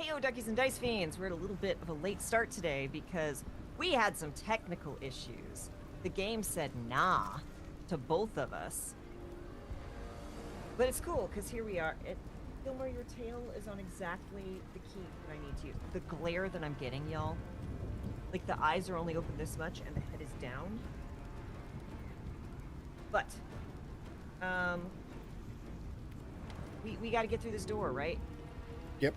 Heyo, Duckies and Dice Fiends! We're at a little bit of a late start today because we had some technical issues. The game said nah to both of us. But it's cool, because here we are. Gilmore, your tail is on exactly the key that I need to use. The glare that I'm getting, y'all. Like, the eyes are only open this much and the head is down. But, we gotta get through this door, right? Yep.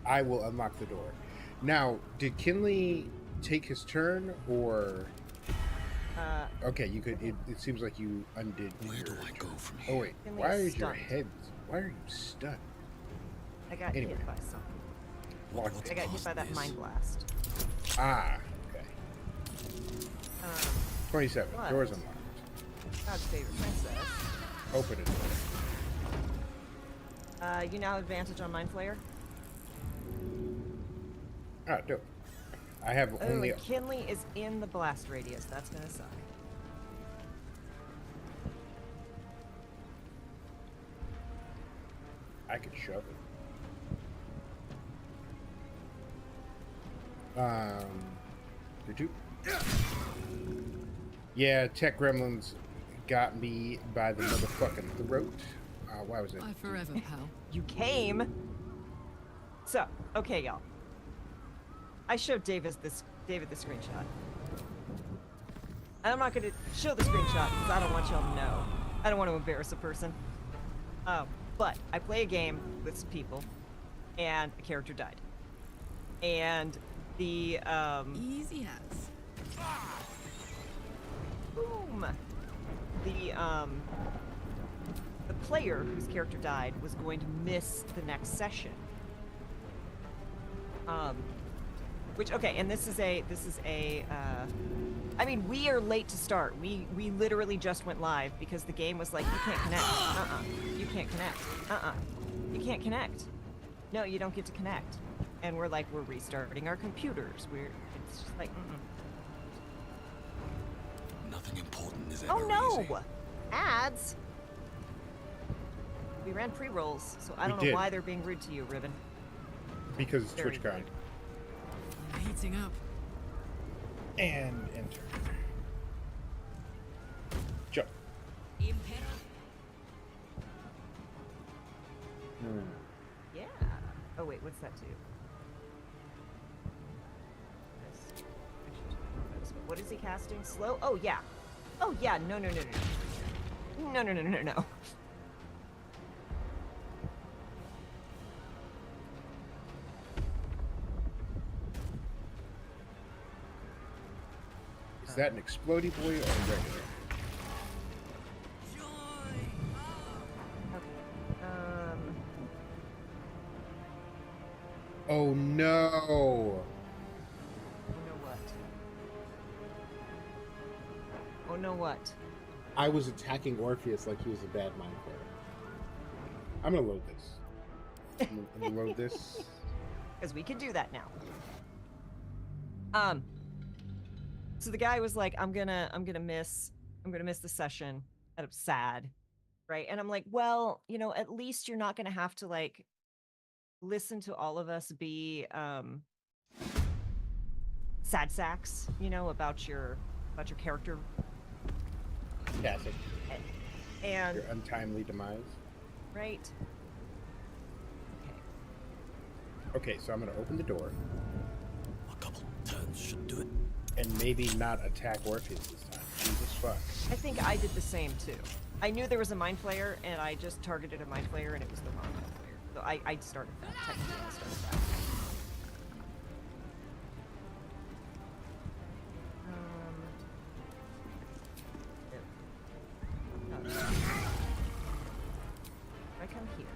I will unlock the door. Now, did Kinley take his turn, or... okay, you could... It seems like you undid... Where do I go from here? Oh, wait. Kinley Why is is your stunned. head... Why are you stunned? I got Anyway. hit by something. What? I got hit by that mind blast. Ah, okay. 27. What? Door's unlocked. God's favorite princess. Open it. You now have advantage on Mind Flayer. Ah, no. I have Oh, only... and Kinley is in the blast radius. That's gonna suck. I could shove it. Did you? Yeah, Tech Gremlins got me by the motherfucking throat. Why was it? Bye forever, pal. You came. So, okay, y'all. I showed David this screenshot. I'm not gonna show the screenshot because I don't want y'all to know. I don't want to embarrass a person. But I play a game with some people, and a character died. And the Easy as. boom. The player whose character died was going to miss the next session. Which, okay, and this is a I mean, we are late to start. We literally just went live because the game was like, you can't connect. You can't connect. You can't connect. No, you don't get to connect. And we're like, we're restarting our computers. It's just like, Nothing important is ever Oh no! easy. Ads! We ran pre-rolls, so I don't know did. why they're being rude to you, Ribbon. Because it's Very TwitchCon. I'm heating up. And enter. Jump. Yeah. Oh wait, what's that do? This. What is he casting? Slow? Oh yeah. Oh yeah. No. No. Is that an explodey boy or a regular? Joy. Oh no! Oh no what? Oh no what? I was attacking Orpheus like he was a bad mind player. I'm gonna load this. I'm gonna load this. Because we can do that now. So the guy was like, I'm gonna miss the session. And I'm sad. Right. And I'm like, well, at least you're not gonna have to like listen to all of us be sad sacks, about your character. Passing. And Your untimely demise. right. Okay, so I'm gonna open the door. A couple turns should do it. And maybe not attack Orpheus this time. Jesus fuck. I think I did the same too. I knew there was a mind flayer, and I just targeted a mind flayer, and it was the wrong mind flayer. So I started that. Technically, I started that. I come here.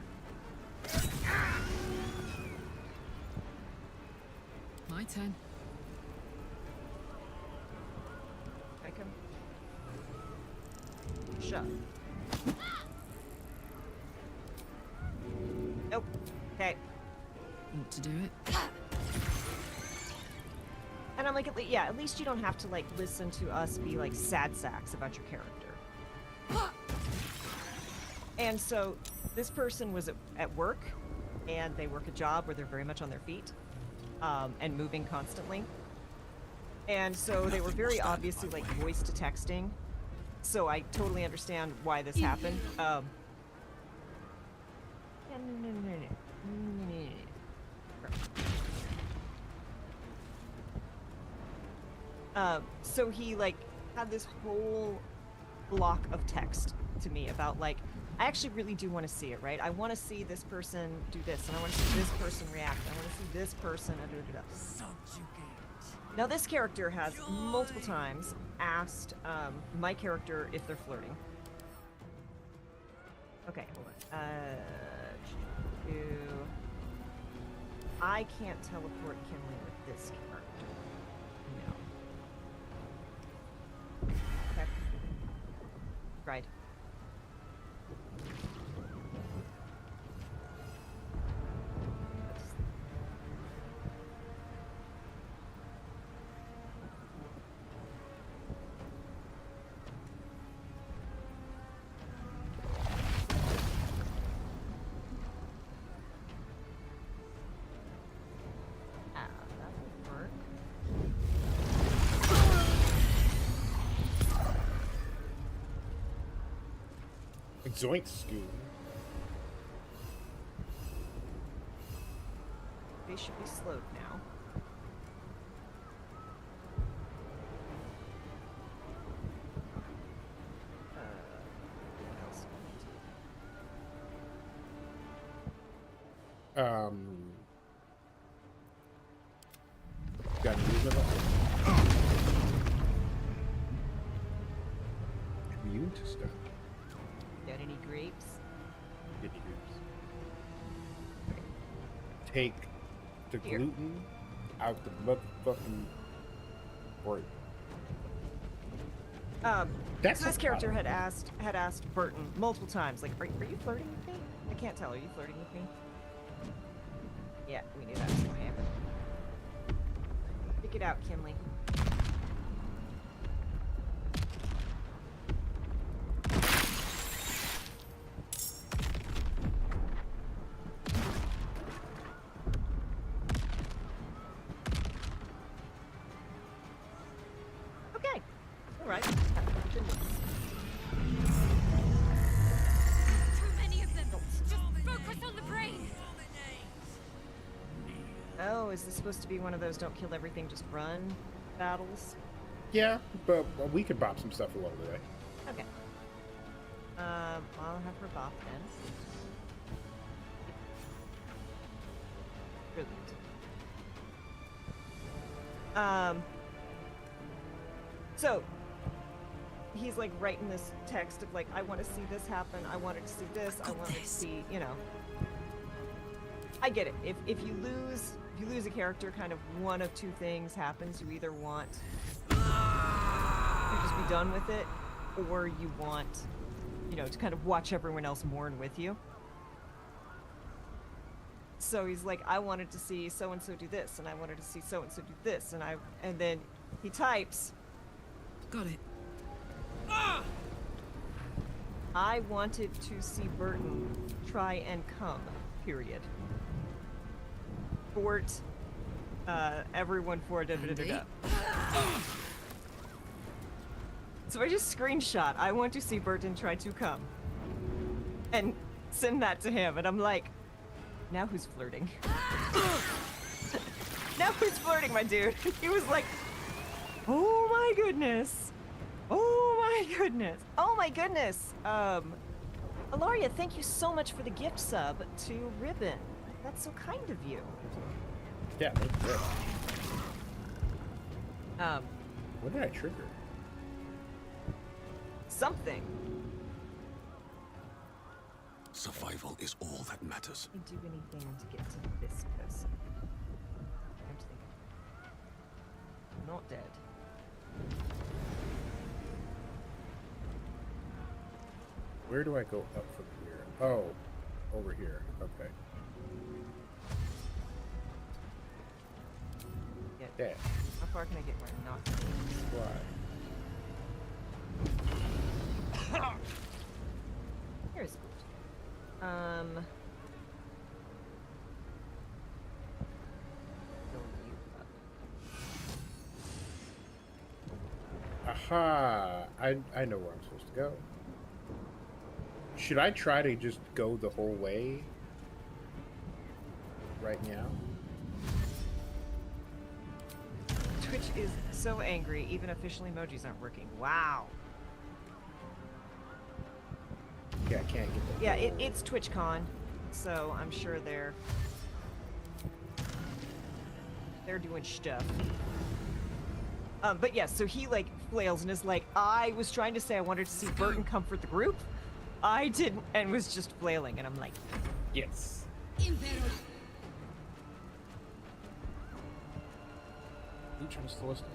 My turn. I come. Shove. Nope. Okay. Want to do it? And I'm like, at least you don't have to like listen to us be like sad sacks about your character. And so this person was at work, and they work a job where they're very much on their feet, and moving constantly. And so they were very obviously like voice to texting. So I totally understand why this happened. So he like had this whole block of text to me about like, I actually really do want to see it, right? I want to see this person do this, and I want to see this person react. I want to see this person. Now this character has multiple times asked my character if they're flirting. Okay, hold on. I can't teleport Kinley with this character. No. Okay. Right. Zoink Scoo. They should be slowed now. What else do Got a movement up. Immune to stuff. Got any grapes? Get grapes. Take the Here. gluten out the motherfucking or That's so this a character problem. had asked Burton multiple times, like, are you flirting with me? I can't tell. Are you flirting with me? Yeah, we knew that was gonna happen. Pick it out, Kinley. Okay. All right. Too many of them. Just focus on the brain. Oh, is this supposed to be one of those don't kill everything, just run battles? Yeah, but we could bop some stuff along the way. Okay. I'll have her bop then. Brilliant. So he's like writing this text of like, I want to see this happen. I wanted to see this. I wanted to see, I get it. If you lose if you lose a character, kind of one of two things happens. You either want to just be done with it, or you want, to kind of watch everyone else mourn with you. So he's like, I wanted to see so-and-so do this, and I wanted to see so-and-so do this, and then he types, Got it. I wanted to see Burton try and come, period. Fort, everyone for da-da-da-da-da. So I just screenshot, I want to see Burton try to come. And send that to him, and I'm like, now who's flirting? Now who's flirting, my dude? He was like, oh my goodness. Oh my goodness. Oh my goodness. Alaria, thank you so much for the gift sub to Ribbon. That's so kind of you. Yeah, that's good. Um, What did I trigger? something. Survival is all that matters. I do anything to get to this person. I'm thinking. I'm not dead. Where do I go up from here? Oh, over here. Okay. Get, Yeah. How far can I get where I'm not? Why? Here's good. Fill you up. Aha! I know where I'm supposed to go. Should I try to just go the whole way right now? Twitch is so angry, even official emojis aren't working. Wow. Yeah, I can't get the Yeah, whole- it's TwitchCon, so I'm sure they're doing stuff. But yeah, so he like flails and is like, I was trying to say I wanted to see Burton comfort the group. I didn't, and was just flailing, and I'm like, Yes. Impero. You trying to slow us down?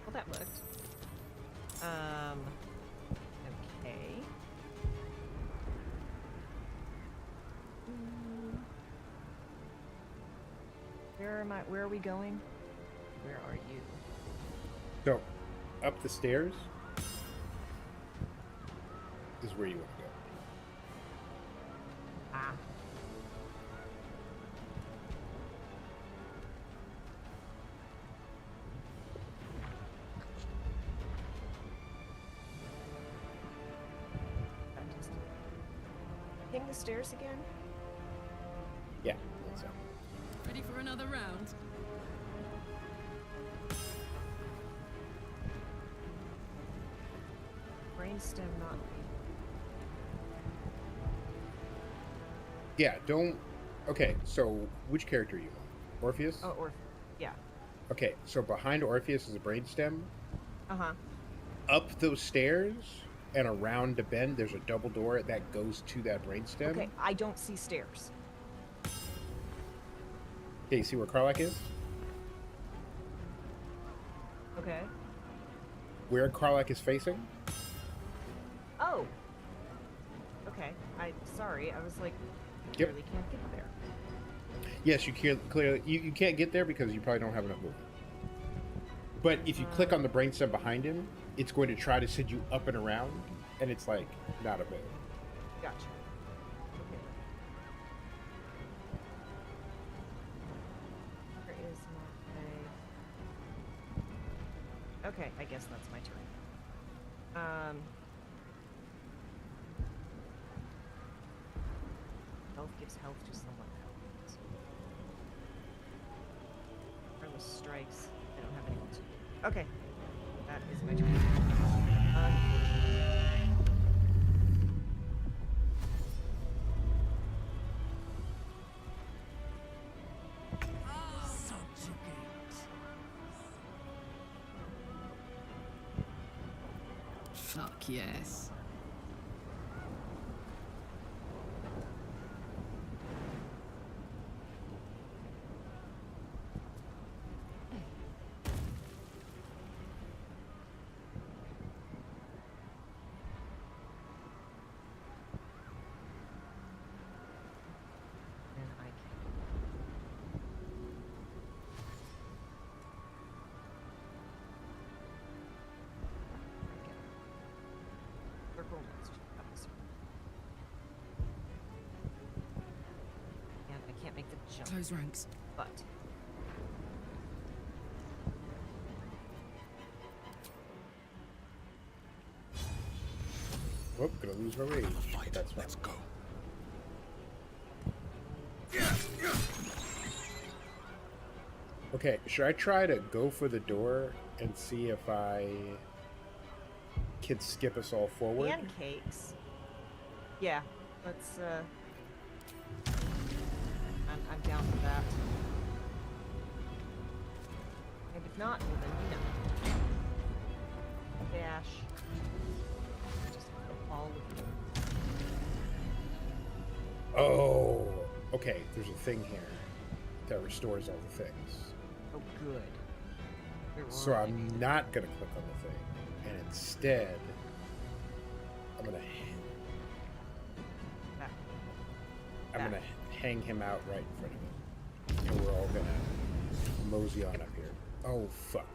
well, that worked. Okay. Where are we going? Where are you? So, up the stairs is where you want to go. Ah. Ping the stairs again? Yeah, that's it. Ready for another round? Brainstem not. Yeah, don't. Okay, so which character are you on? Orpheus? Oh, or yeah. Okay, so behind Orpheus is a brainstem. Uh-huh. Up those stairs and around the bend, there's a double door that goes to that brainstem. Okay, I don't see stairs. Okay, you see where Karlak is? Okay. Where Karlak is facing? Oh. Okay. Sorry, I was like, Yep. clearly can't get there. Yes, you clearly you can't get there because you probably don't have enough movement. But if you click on the brainstem behind him, it's going to try to send you up and around, and it's like not a bit. Gotcha. Okay. Where is my... Okay, I guess that's my turn. Health gives health to someone else. Careless strikes. I don't have anyone to. Okay. That is my turn. Fuck yes. And I can. Circle next. Up the circle. And I can't make the jump, Close ranks. but Oh, gonna lose my rage. The fight. That's fine. Let's go. Okay, should I try to go for the door and see if I can skip us all forward? pancakes. Yeah, let's. I'm down for that. And if not, well then you know. Dash. Just all of you. Oh, okay. There's a thing here that restores all the things. Oh, good. We're So already- I'm not gonna click on the thing, and instead, I'm gonna back. hang him out right in front of him, and we're all gonna mosey on up here. Oh fuck!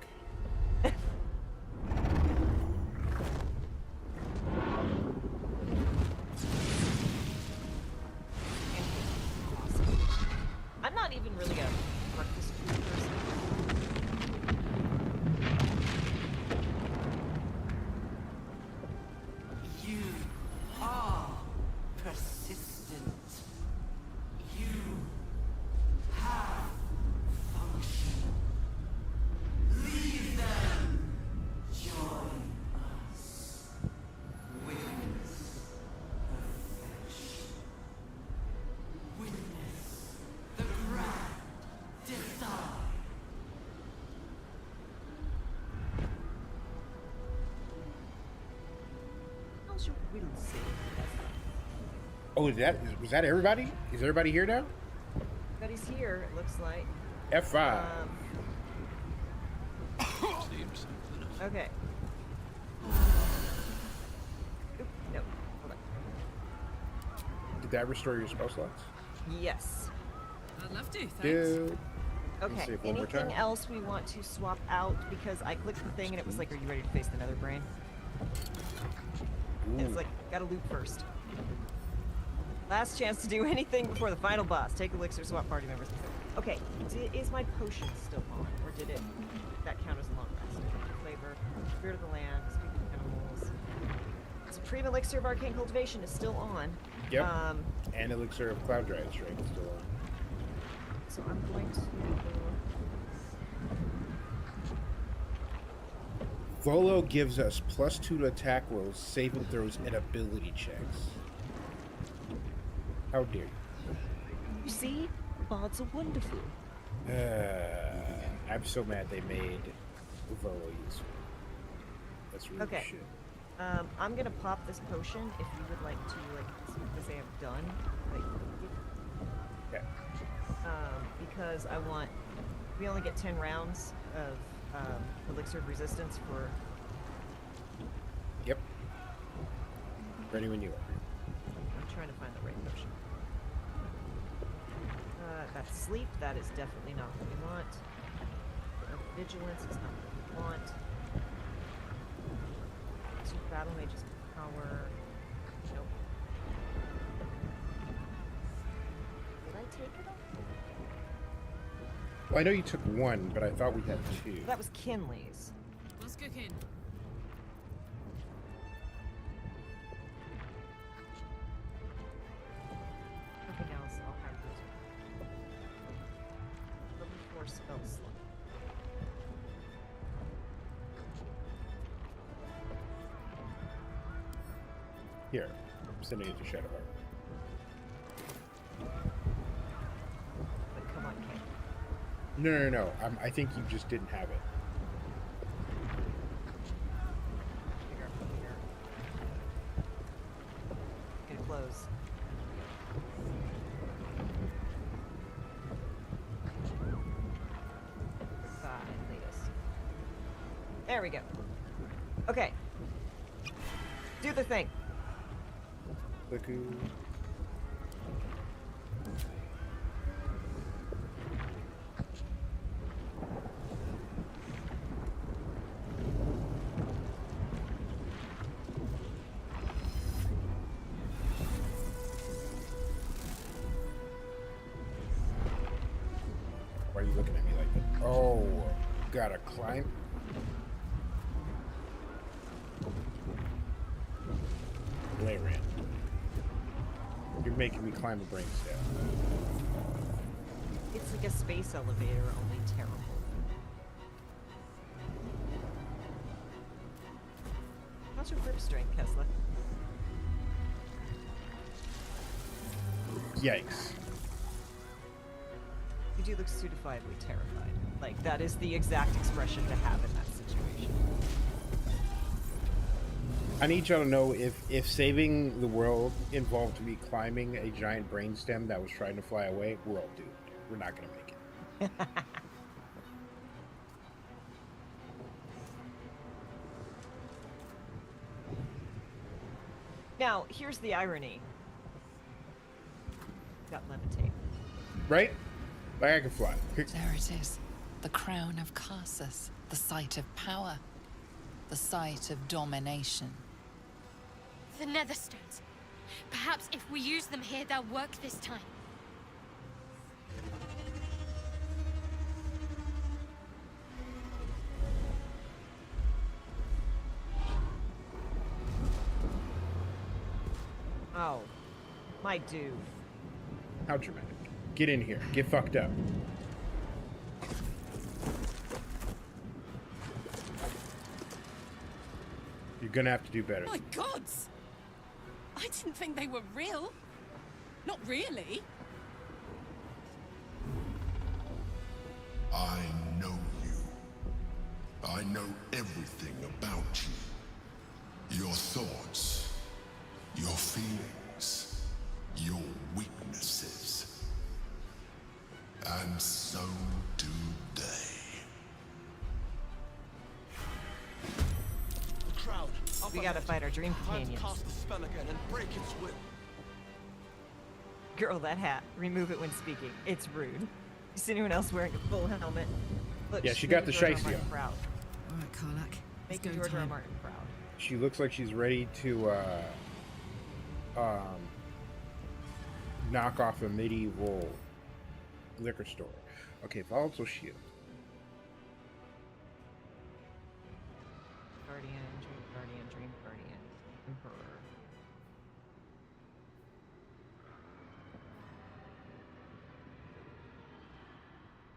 Awesome. I'm not even really a breakfast food person. You are persistent. You have function. Leave them. Join us. Witness perfection. Witness the grand design. How's your will save? Oh, was that everybody? Is everybody here now? Everybody's here, it looks like. F5. Seems enough. Okay. Oop, no, hold on. Did that restore your spell slots? Yes. I'd love to, thanks. Dude. Okay, save one more anything time. else we want to swap out? Because I clicked the thing and it was like, are you ready to face the nether brain? And it's Ooh. like, gotta loot first. Last chance to do anything before the final boss. Take elixir, swap party members. Okay, is my potion still on? Or did that count as a long rest? Flavor, spirit of the land, speak of animals. Supreme elixir of arcane cultivation is still on. Yep. And elixir of cloud dragon strength is still on. So I'm going to... Volo gives us +2 to attack rolls, saving throws, and ability checks. How dare you? You see? Bods are wonderful. I'm so mad they made Volo useful. That's really Okay. shit. I'm gonna pop this potion if you would like to, see what they have done. Okay. Because I want... We only get 10 rounds of elixir of resistance for... Yep. Ready when you are. I'm trying to find the right potion. That's sleep. That is definitely not what we want. Vigilance is not what we want. Super battle mage's power. Nope. Did I take it off? Well, I know you took one, but I thought we had two. That was Kinley's. What's cooking? Nothing else. I'll have those. Level 4 spell slot. Here, I'm sending it to Shadowheart. But come on, Kate. No. I think you just didn't have it. Figure out from here. There we go. Okay. Do the thing. Clickoo. Why are you looking at me like that? Oh, gotta climb. Blaran. You're making me climb a brain staff. It's like a space elevator, only terrible. How's your grip strength, Kesla? Yikes. You do look pseudifiably terrified. Like, that is the exact expression to have in that situation. I need y'all to know if saving the world involved me climbing a giant brainstem that was trying to fly away, we're all doomed. We're not gonna make it. Now, here's the irony. Got levitate. Right? Like I can fly. There it is. The crown of Karsus. The site of power. The site of domination. The Netherstones. Perhaps if we use them here, they'll work this time. Oh, my dude. How dramatic. Get in here. Get fucked up. You're gonna have to do better. My gods! I didn't think they were real. Not really. I know you. I know everything about you. Your thoughts, your feelings, your weaknesses. And so do they. Crowd, We gotta fight our dream Time to companions. cast the spell again and break its will. Girl, that hat. Remove it when speaking. It's rude. Is anyone else wearing a full helmet? Look, Yeah, she's she got the making George R. shiesty Martin on. proud. All right, Karlak. It's Making go George R. R. time. Martin proud. She looks like she's ready to knock off a medieval liquor store. Okay, volatile shield. Dream Guardian, Emperor.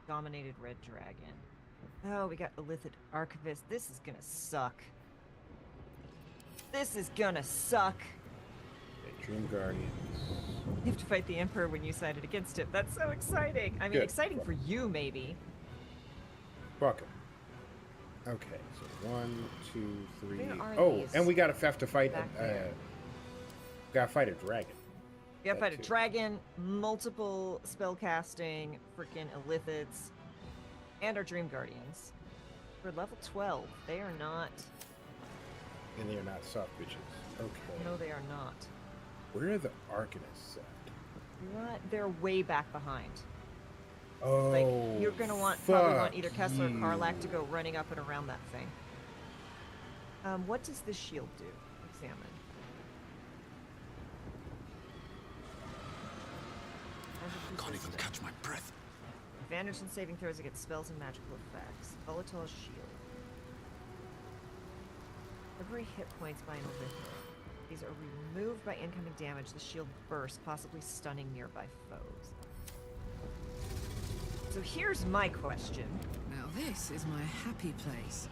Dominated Red Dragon. Oh, we got Illithid Archivist. This is gonna suck. This is gonna suck. Okay, Dream Guardians. You have to fight the Emperor when you sided against him. That's so exciting. I mean, Good. exciting for you, maybe. Fuck it. Okay, so 1, 2, 3. Where are Oh, these? and we gotta have to fight. Back there. Gotta fight a dragon. You gotta That fight a too. dragon, multiple spell casting, freaking Illithids, and our Dream Guardians. We're level 12. They are not. And they are not soft bitches. Okay. No, they are not. Where are the Arcanists at? What? They're way back behind. Oh, Like, you're gonna probably want fuck either Kessler or you. Karlak to go running up and around that thing. What does this shield do? Examine. Can't even catch my breath. Advantage in saving throws against spells and magical effects. Volatile shield. Every hit points by an Illithid. These are removed by incoming damage. The shield bursts, possibly stunning nearby foes. So here's my question. Now this is my happy place.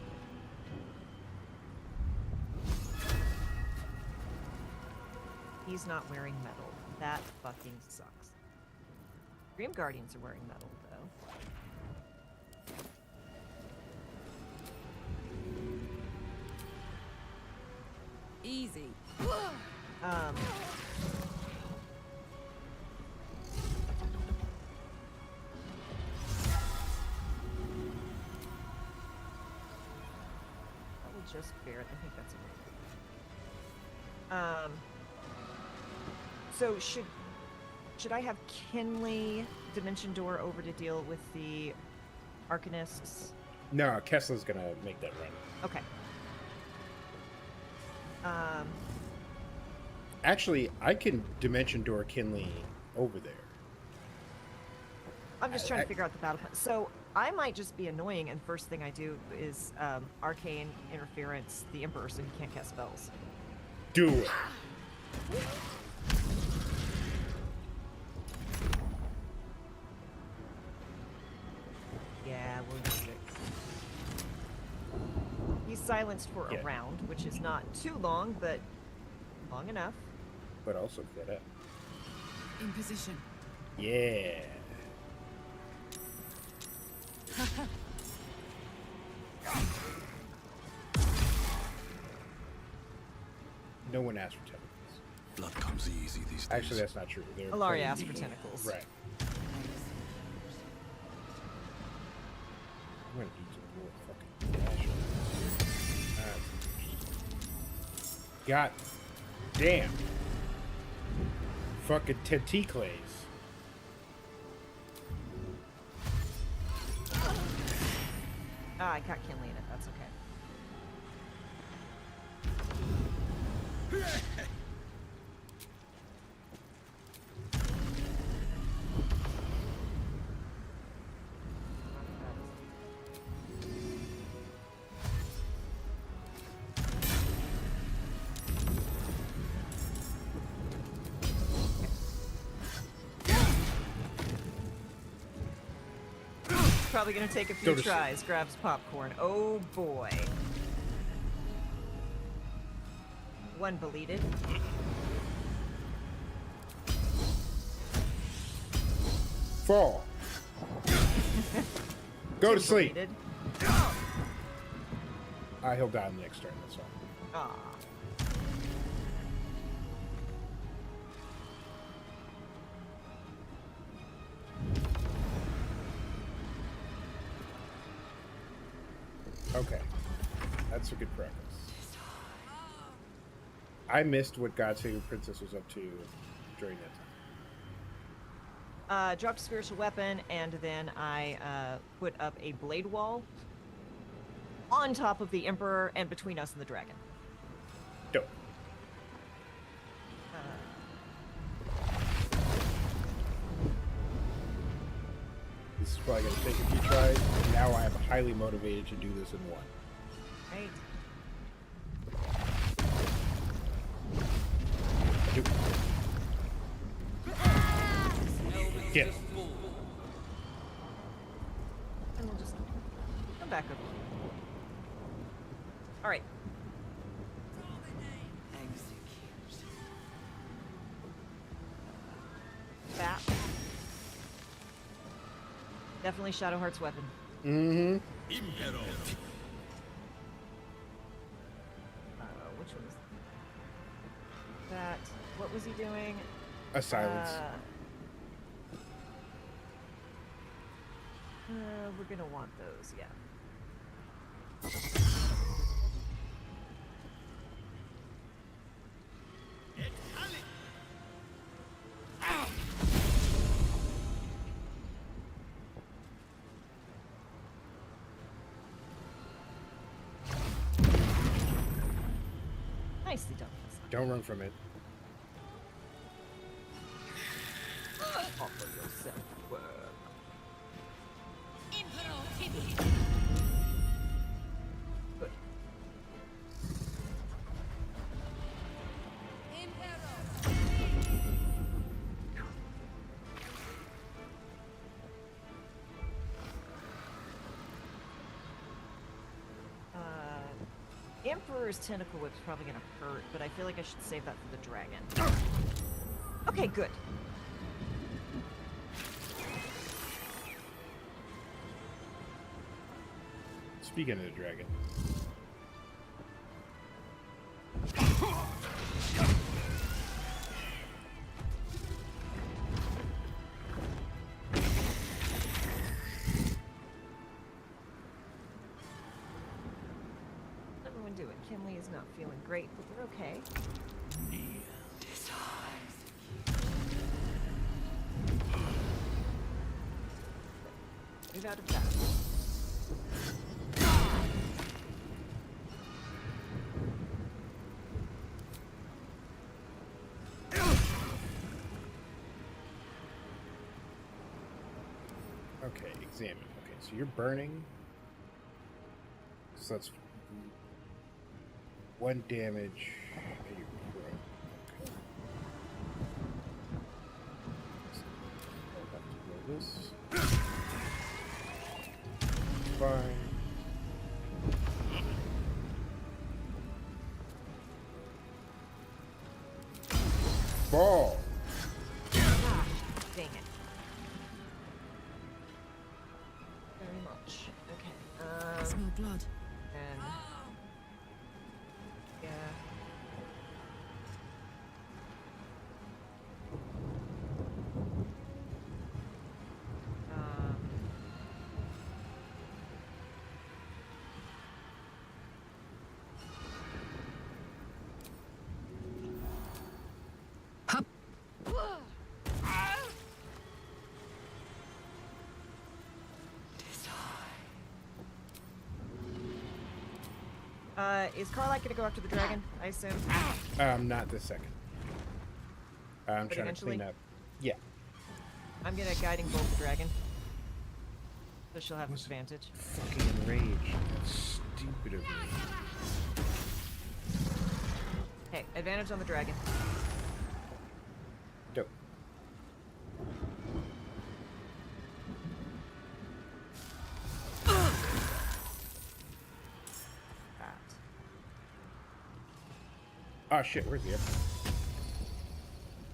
He's not wearing metal. That fucking sucks. Dream Guardians are wearing metal, though. Easy. Um, Princess Spirit. I think that's it. So should I have Kinley Dimension Door over to deal with the Arcanists? No, Kessler's gonna make that run. Okay. Actually, I can Dimension Door Kinley over there. I'm just trying to figure out the battle plan. So I might just be annoying, and first thing I do is Arcane Interference the Emperor so he can't cast spells. Do it. Yeah, we'll use it. He's silenced for a round, which is not too long, but long enough. But also fit up. In position. Yeah. No one asked for tentacles. Blood comes easy these days. Actually, that's not true. They're Alaria asked for tentacles. Right. I'm gonna eat some more fucking dash. God damn. Fucking tentacles. Ah, I got Kinley in it. That's okay. Probably gonna take a few tries. Grabs popcorn. Oh boy. One deleted. Fall. Go to sleep. Deleted. He'll die on the next turn. That's all. Aw. Okay. That's a good progress. I missed what God Save Princess was up to during that time. Dropped a spiritual weapon, and then I put up a blade wall on top of the Emperor and between us and the dragon. Dope. This is probably going to take a few tries. Now I am highly motivated to do this in one. Right. Do. Get him. And we'll just come back over here. All right. Bat. Definitely Shadowheart's weapon. Mm-hmm. Which one was that? What was he doing? A silence. We're gonna want those, yeah. Nicely done. Don't run from it. Offer yourself work. Good. Emperor's Tentacle Whip's probably gonna hurt, but I feel like I should save that for the dragon. Okay, good. Speaking of the dragon. Everyone do it. family is not feeling great, but we're okay. Move out of that. Okay, examine. Okay, so you're burning. So that's 1 damage. And you're pro. Okay. So I'll have to roll this. Fine. Ball. Ah, dang it. Very much. Okay. I smell blood. And yeah. Is Carlac gonna go after the dragon? I assume. Not this second. I'm But trying eventually? to clean up. Yeah. I'm gonna guiding bolt the dragon. So she'll have advantage. Fucking enraged. That's stupid of me. Okay, advantage on the dragon. Dope. That. Oh shit, where's he at?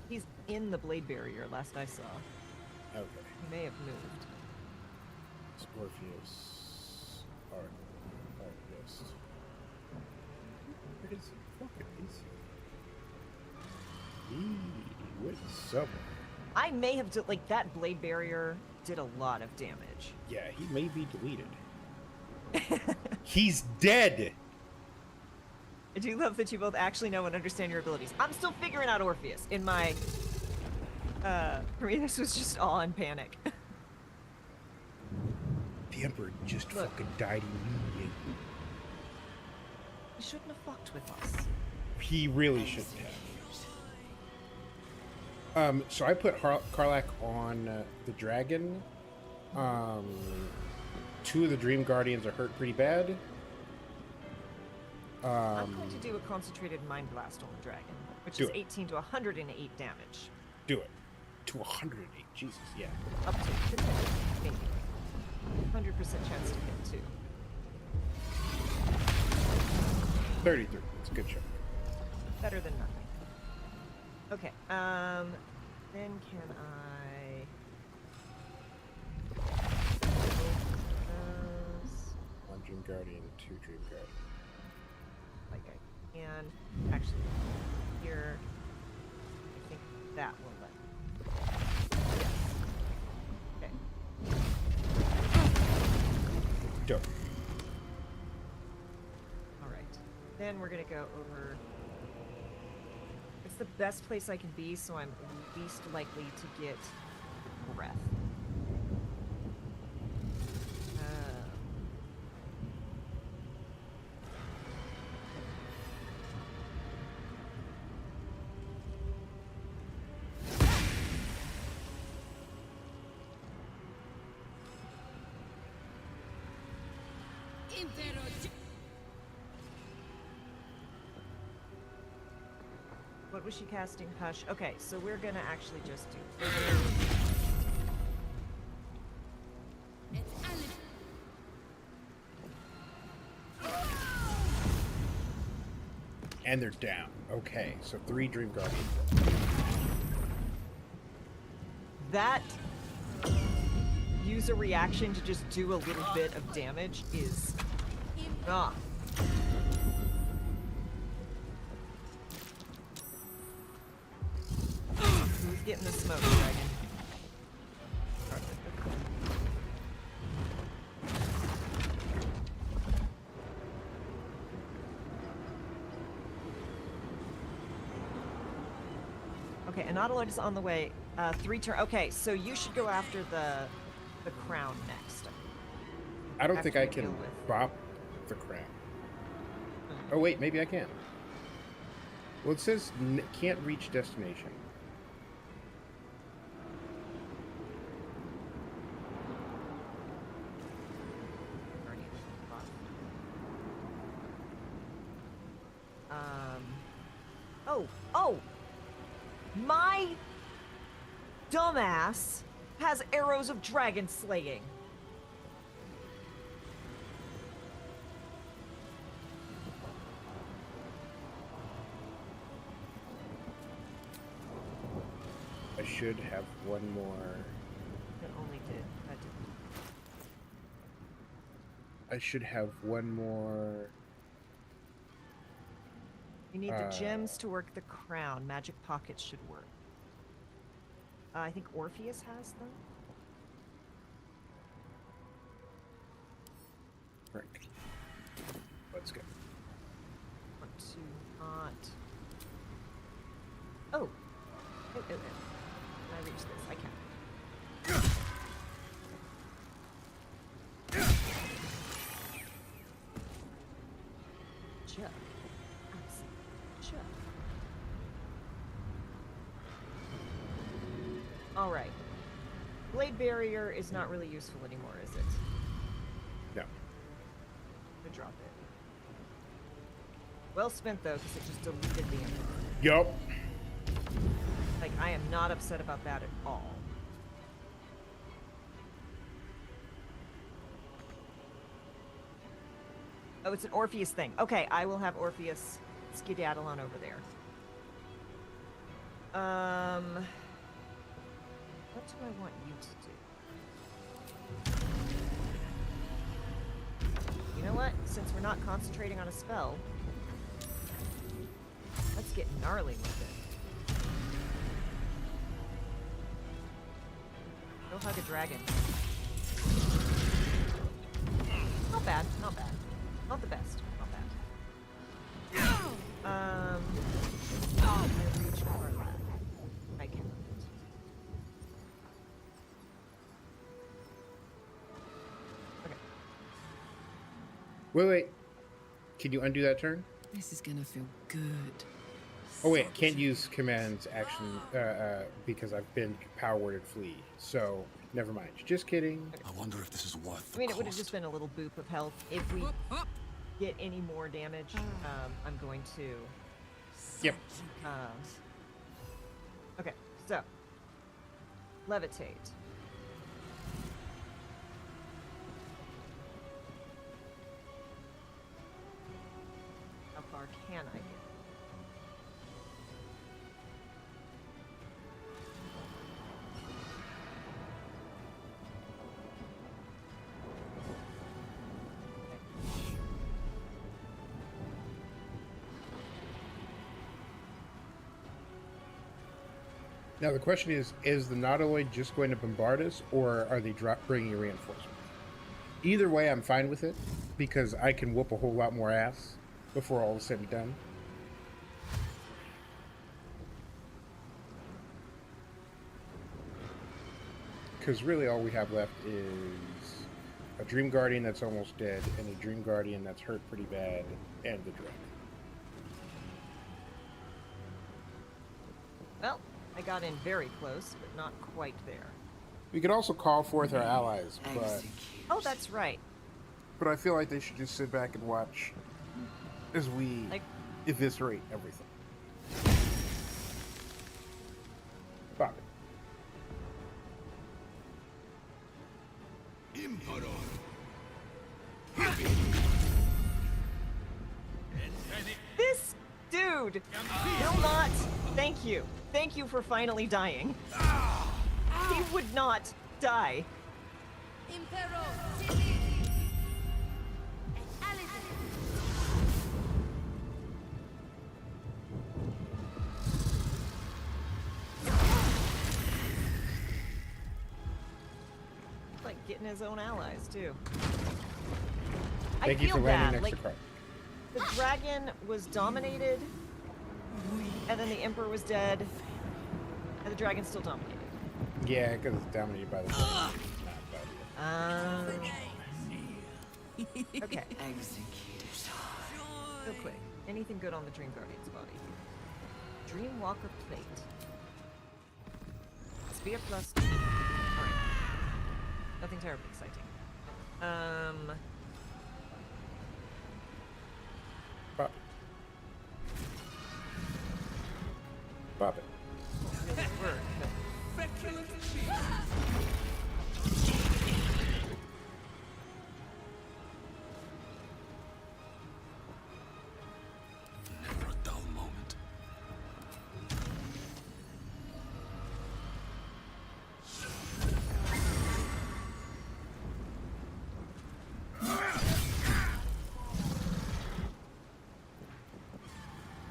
He's in the blade barrier, last I saw. Okay. He may have moved. Orpheus. Artist. Where is he? Fucking is he? He went somewhere. I may have like that blade barrier did a lot of damage. Yeah, he may be deleted. He's dead! I do love that you both actually know and understand your abilities. I'm still figuring out Orpheus. In my for me this was just all in panic. The Emperor just Look. fucking died immediately. He shouldn't have fucked with us. He really shouldn't have. So I put Karlak on the dragon. 2 of the Dream Guardians are hurt pretty bad. I'm going to do a concentrated mind blast on the dragon, which Do is it. 18 to 108 damage. Do it. To 108. Jesus, yeah. Up to hit, maybe. 100% chance to hit too. 33. It's a good shot. Better than nothing. Okay, then can I... One Dream Guardian, 2 Dream Guardian. Like I can... Actually, here... I think that will let... Yes. Okay. Dope. Alright. Then we're gonna go over... It's the best place I can be, so I'm least likely to get breath. What was she casting? Hush. Okay, so we're gonna actually just do... And they're down. Okay, so 3 Dream Guardians. That use a reaction to just do a little bit of damage is... Ah. Who's getting the smoke, dragon? Okay, an autoload is on the way. 3 turn. Okay, so you should go after the crown next. I don't think I After you can deal with- bop the crown. Oh wait, maybe I can. Well, it says can't reach destination. Oh! My dumbass has arrows of dragon slaying. I should have one more. That only did. That did. I should have one more. You need the gems to work the crown. Magic pockets should work. I think Orpheus has them. Right. Let's go. Want to not. Oh. Can I reach this? I can. Chuck. Chuck. All right. Blade barrier is not really useful anymore, is it? No. To drop it. Well spent though, because it just deleted the Emperor. Yup. Like, I am not upset about that at all. Oh, it's an Orpheus thing. Okay, I will have Orpheus skedaddle on over there. What do I want you to do? You know what? Since we're not concentrating on a spell, let's get gnarly with it. Go hug a dragon. Not bad, not bad. Not the best, not bad. I reach far left. I cannot. Okay. Wait. Can you undo that turn? This is gonna feel good. Oh wait, can't use commands action because I've been power worded flee. So never mind. Just kidding. I wonder if this is worth the I mean, it would have cost. just been a little boop of health. If we get any more damage, I'm going to. Yep. Okay, so levitate. How far can I get? Now the question is the Nautiloid just going to bombard us, or are they bringing reinforcements? Either way, I'm fine with it, because I can whoop a whole lot more ass before all is said and done. Because really all we have left is a Dream Guardian that's almost dead, and a Dream Guardian that's hurt pretty bad, and the Dragon. Well, I got in very close, but not quite there. We could also call forth our allies, Oh, that's right. but I feel like they should just sit back and watch as we Like, eviscerate everything. Bobby. this dude will not. Thank you. Thank you for finally dying. He would not die. Like getting his own allies too. Thank I you feel for landing bad. next Like to Clark. the dragon was dominated, and then the emperor was dead, And the dragon's still dominating. Yeah, because it's dominated by the dragon. Not by Okay. Real quick. Anything good on the Dream Guardian's body? Dreamwalker plate. Spear plus 2. Alright. Nothing terribly exciting. Pop it. Pop it. Won't really work, but Never a dull moment.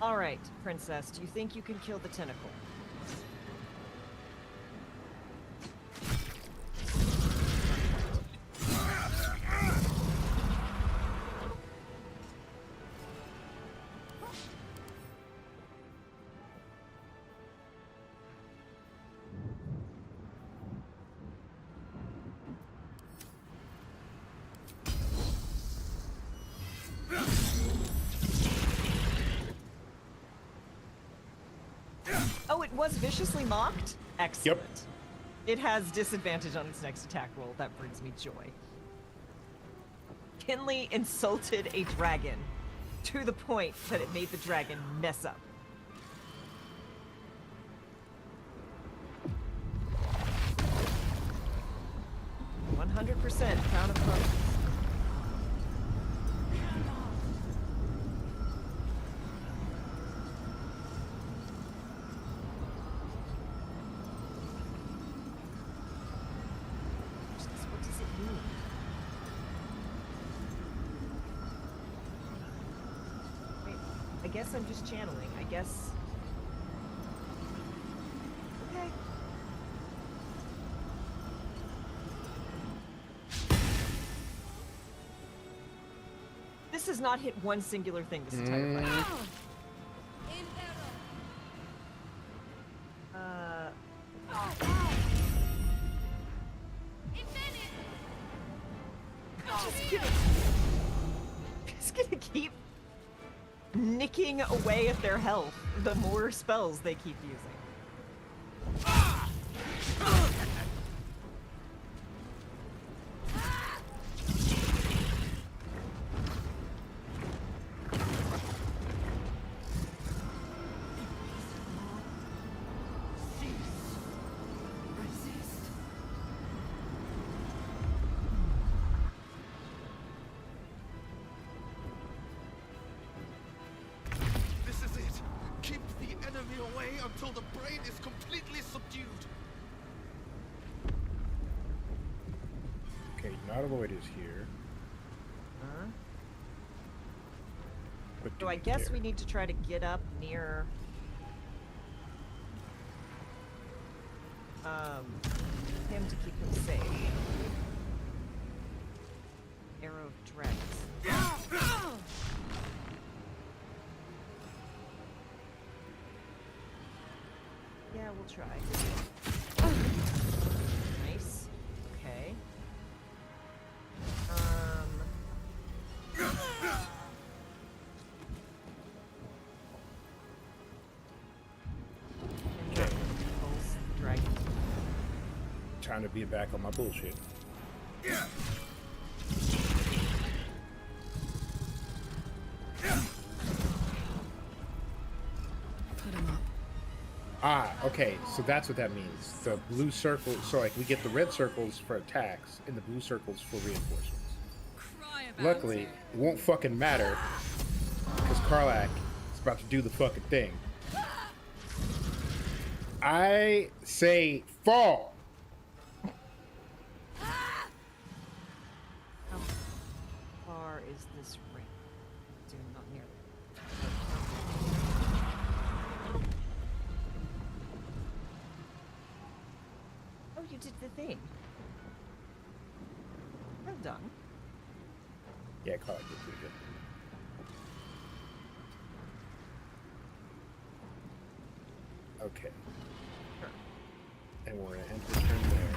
Alright, Princess, do you think you can kill the tentacle? Oh, it was viciously mocked? Excellent. It has disadvantage on its next attack roll. That brings me joy. Kinley insulted a dragon to the point that it made the dragon mess up. %, Crown of Crows. What does it mean? Wait, I guess I'm just channeling. I guess. Okay. This has not hit one singular thing this entire fight. Just gonna keep nicking away at their health the more spells they keep using. This is it. Keep the enemy away until the brain is completely subdued. Okay, Nautiloid is here. Huh? What So do I we guess care? we need to try to get up near him to keep him safe. Arrow of Dragons. Yeah, we'll try. Nice. Okay. And that controls the dragon. Time to be back on my bullshit. Put him up. Ah, okay, so that's what that means. The blue circle, so like we get the red circles for attacks and the blue circles for reinforcements. Cry about Luckily, it. it won't fucking matter because Karlak is about to do the fucking thing. I say fall. How far is this ring? Do not nearly. Oh, you did the thing. Well done. Yeah, Karlak did pretty good. Okay. Sure. And we're gonna end the turn there.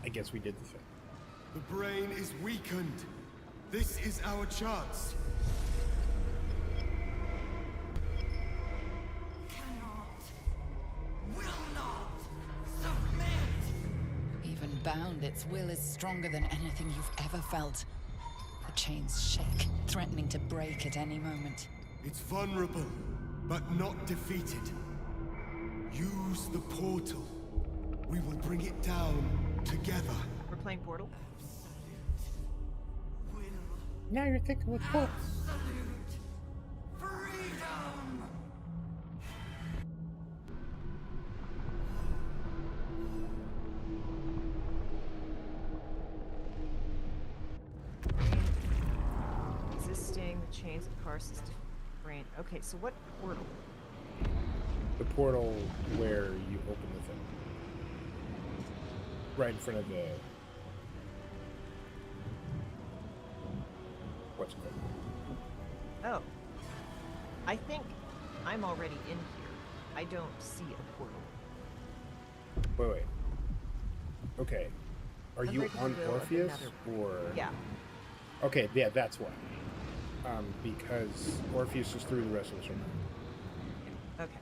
I guess we did the thing. The brain is weakened. This is our chance. Even bound, its will is stronger than anything you've ever felt. The chains shake, threatening to break at any moment. It's vulnerable, but not defeated. Use the portal. We will bring it down together. We're playing Portal. Now you're thinking what's what? Existing, the chains of Karsus brain. Okay, so what portal? The portal where you open the thing. Right in front of the... What's it called? Oh. I think I'm already in here. I don't see a portal. Wait. Okay. Are you Unbreakable on will of Orpheus another- or? Yeah. Okay, yeah, that's why. Because Orpheus is through, the rest of us are not. Okay.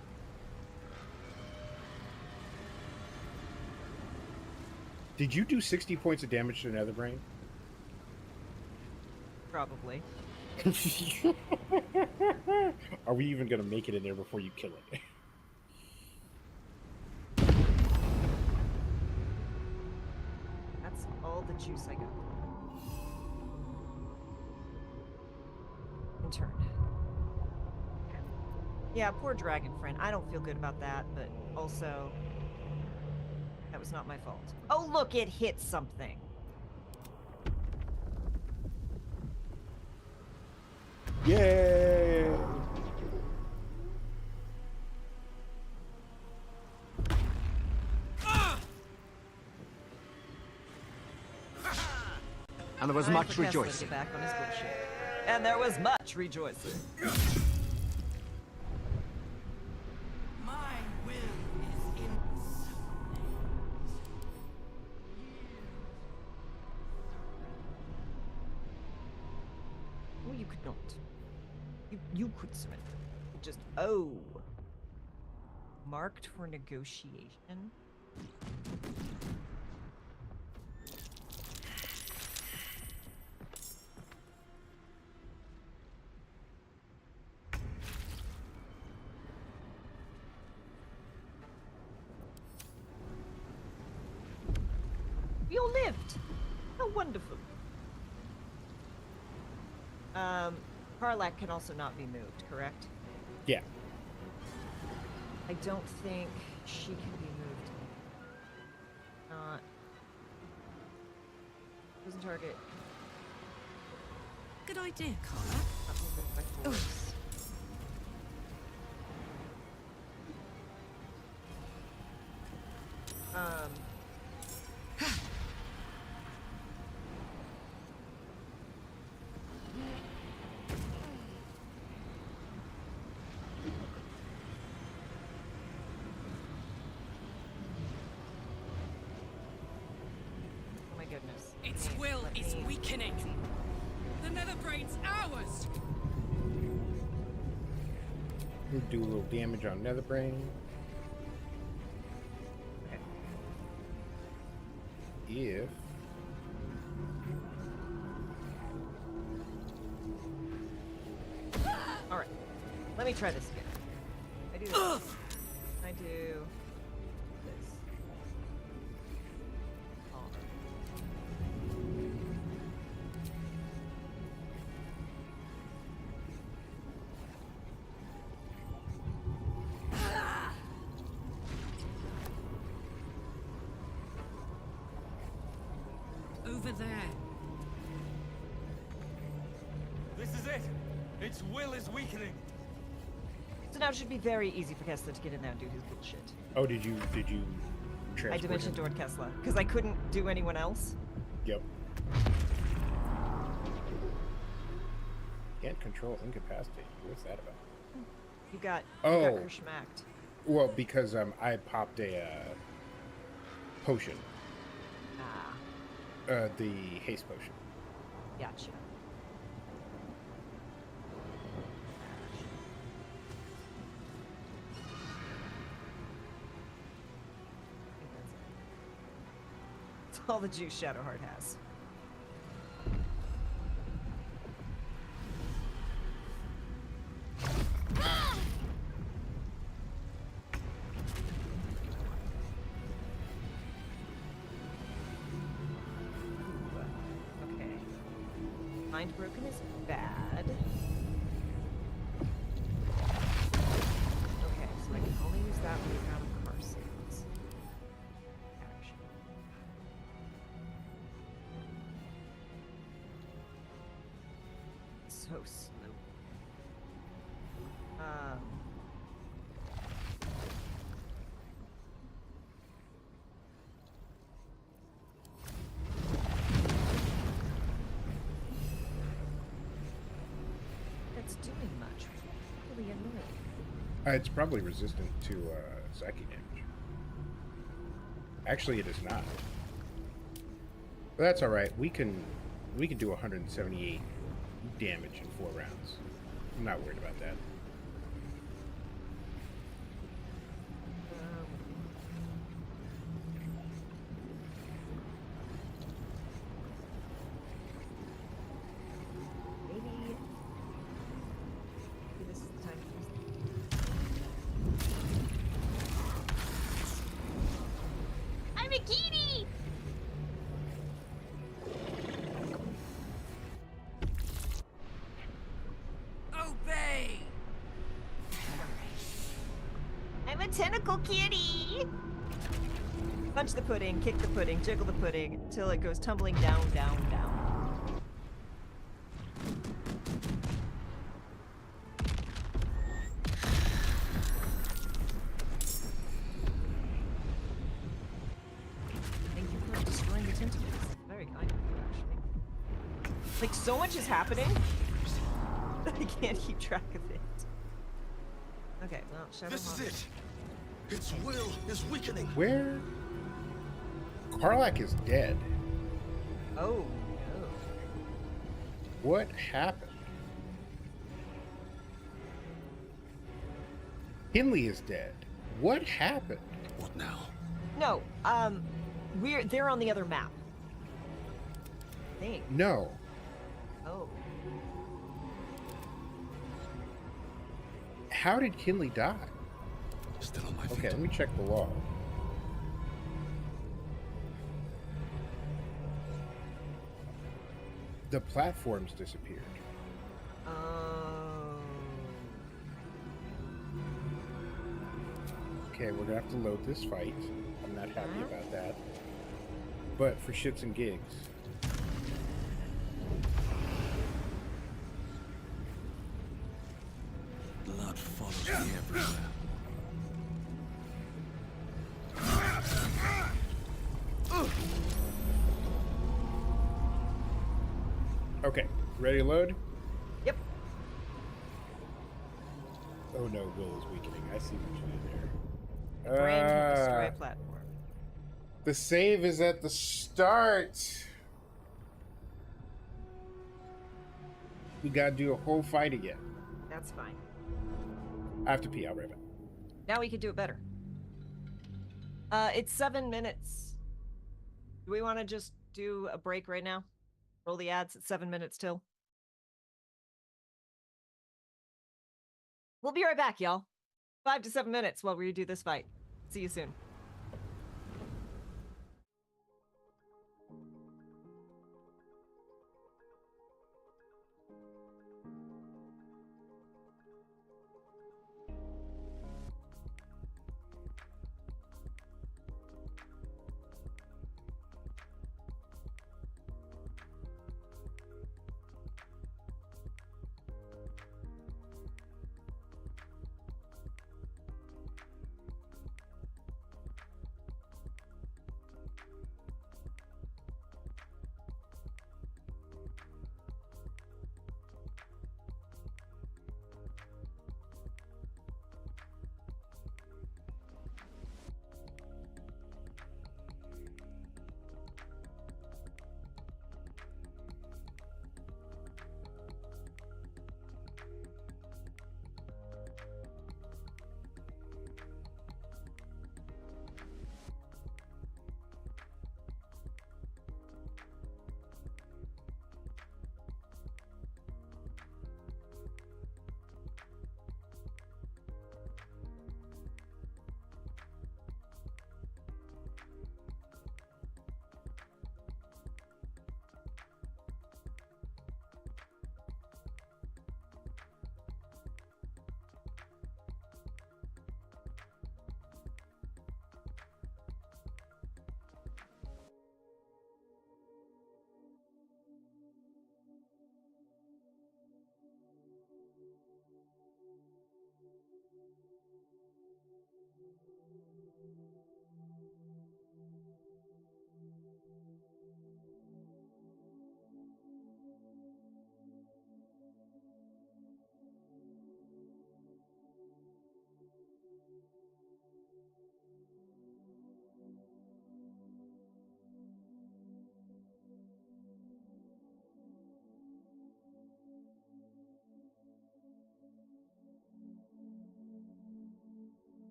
Did you do 60 points of damage to Nether Brain? Probably. Are we even gonna make it in there before you kill it? That's all the juice I got. In turn. Yeah, poor dragon friend. I don't feel good about that, but also that was not my fault. Oh look, it hit something. Yay! And there was Time much for Kessler to rejoicing. get back on his bullshit. And there was much rejoicing. My will is in. Oh, you could not. You could surrender. Just marked for negotiation. We all lived. How wonderful. Karlak can also not be moved, correct? Yeah. I don't think she can be moved. Not. Doesn't target. Good idea, Carla. Not be moved by force. Oh my goodness. Its Hey, will let is me- weakening. The nether brain's ours. We'll do a little damage on Nether Brain. Okay. If... Alright. Let me try this again. I do this. I do this. Over there. This is it. Its will is weakening. So now it should be very easy for Kessler to get in there and do his bullshit. Oh, did you I transport dimension him? doored Kessler, because I couldn't do anyone else. Yep. Can't control incapacitate. What's that about? You got Oh. her schmacked. Well, because I popped a potion. Ah, The haste potion. gotcha. I think that's it. It's all the juice Shadowheart has. Okay. Mind broken is bad. Okay, so I can only use that when we have car sales. Action. So slow. That's doing much. Really annoying. It's probably resistant to psychic damage. Actually, it is not. But that's all right. We can do 178 damage in 4 rounds. I'm not worried about that. Maybe this is the time to use. I'm a kitty! Obey! I'm a tentacle kitty! Punch the pudding, kick the pudding, jiggle the pudding until it goes tumbling down, down, down. Thank you for destroying the tentacles. Very kind of you, actually. Like, so much is happening that I can't keep track of it. Okay, well, Shadow This is Monster- it. Its will is weakening. Where? Karlach is dead. Oh, no. What happened? Kinley is dead. What happened? What now? No, they're on the other map. I think. No. Oh. How did Kinley die? Still on my feet. Okay, let me check the log. The platforms disappeared. Oh. Okay, we're gonna have to load this fight. I'm not happy about that. But for shits and gigs. Blood follows me everywhere. Okay, ready to load? Yep. Oh no, Will is weakening. I see what you did The there. brain can destroy a platform. The save is at the start. We gotta do a whole fight again. That's fine. I have to pee. I'll be right back. Now we can do it better. It's 7 minutes. Do we want to just do a break right now? Roll the ads at 7 minutes till. We'll be right back, y'all. 5 to 7 minutes while we do this fight. See you soon.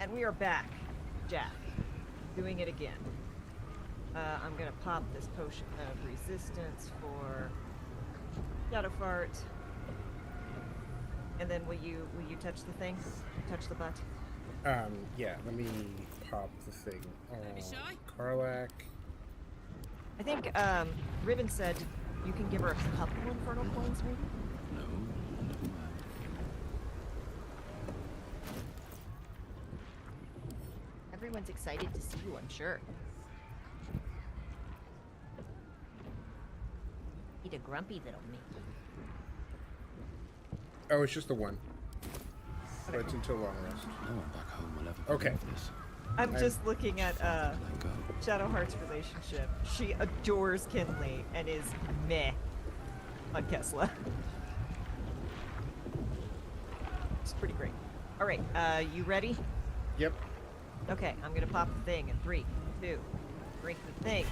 And we are back, Jack. Doing it again. I'm gonna pop this potion of resistance for Shadow Fart. And then will you touch the thing? Touch the butt? Yeah, let me pop the thing. Don't be shy. Karlak. I think Ribbon said you can give her a couple infernal coins, maybe? No, never mind. Everyone's excited to see you, I'm sure. Eat a grumpy little meat. Oh, it's just the one. Okay. So it's until long rest. No one back home will ever Okay. believe this. I'm just looking at Let go. Shadowheart's relationship. She adores Kinley and is meh on Kessla. It's pretty great. All right, you ready? Yep. Okay, I'm gonna pop the thing in 3, 2, drink the thing,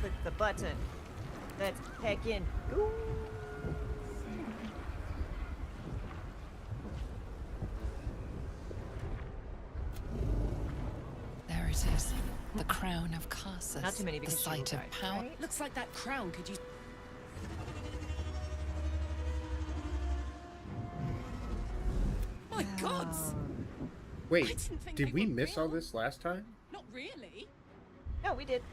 click the button. Let's heck in. Ooh. There it is. The crown of Carsus. Not too many the because she site will of die, power. right? Looks like that crown could use. My gods! I Wait, didn't think did they we were miss all real. this last time? Not really. No, we did.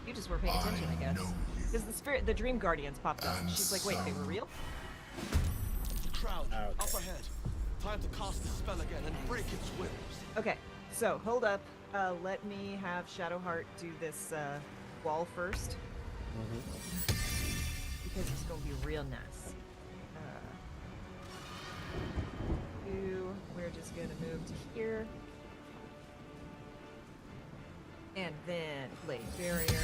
You just weren't paying attention, I guess. Because the Dream Guardians popped up. And she's like, wait, they were real? Crowd, Okay. up ahead. Time to cast the spell again and break its whims. Okay, so hold up. Let me have Shadowheart do this wall first. Because it's going to be real nice. We're just going to move to here. And then Blade Barrier.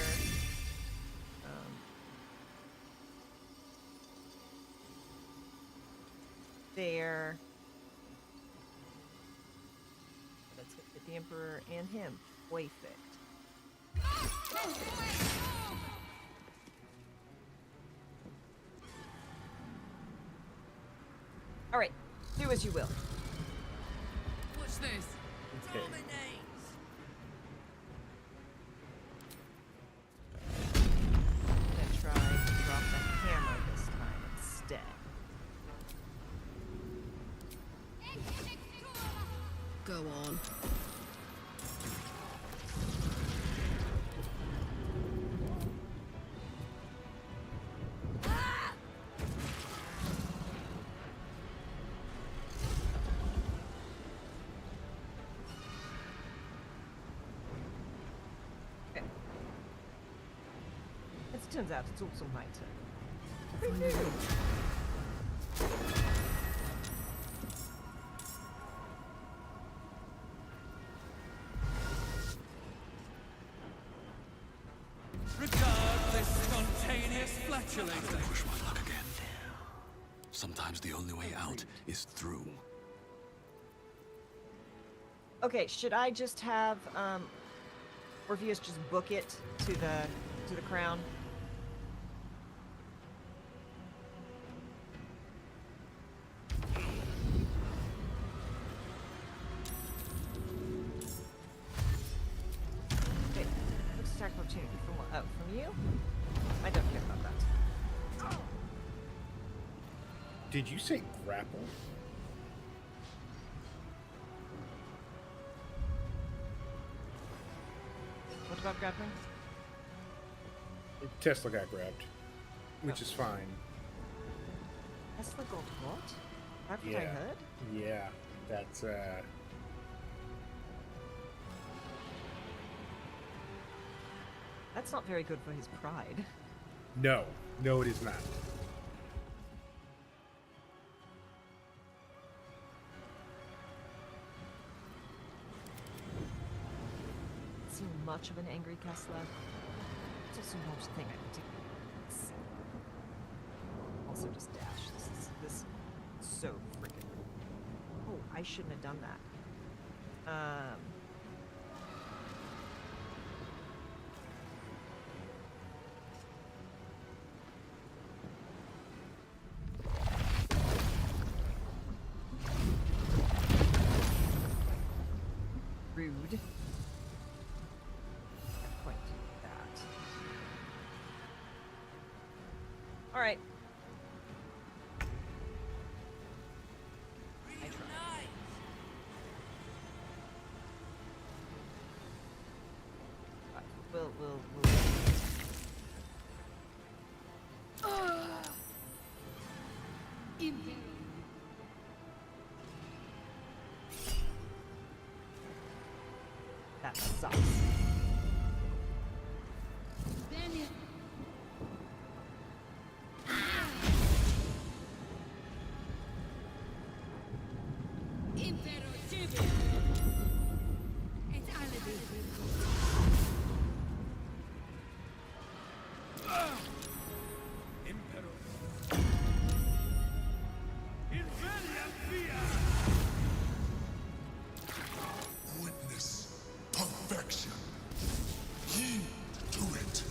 There. Let's hit the Emperor and him. Perfect. All right, do as you will. Watch this. Okay. Go on. Okay. As it turns out, it's also my turn. Regard this spontaneous flatulator. Push my luck again. Sometimes the only way out is through. Okay, should I just have Orpheus just book it to the crown? Okay, looks attack opportunity from what? Oh, from you? I don't care about that. Did you say grapple? What about grappling? Tesla got grabbed, which is fine. Tesla got what? That's what I Yeah. heard? Yeah, that's That's not very good for his pride. no, it is not. Seem much of an angry Kessler. It's also not a thing I particularly see. Also just dash. This is so freaking. Oh, I shouldn't have done that. Rude. Can't quite do that. All right. I tried. We'll. That sucks. Witness perfection. Ye to it.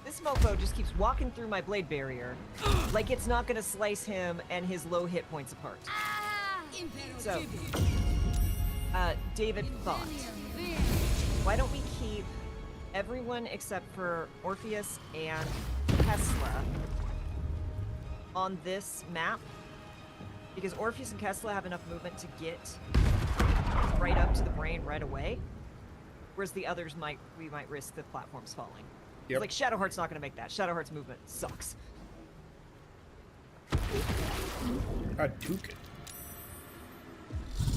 This mofo just keeps walking through my blade barrier like it's not gonna slice him and his low hit points apart. So, David thought, why don't we keep everyone except for Orpheus and Tesla on this map? Because Orpheus and Tesla have enough movement to get right up to the brain right away, whereas the others we might risk the platforms falling. Yep. Like Shadowheart's not gonna make that. Shadowheart's movement sucks. Hadouken.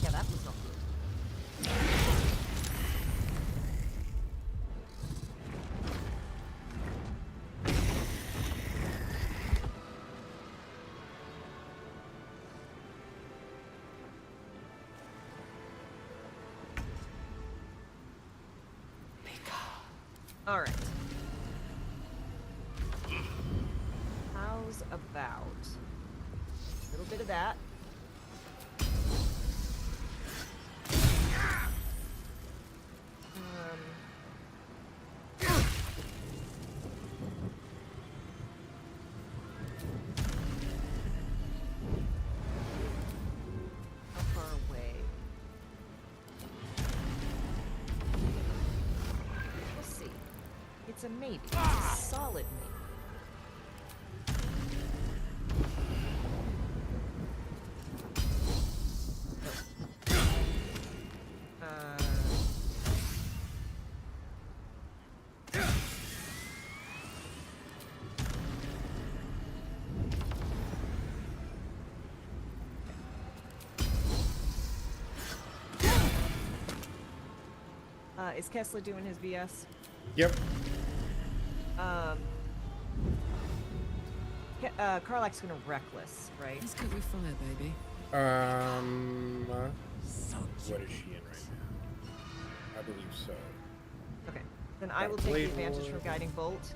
Yeah, that was not good. All right. How's about a little bit of that? How far away? We'll see. it's a maybe. It's a solid maybe. Is Kessler doing his VS? Yep. Karlach's gonna reckless, right? He's good with fire, baby. What is she in right now? I believe so. Okay. Then I will take the advantage from Guiding Bolt.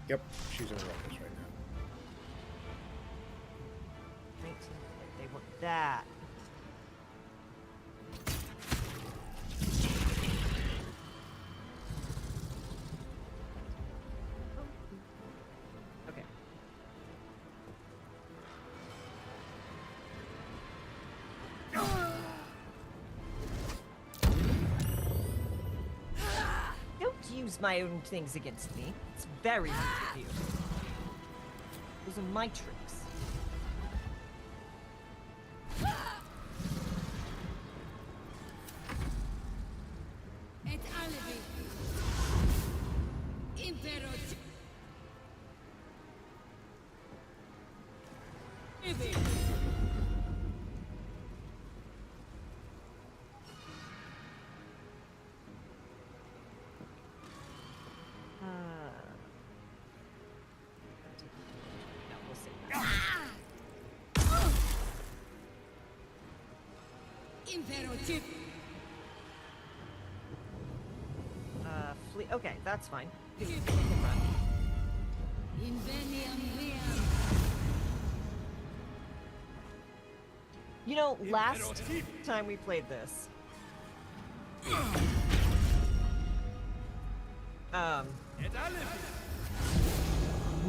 Yep, she's in a reckless right now. 19. They want that. Okay. Don't use my own things against me. It's very rude of you. Those are my tricks. Et alibi. Impero. Ibi. No, we'll save that. Impero chip. Flee. Okay, that's fine. You can run. Inveniam viam. You know, last time we played this,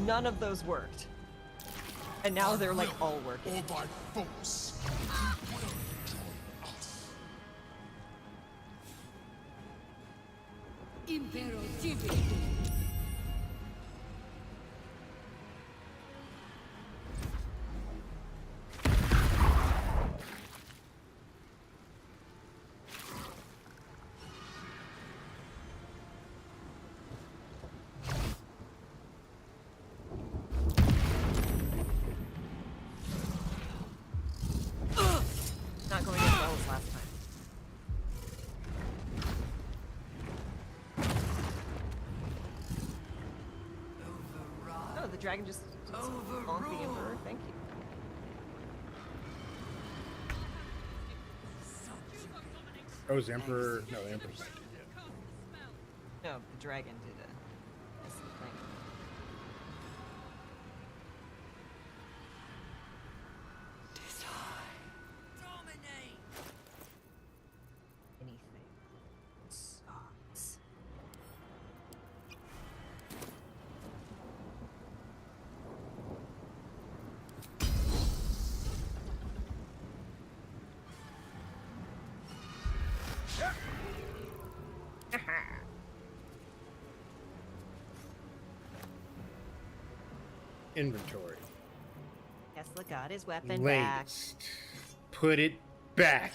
none of those worked, and now they're like all working. Or by force. Impero tibi. Not going as well as last time. Oh, the dragon just on the Emperor. Thank you. Oh, is the Emperor? No, the Emperor's not dead yet. No, the dragon did a thing. Anything sucks. Inventory. Tesla got his weapon back. Latest. Put it back.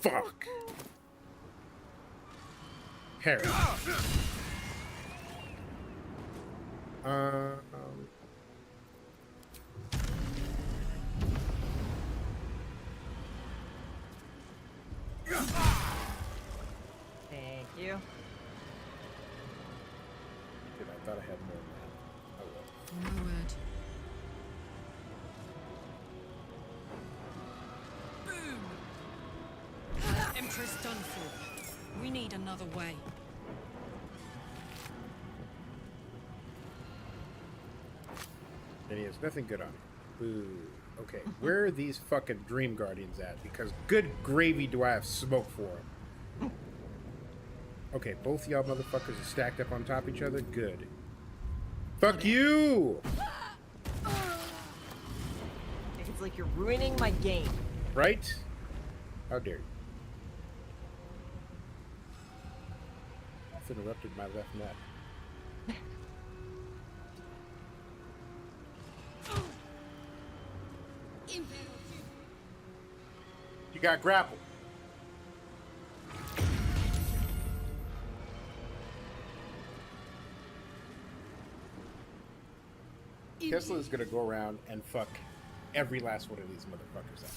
Fuck. Harry. Thank you. Shit, I thought I had more than that. Oh well. My word. Boom! Empress done for. We need another way. And he has nothing good on him. Boo. Okay, where are these fucking Dream Guardians at? Because good gravy do I have smoke for them. Okay, both y'all motherfuckers are stacked up on top of each other? Good. Fuck you! It's like you're ruining my game. Right? How dare you? Cough interrupted my left neck. You got grappled. Tesla is gonna go around and fuck every last one of these motherfuckers up.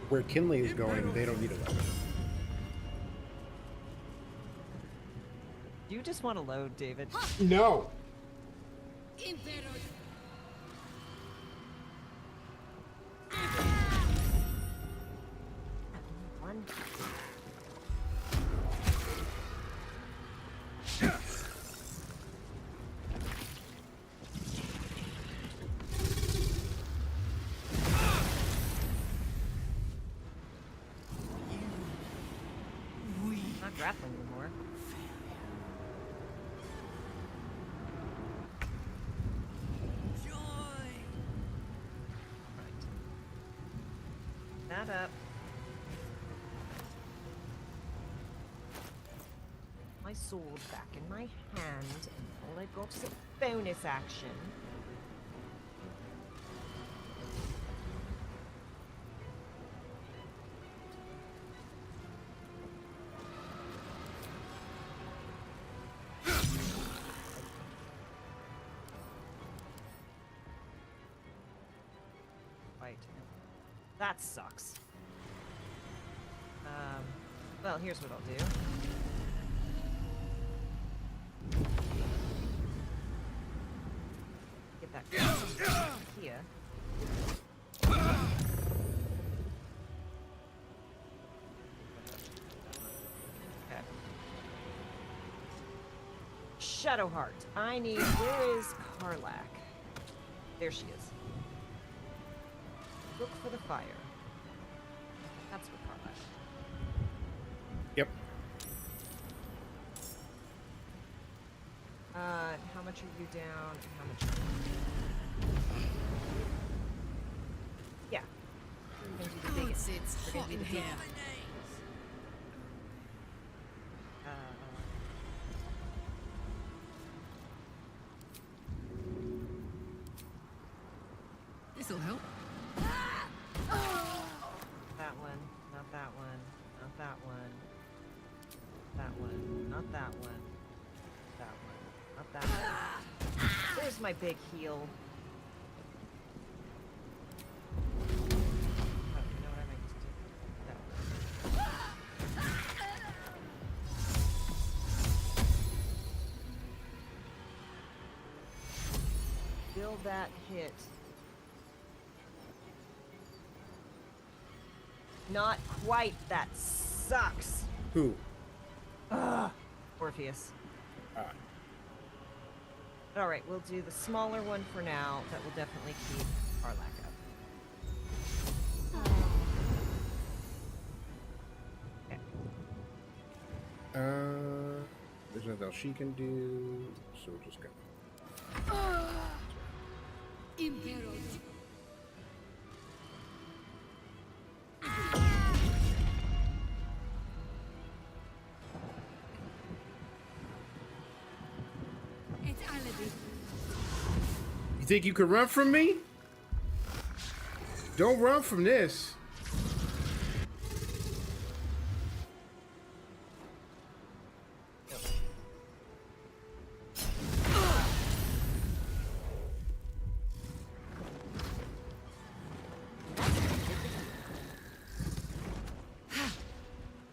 Where Kinley is going, they don't need a weapon. You just want to load, David. No. One. Not grappling anymore. That up. My sword back in my hand, and all I've got is a bonus action. Right. That sucks. Well, here's what I'll do. Get that here. Okay. Shadowheart. I need. Where is Karlak? There she is. Look for the fire. That's what Karlak. Yep. How much are you down? And how much? Are you... Yeah. We're gonna do the biggest. It's We're gonna hot do in the here. biggest. This'll help. That one, not that one, not that one, that one, not that one, that one, not that one. There's my big heal. Oh, you know what I might just do? That one. Will that hit? Not quite. That sucks. Who? Ugh. Orpheus. Ah. All right, we'll do the smaller one for now. That will definitely keep Karlak up. Okay. There's nothing else she can do, so we're just gonna. You think you could run from me? Don't run from this.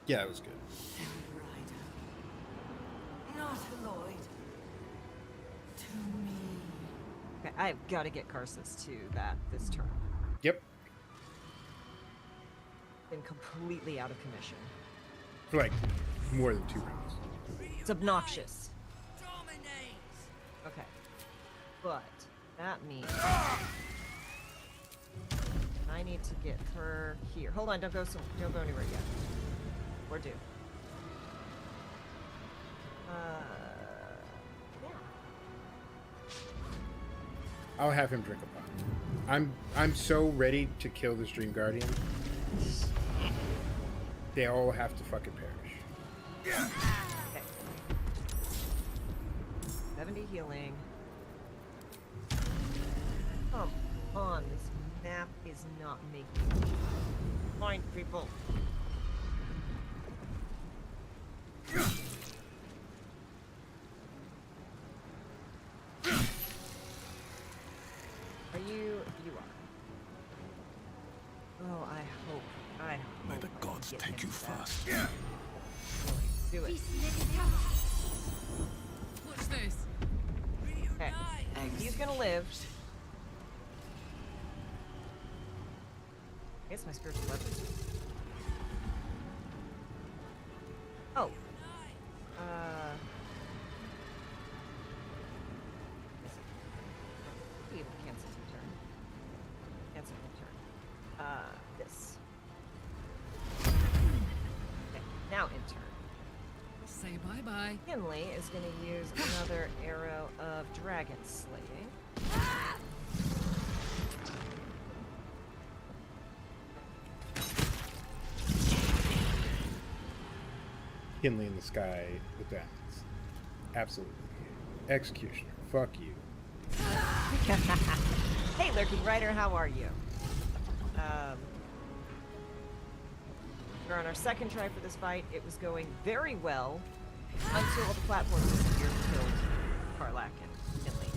Yeah, it was good. Not Lloyd. To me. Okay, I've got to get Karsus to that this turn. Yep. Been completely out of commission. For like more than 2 rounds. It's obnoxious. Okay. But that means I need to get her here. Hold on, don't go anywhere yet. Or do. Yeah. I'll have him drink a pot. I'm so ready to kill this Dream Guardian. They all have to fucking perish. Okay. 70 healing. Come on, this map is not making me find people. Are you? You are. Oh, I hope. May the I gods get take him you back. first. Do it. Watch this. Okay. He's gonna live. I guess my spiritual weapons. Oh. Cancel return. Cancel return. This. Okay, now enter. Say bye-bye. Kinley is going to use another arrow of dragon slaying. Kinley in the sky with diamonds. Absolutely. Executioner. Fuck you. Hey, Lurking Rider, how are you? We're on our second try for this fight. It was going very well until the platforms disappeared and killed Karlak and Kinley.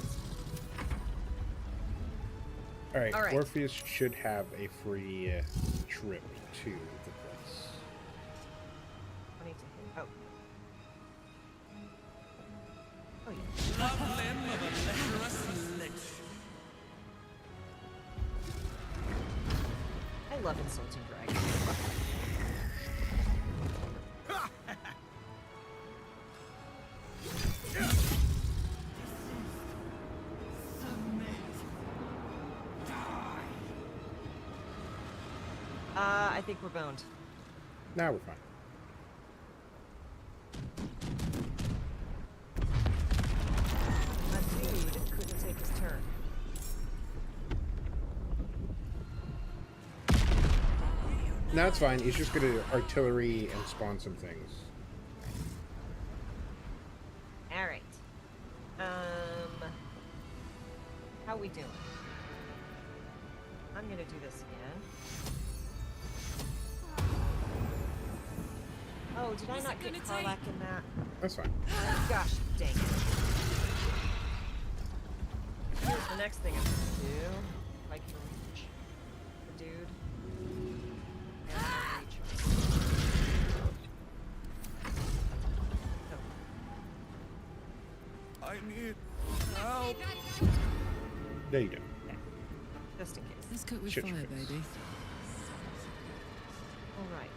All right. right. Orpheus should have a free trip to the place. I need to hit. Oh. Oh, yeah. I love insulting dragons. I think we're boned. Now we're fine. A dude couldn't take his turn. Now it's fine. He's just gonna artillery and spawn some things. Alright. How we doing? I'm gonna do this again. Oh, did I not get Karlak in that? That's fine. Gosh, dang it. Here's the next thing I'm gonna do. If I can reach the dude. And I can reach. I need help. There you go. Just in case. Let's cook with Shit, fire, shit. baby. Alright.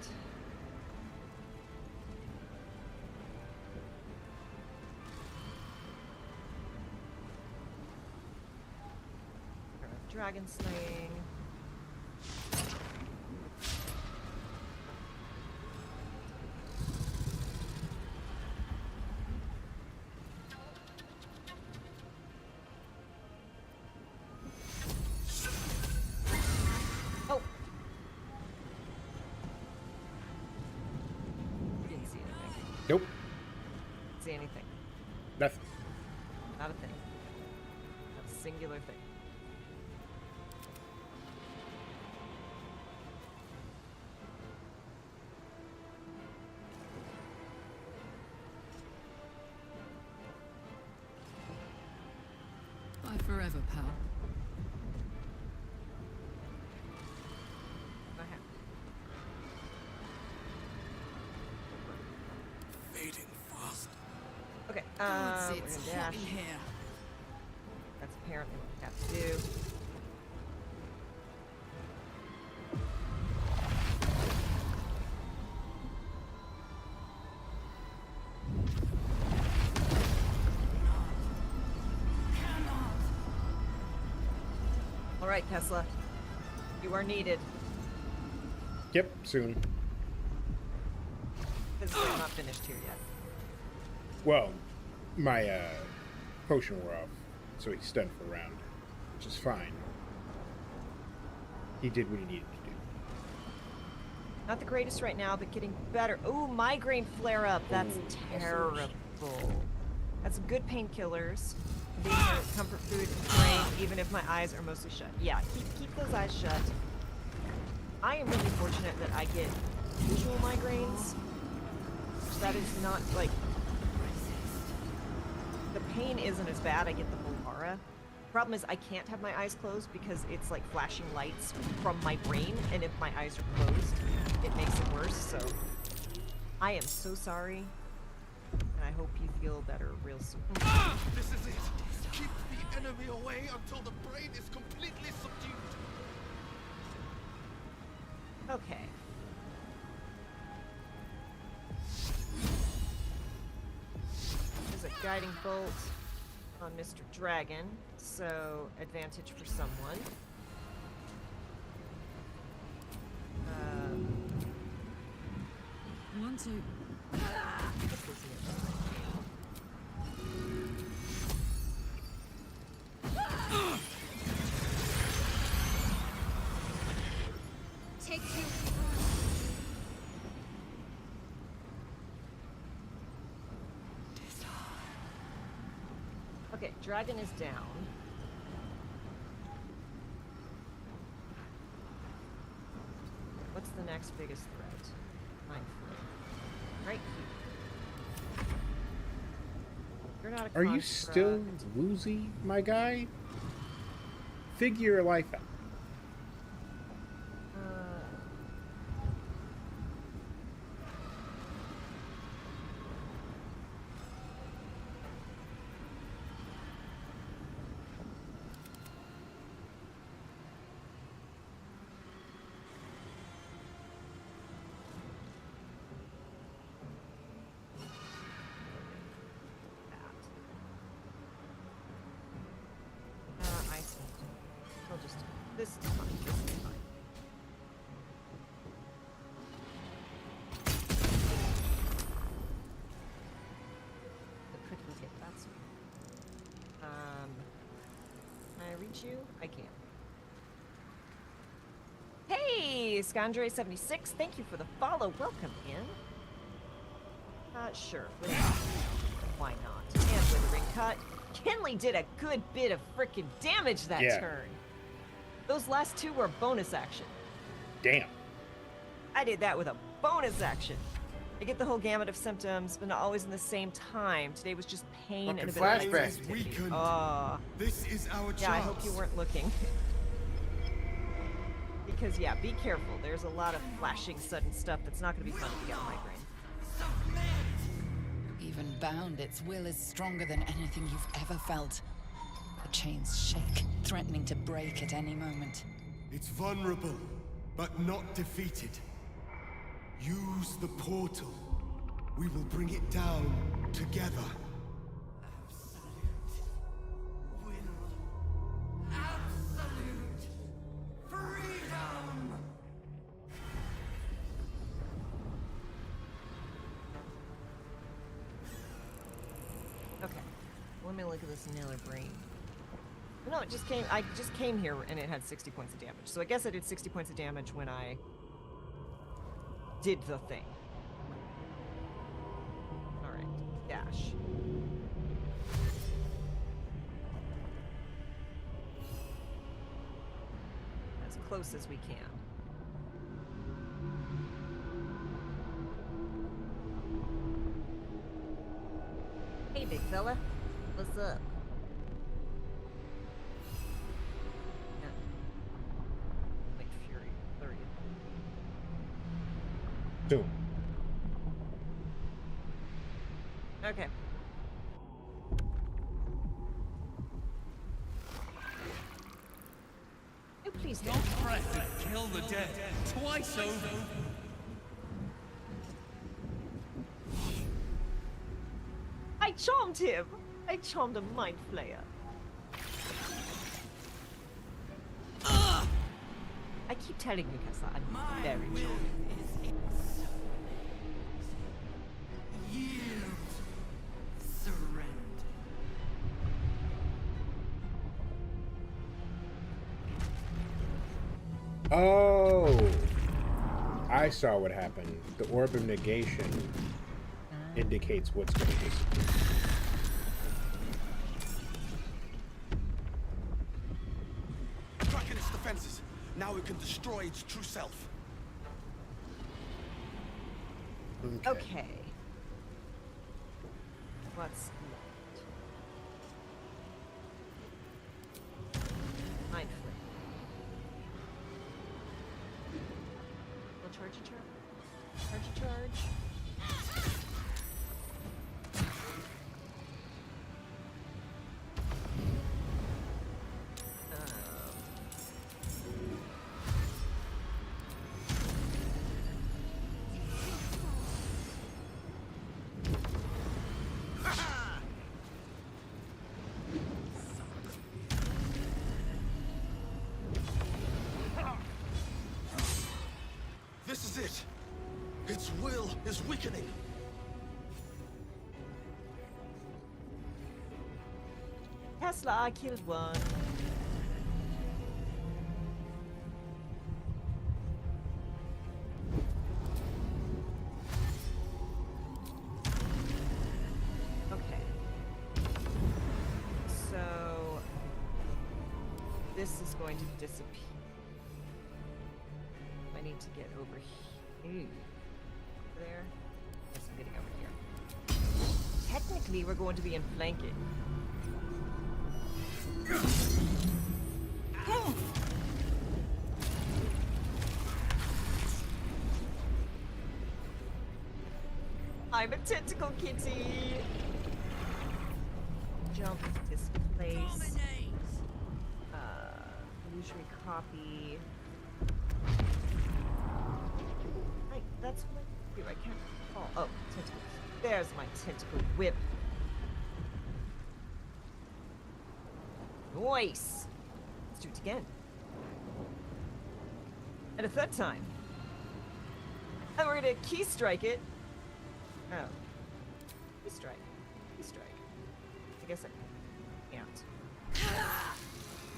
Dragon slaying. Oh! Didn't see anything. Nope. Didn't see anything. Nothing. Not a thing. Not a singular thing. Bye forever, pal. I have. Fading fast. Okay, Gods, we're it's gonna hot dash. in here. That's apparently what we have to do. All right, Tesla. You are needed. Yep, soon. Because we're not finished here yet. Well, my potion wore off, so he's stunned for a round, which is fine. He did what he needed to do. Not the greatest right now, but getting better. Ooh, migraine flare up. That's terrible. That's some good painkillers. These are comfort food and brain, even if my eyes are mostly shut. Yeah, keep those eyes shut. I am really fortunate that I get visual migraines. That is not like the pain isn't as bad. I get the whole aura. Problem is I can't have my eyes closed because it's like flashing lights from my brain, and if my eyes are closed, it makes it worse. So I am so sorry, and I hope you feel better real soon. This is it. Keep the enemy away until the brain is completely subdued. Okay. There's a guiding bolt on Mr. Dragon, so advantage for someone. One, two. What's this here? Take two. Okay, dragon is down. What's the next biggest threat? Mind flare. Right here. You're not a Are you construct. still woozy, my guy? Figure your life out. I see. I'll just. This is fine. This is fine. The critical hit. That's. Can I reach you? I can. Hey, Scandre76. Thank you for the follow. Welcome in. Sure. Why not? And withering cut. Kinley did a good bit of frickin' damage that turn. Those last two were bonus action. Damn. I did that with a bonus action. I get the whole gamut of symptoms, but not always in the same time. Today was just pain and a bit of flashback. Weakened. This is our chance. Yeah, I hope you weren't looking. Because yeah, be careful. There's a lot of flashing sudden stuff that's not going to be fun if you get a migraine. Even bound, its will is stronger than anything you've ever felt. The chains shake, threatening to break at any moment. It's vulnerable, but not defeated. Use the portal. We will bring it down together. Absolute freedom! Okay, let me look at this Naylor brain. No, it just came. I just came here and it had 60 points of damage. So I guess I did 60 points of damage when I did the thing. All right, dash. As close as we can. Hey, big fella. What's up? Yeah. Like Fury 30. Two. Okay. Oh, please don't. Breath to kill the dead. Twice over. I charmed him. I charmed a mind flayer. I keep telling you, Kessa, I'm very charming. Yield. Surrender. I saw what happened. The orb of negation indicates what's going to disappear. Cracking its defenses. Now we can destroy its true self. Okay. What's left? Mind flip. Will charge a charge? Charge a charge? This is it. Its will is weakening. Tesla, I killed one. Okay. So this is going to disappear. I need to get over here. There. Yes, I'm getting over here. Technically, we're going to be in flanking. I'm a tentacle kitty. Jump, displace. Illusory copy. That's what I do. I can't fall. Oh, tentacles. There's my tentacle whip. Nice. Let's do it again. And a third time. And we're gonna key strike it. Oh. Key strike. Key strike. I guess I can't.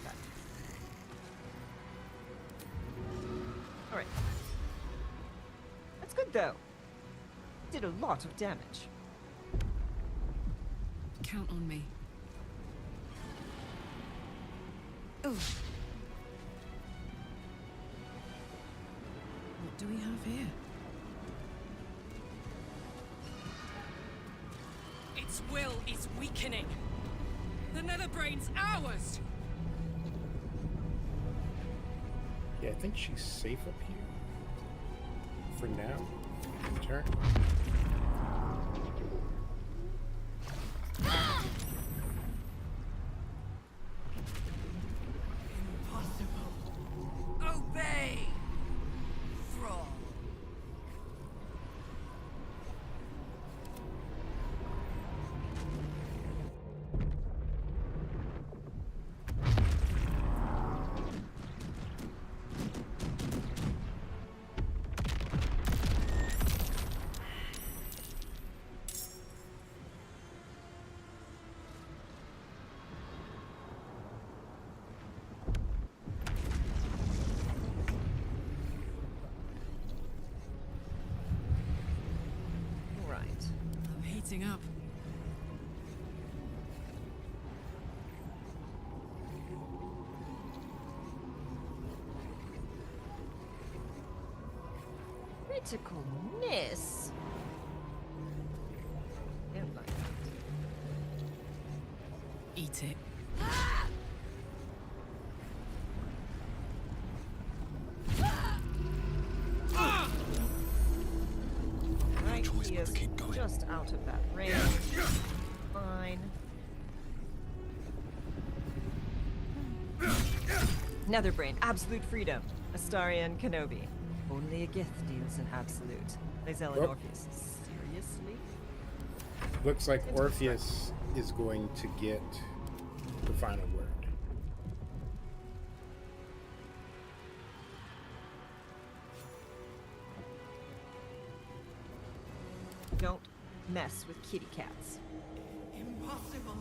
Okay. Alright. That's good though. Did a lot of damage. Count on me. Oh. What do we have here? Its will is weakening. The Netherbrain's ours. Yeah, I think she's safe up here. For now. Turn. Obey! Thrall. I'm heating up. Critical miss. Don't like that. Eat it. Right, choice he but is to keep going. just out of that range. Fine. Netherbrain, absolute freedom. Astarion Kenobi. Only a Gith deals in absolute. Lae'zel and Oh. Orpheus. Seriously? Looks like Orpheus is going to get the final word. Don't mess with kitty cats. Impossible.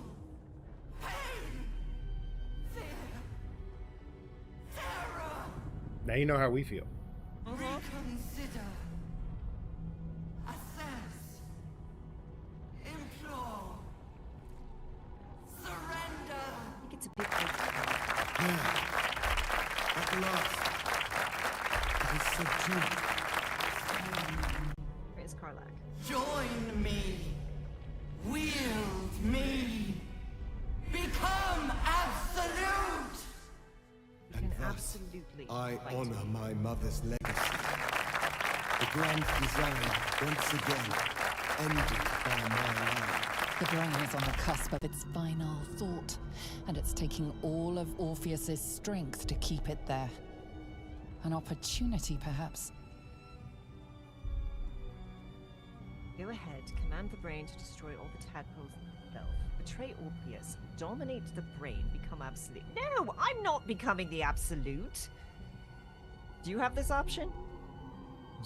Now you know how we feel. Reconsider. honor my mother's legacy. The grand design, once again, ended by my line. The brain is on the cusp of its final thought, and it's taking all of Orpheus's strength to keep it there. An opportunity, perhaps. Go ahead, command the brain to destroy all the tadpoles in itself. Betray Orpheus, dominate the brain, become absolute. No, I'm not becoming the absolute. Do you have this option?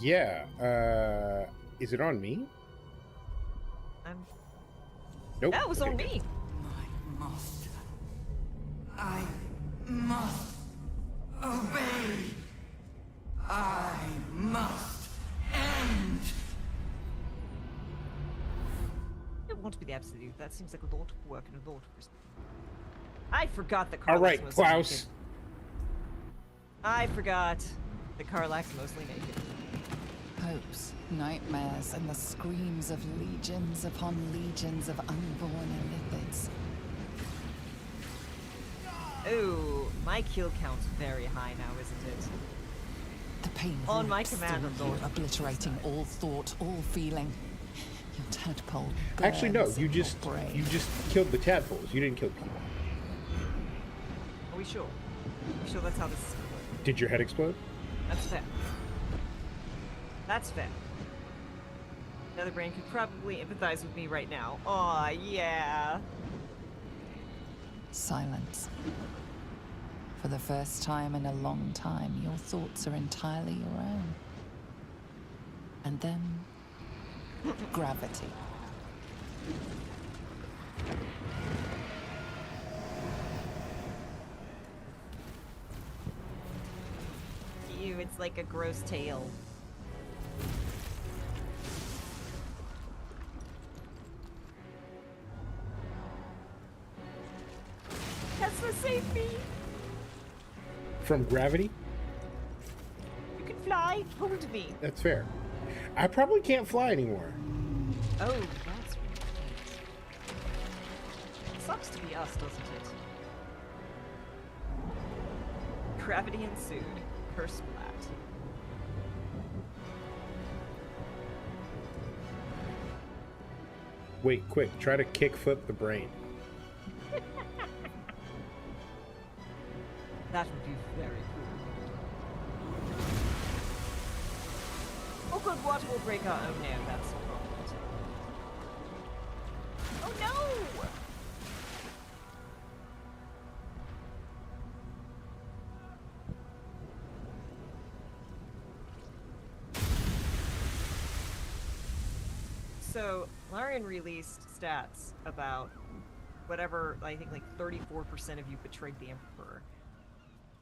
Yeah. Is it on me? Nope. That was on me. My master. I must obey. I must end. I don't want to be the absolute. That seems like a lot of work and a lot of responsibility. I forgot that All Carlax right, was Klaus. naked. I forgot that Carlax mostly naked. Hopes, nightmares, and the screams of legions upon legions of unborn Illithids. Ooh, my kill count's very high now, isn't it? The pain On my rips command, through you, Lord. obliterating all thought, all feeling. Your tadpole Actually, no. burns You in your just brain. killed the tadpoles. You didn't kill people. Are we sure? Are we sure that's how this is? Did your head explode? That's fair. That's fair. Another brain could probably empathize with me right now. Aw, yeah. Silence. For the first time in a long time, your thoughts are entirely your own. And then, gravity. Ew, it's like a gross tail. Tesla, save me! From gravity? You can fly! Hold me! That's fair. I probably can't fly anymore. Oh, that's right. Sucks to be us, doesn't it? Gravity ensued. Curse flat. Wait, quick. Try to kickflip the brain. That would be very cool. Oh good, water will break out. Oh no, that's problematic. Oh no! So, Larian released stats about whatever, I think like 34% of you betrayed the Emperor.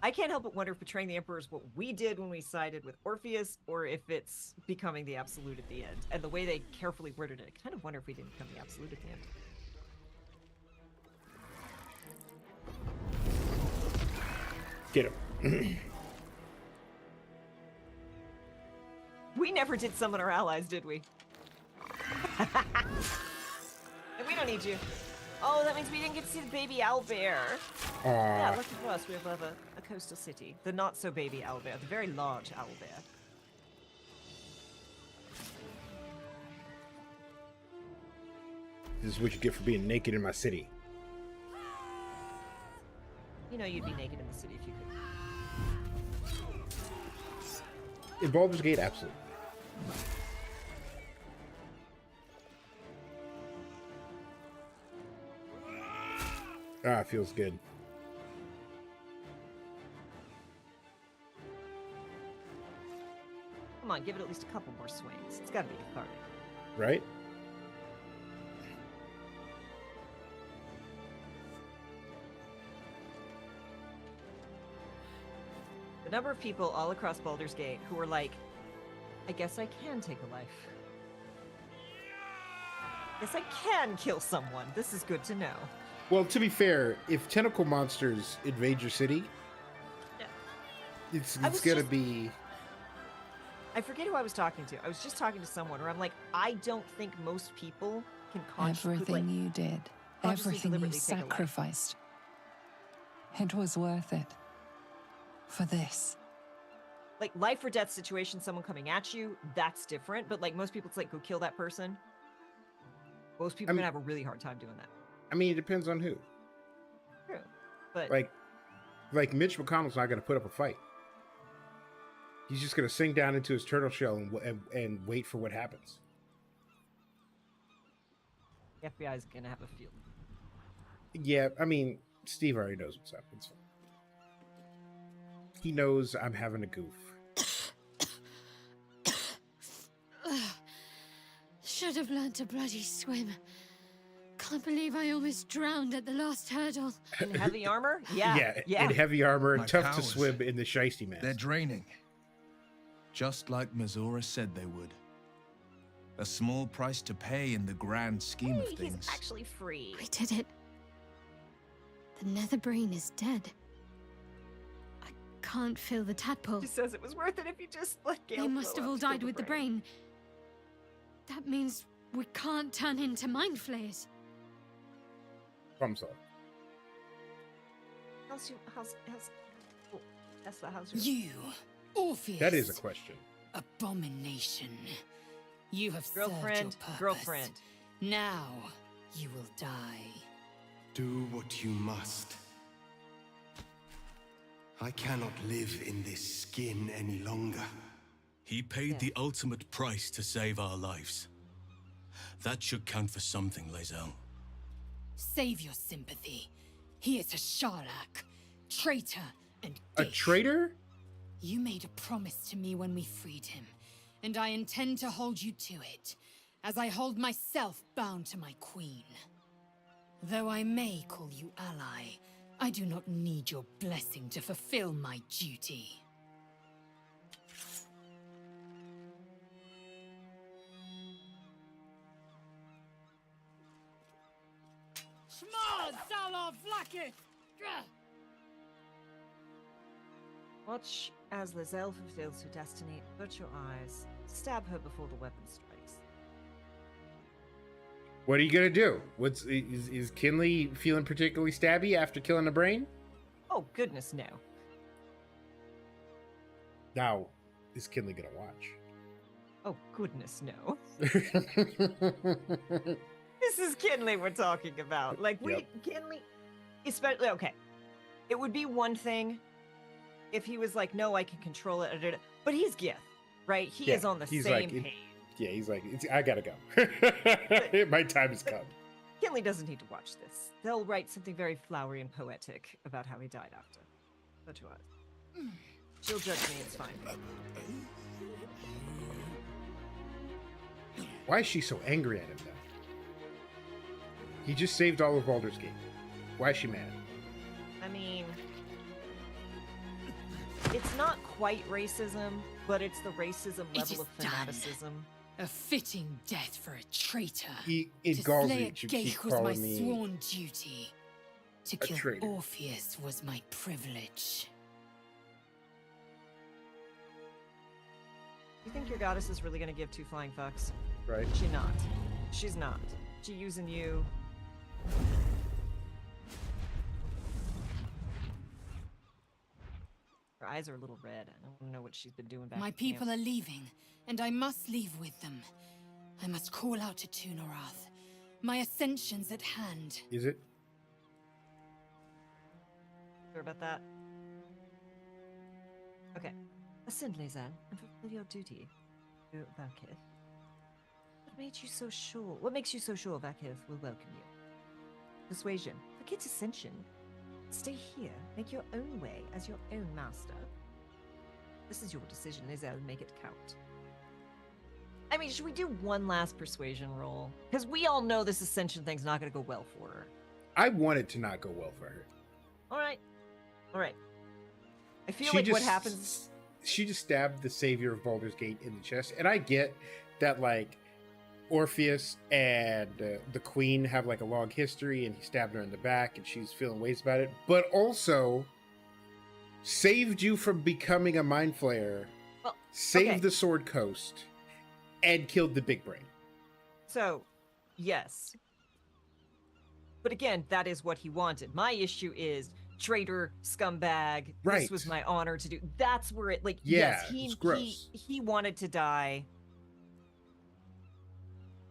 I can't help but wonder if betraying the Emperor is what we did when we sided with Orpheus, or if it's becoming the Absolute at the end. And the way they carefully worded it, I kind of wonder if we didn't become the Absolute at the end. Get him. We never did summon our allies, did we? And we don't need you. Oh, that means we didn't get to see the baby owlbear. Yeah, lucky for us, we have a coastal city. The not-so-baby owlbear, the very large owlbear. This is what you get for being naked in my city. You know you'd be naked in the city if you could. In Baldur's Gate, absolutely. Ah, feels good. Come on, give it at least a couple more swings. It's gotta be cathartic. Right? The number of people all across Baldur's Gate who were like, I guess I can take a life. Guess I can kill someone. This is good to know. Well, to be fair, if tentacle monsters invade your city, Yeah. it's I was gonna just- be... I forget who I was talking to. I was just talking to someone where I'm like, I don't think most people can Everything you did, consciously everything you deliberately take a life. sacrificed. It was worth it. For this. like life or death situation, someone coming at you, that's different. But like most people, it's like go kill that person. Most people are gonna have a really hard time doing that. I mean, it depends on who. True, but like Mitch McConnell's not gonna put up a fight. He's just gonna sink down into his turtle shell and wait for what happens. the FBI is gonna have a field. Yeah, I mean, Steve already knows what's up. It's fine. He knows I'm having a goof. Should have learned to bloody swim. Can't believe I almost drowned at the last hurdle. In heavy armor? Yeah. In heavy armor, My tough to powers. swim in the shiesty mask. They're draining. Just like Missoura said they would. A small price to pay in the grand scheme of Hey, things. he's actually free. I did it. The nether brain is dead. I can't feel the tadpole. She says it was worth it if you just let Gale They must blow have all up to kill died with the brain. That means we can't turn into mind flayers. Problem solved. How's oh, that's the house. You, Orpheus. That is a question. Abomination. You have Girlfriend, served your purpose. girlfriend. Now you will die. Do what you must. I cannot live in this skin any longer. He paid the ultimate price to save our lives. That should count for something, Lae'zel. Save your sympathy. He is a Sharlak, traitor and A dick. traitor? You made a promise to me when we freed him, and I intend to hold you to it, as I hold myself bound to my queen. Though I may call you ally, I do not need your blessing to fulfill my duty. Watch as Lae'zel fulfills her destiny. Avert your eyes. Stab her before the weapon strikes. What are you gonna do? Is Kinley feeling particularly stabby after killing the brain? Oh goodness, no. Now, is Kinley gonna watch? Oh goodness, no. This is Kinley we're talking about. Like Kinley, especially okay. It would be one thing if he was like, no, I can control it, but he's Gith, right? He is on the same page. Yeah, he's like, I gotta go. My time has come. Kinley doesn't need to watch this. They'll write something very flowery and poetic about how he died after. But to us. She'll judge me, it's fine. Why is she so angry at him then? He just saved all of Baldur's Gate. Why is she mad? I mean, it's not quite racism, but it's the racism It level is of done. fanaticism. A fitting death for a traitor. It to galls slay me a that you geich keep was my calling me sworn duty. To a kill traitor. Orpheus was my privilege. You think your goddess is really gonna give two flying fucks? Right. She's not. She's not. She using you. Her eyes are a little red. I don't know what she's been doing back My at people camp. are leaving, and I must leave with them. I must call out to Tunorath. My ascension's at hand. Is it? Sure about that? Okay. Ascend, Lae'zel, and fulfill your duty to Valkith. What made you so sure? What makes you so sure Valkith will welcome you? Persuasion. Forget ascension. Stay here. Make your own way as your own master. This is your decision, Lae'zel. Make it count. I mean, should we do one last persuasion roll? Because we all know this ascension thing's not going to go well for her. I want it to not go well for her. All right. All right. I feel She like what just- happens... She just stabbed the savior of Baldur's Gate in the chest, and I get that like Orpheus and the queen have like a long history, and he stabbed her in the back, and she's feeling ways about it. But also saved you from becoming a mind flayer, Well, saved okay. the Sword Coast, and killed the big brain. So, yes. But again, that is what he wanted. My issue is traitor scumbag. Right. This was my honor to do. That's where it, like, Yeah, yes, he it's gross. he wanted to die.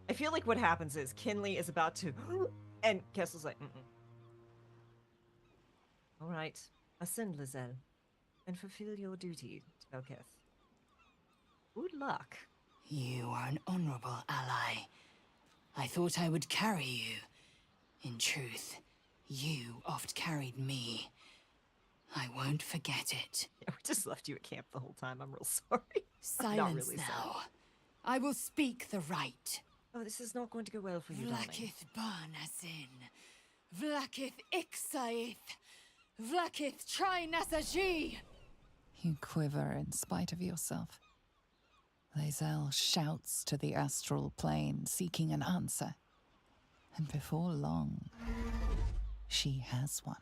I feel like what happens is Kinley is about to, and Kessel's like, All right, ascend, Lizelle, and fulfill your duty, Telketh. Good luck. You are an honorable ally. I thought I would carry you. In truth, you oft carried me. I won't forget it. Yeah, we just left you at camp the whole time. I'm real sorry. Silence Not really now. sorry. I will speak the right. Oh, this is not going to go well for you, darling. Vlakith Barnasin. Vlakith Ixaith. Vlakith Trinasaji. You quiver in spite of yourself. Lae'zel shouts to the astral plane, seeking an answer. And before long, she has one.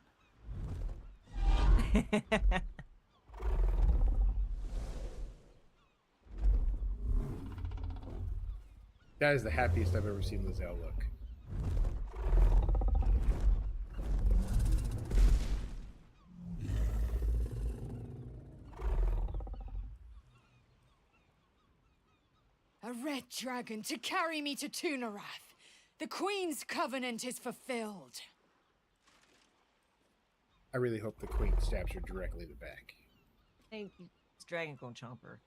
That is the happiest I've ever seen Lizelle look. A red dragon to carry me to Tunarath. The Queen's covenant is fulfilled. I really hope the queen stabs her directly in the back. Hey, this dragon gonna chomp her.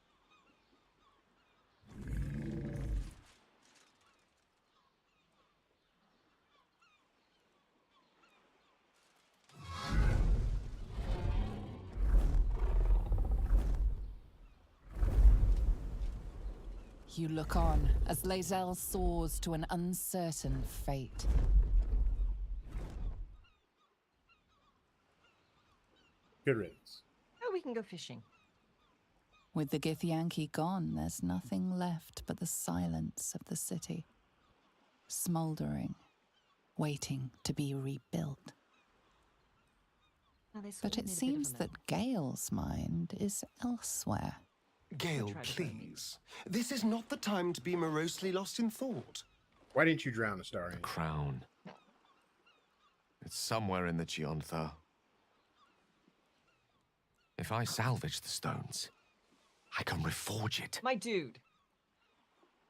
You look on as Lae'zel soars to an uncertain fate. Good riddance. Oh, we can go fishing. With the Githyanki gone, there's nothing left but the silence of the city. Smoldering, waiting to be rebuilt. Oh, they sort But of it made a bit of seems a that Gale's mind is elsewhere. Gale, please. This is not the time to be morosely lost in thought. Why didn't you drown, Astarion? Crown. It's somewhere in the Chiontha. If I salvage the stones, I can reforge it. My dude.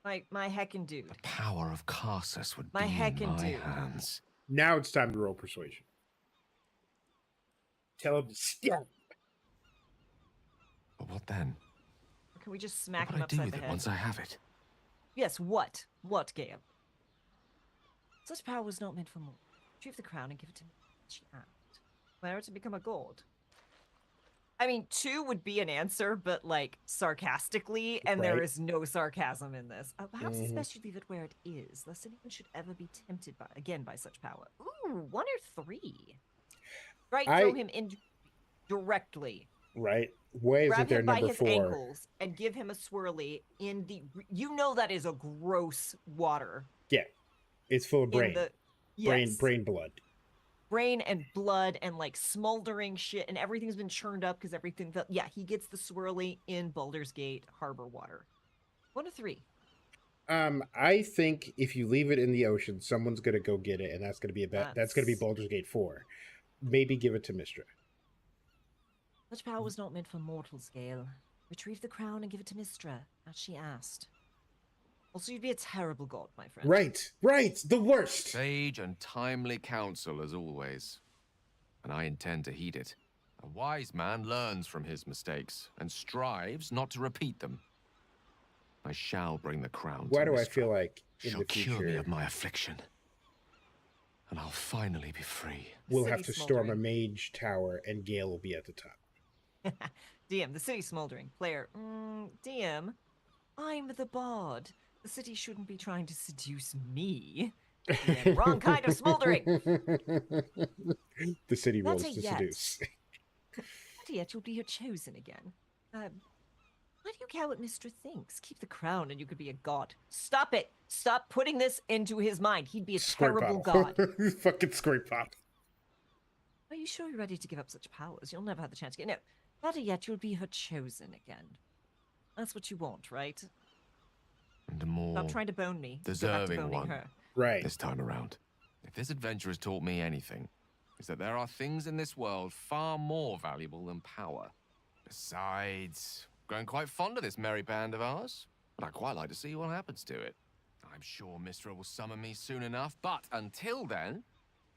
My heckin' dude. The power of Karsus would My be in heckin' my dude. hands. Now it's time to roll persuasion. Tell him to stop. But what then? Or can we just smack What him would I do upside with the it head? once I have it? Yes, what? What, Gale? Such power was not meant for more. Retrieve the crown and give it to me. She asked. Where to become a god? I mean, 2 would be an answer, but like sarcastically, and there Right. is no sarcasm in this. Perhaps it's best you leave it where it is, lest anyone should ever be tempted by such power. Ooh, 1 or 3. Right, throw him in directly. Right? Why isn't Grab there him by number his 4? ankles and give him a swirly in the. You know that is a gross water. Yeah. It's full of brain. Yes. Brain blood. Brain and blood and like smoldering shit, and everything's been churned up because everything. Yeah, he gets the swirly in Baldur's Gate harbor water. 1 or 3. I think if you leave it in the ocean, someone's gonna go get it, and that's gonna be that's gonna be Baldur's Gate 4. Maybe give it to Mistra. Such power was not meant for mortals, Gale. Retrieve the crown and give it to Mistra, as she asked. Also, you'd be a terrible god, my friend. Right, the worst. Sage and timely counsel as always. And I intend to heed it. A wise man learns from his mistakes and strives not to repeat them. I shall bring the crown Why to do I Mistra. feel like in Shall the cure me future of my affliction. And I'll finally be free. we'll have to storm a mage tower, and Gale will be at the top. DM, the city's smoldering. Player, DM, I'm the bard. The city shouldn't be trying to seduce me. DM, wrong kind of smoldering. The city Not rolls a to yet. seduce. Not yet, you'll be your chosen again. Why do you care what Mistra thinks? Keep the crown and you could be a god. Stop it! Stop putting this into his mind. He'd be a terrible god. Fucking squirt pop. Are you sure you're ready to give up such powers? You'll never have the chance again. No, better yet, you'll be her chosen again. That's what you want, right? And a more Stop trying to bone me. Go back to deserving boning one her. Right. this time around. If this adventure has taught me anything, is that there are things in this world far more valuable than power. Besides, growing quite fond of this merry band of ours, but I'd quite like to see what happens to it. I'm sure Mistra will summon me soon enough, but until then,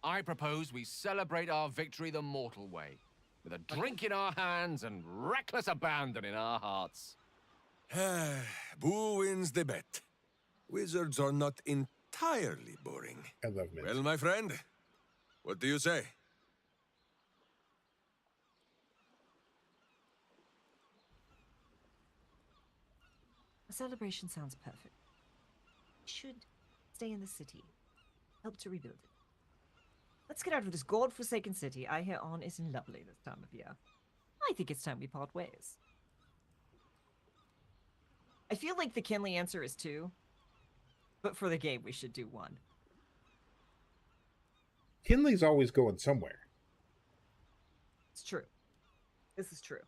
I propose we celebrate our victory the mortal way, with a drink in our hands and reckless abandon in our hearts. Boo wins the bet. Wizards are not entirely boring. I love Miz. Well, my friend, what do you say? A celebration sounds perfect. We should stay in the city, help to rebuild it. Let's get out of this god-forsaken city. I hear On isn't lovely this time of year. I think it's time we part ways. I feel like the Kinley answer is 2, but for the game we should do 1. Kinley's always going somewhere. It's true. This is true.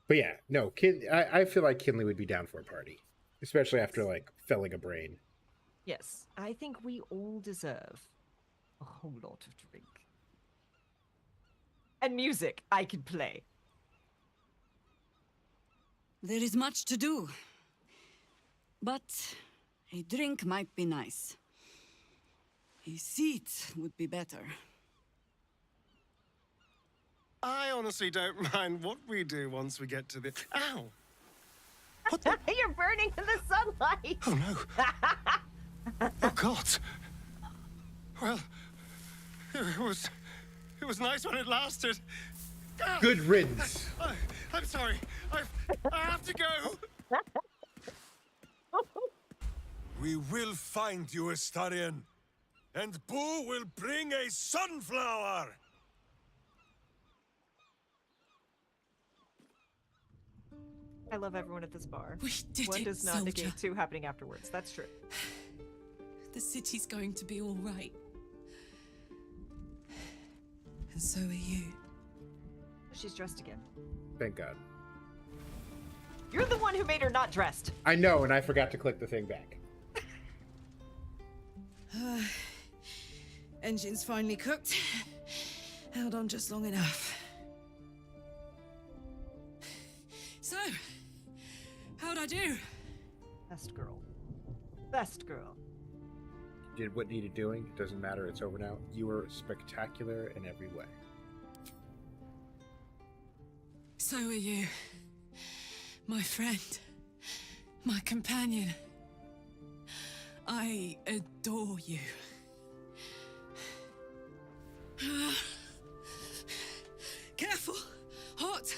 But yeah, no, I feel like Kinley would be down for a party, especially after like felling a brain. Yes, I think we all deserve a whole lot of drink. And music I can play. There is much to do. But a drink might be nice. A seat would be better. I honestly don't mind what we do once we get to the... Ow! What the... You're burning in the sunlight! Oh no! Oh God! Well, it was nice when it lasted. Good riddance. I'm sorry. I have to go. We will find you, Astarion, and Boo will bring a sunflower! I love everyone at this bar. We did One it, does not soldier. negate 2 happening afterwards. That's true. The city's going to be all right. And so are you. She's dressed again. Thank God. You're the one who made her not dressed. I know, and I forgot to click the thing back. Engine's finally cooked. Held on just long enough. So, how'd I do? Best girl. Best girl. Did what needed doing. It doesn't matter. It's over now. You were spectacular in every way. So are you. My friend. My companion. I adore you. Careful! Hot!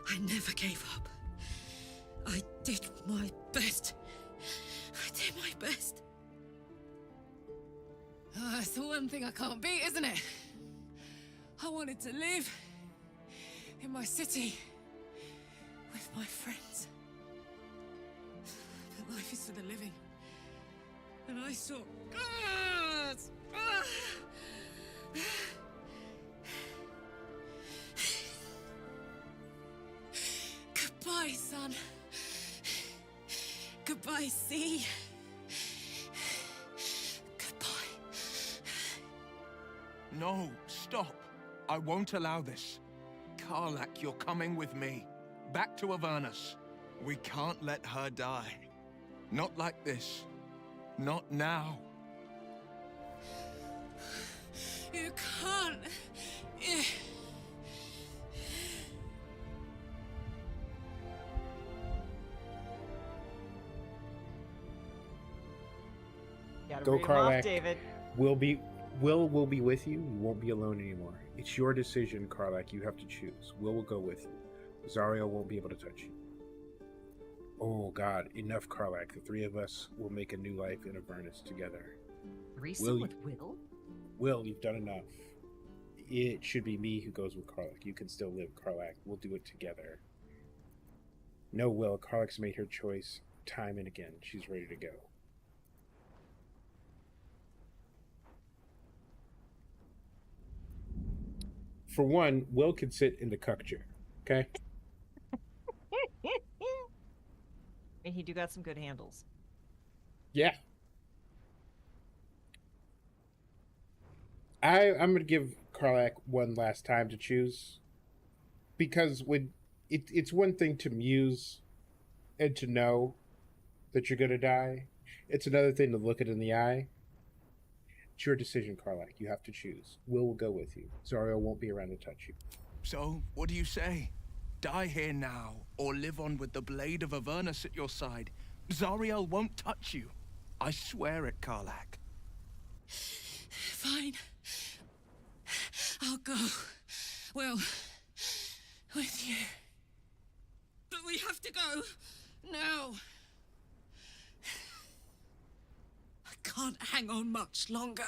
I never gave up. I did my best. I did my best. That's the one thing I can't beat, isn't it? I wanted to live in my city with my friends. But life is for the living. And I saw... Goodbye, sun. Goodbye, sea. Goodbye. No, stop. I won't allow this. Karlak, you're coming with me. Back to Avernus. We can't let her die. Not like this. Not now. You can't. Gotta Go, read 'em off, Karlak. David. Will will be with you. You won't be alone anymore. It's your decision, Karlak. You have to choose. Will go with you. Zarya won't be able to touch you. Oh God, enough, Karlak. The 3 of us will make a new life in Avernus together. Threesome with Will? Will, you've done enough. It should be me who goes with Karlak. You can still live, Karlak. We'll do it together. No, Will. Karlak's made her choice time and again. She's ready to go. For one, Will can sit in the cuck chair, okay? And he do got some good handles. Yeah. I'm gonna give Karlak one last time to choose, because when it's one thing to muse and to know that you're gonna die. It's another thing to look it in the eye. It's your decision, Karlak. You have to choose. Will go with you. Zariel won't be around to touch you. So, what do you say? Die here now, or live on with the blade of Avernus at your side. Zariel won't touch you. I swear it, Karlak. Fine. I'll go. Well, with you. But we have to go. Now. I can't hang on much longer.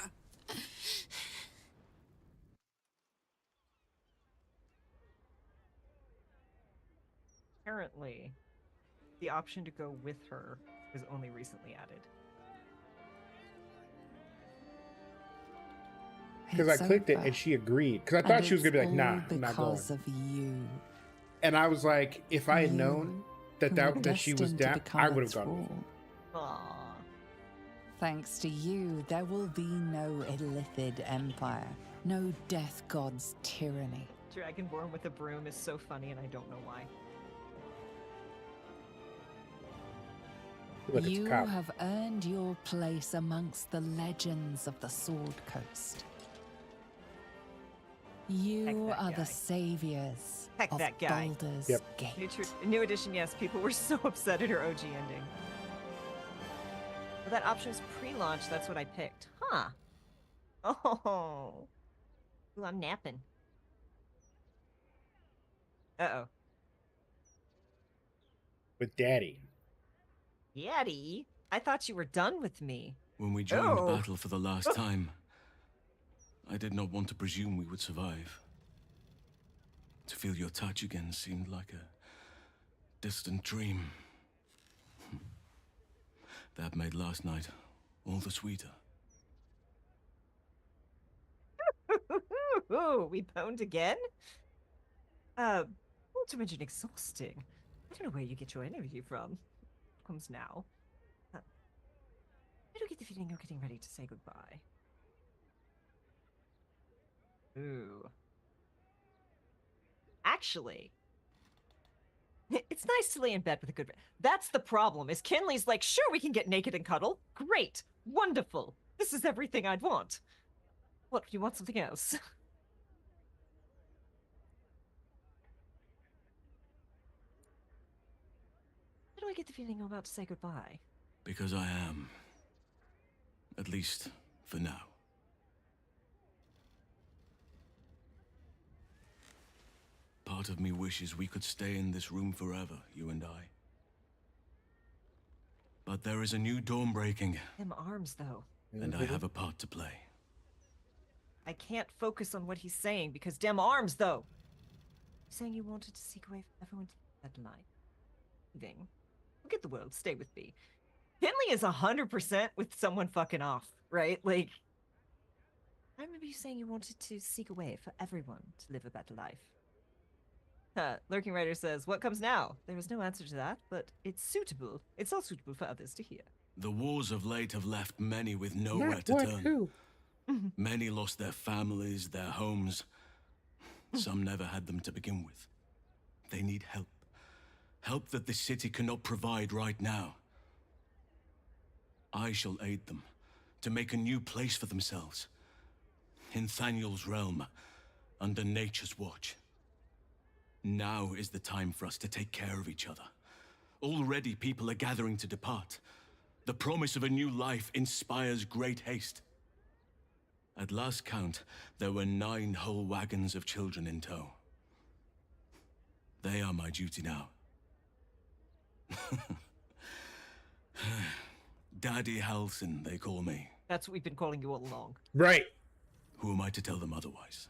Apparently, the option to go with her was only recently added. Because I clicked it and she agreed. Because I thought she was going to be like, nah, I'm not going. Because of you. And I was like, if I had known that she was down, I would have gone with her. Aww. Thanks to you, there will be no Illithid empire, no death god's tyranny. Dragonborn with a broom is so funny, and I don't know why. Look, you have earned your place amongst the legends of the Sword Coast. You are the saviors of that guy. Baldur's Gate. New edition, yes. People were so upset at her OG ending. Well, that option was pre-launch. That's what I picked. Huh. Oh. Ooh, I'm napping. Uh-oh. With Daddy. Daddy? I thought you were done with me. When we joined battle for the last time, I did not want to presume we would survive. To feel your touch again seemed like a distant dream. That made last night all the sweeter. We boned again? Not to mention exhausting. I don't know where you get your energy from. Comes now. I don't get the feeling you're getting ready to say goodbye. Ooh. Actually, it's nice to lay in bed with a good... That's the problem, is Kinley's like, sure, we can get naked and cuddle. Great. Wonderful. This is everything I'd want. What, do you want something else? How do I get the feeling you're about to say goodbye? Because I am. At least, for now. Part of me wishes we could stay in this room forever, you and I. But there is a new dawn breaking. Them arms, though. And I have a part to play. I can't focus on what he's saying because them arms, though. Saying you wanted to seek away from everyone to that life. Thing. Forget the world. Stay with me. Kinley is 100% with someone fucking off, right? Like, I remember you saying you wanted to seek a way for everyone to live a better life. Lurking Rider says, what comes now? There is no answer to that, but it's suitable. It's all suitable for others to hear. The wars of late have left many with nowhere to turn. Many lost their families, their homes. Some never had them to begin with. They need help. Help that this city cannot provide right now. I shall aid them to make a new place for themselves. In Thaniel's realm, under nature's watch. Now is the time for us to take care of each other. Already people are gathering to depart. The promise of a new life inspires great haste. At last count, there were 9 whole wagons of children in tow. They are my duty now. Daddy Halsin, they call me. That's what we've been calling you all along. Right. Who am I to tell them otherwise?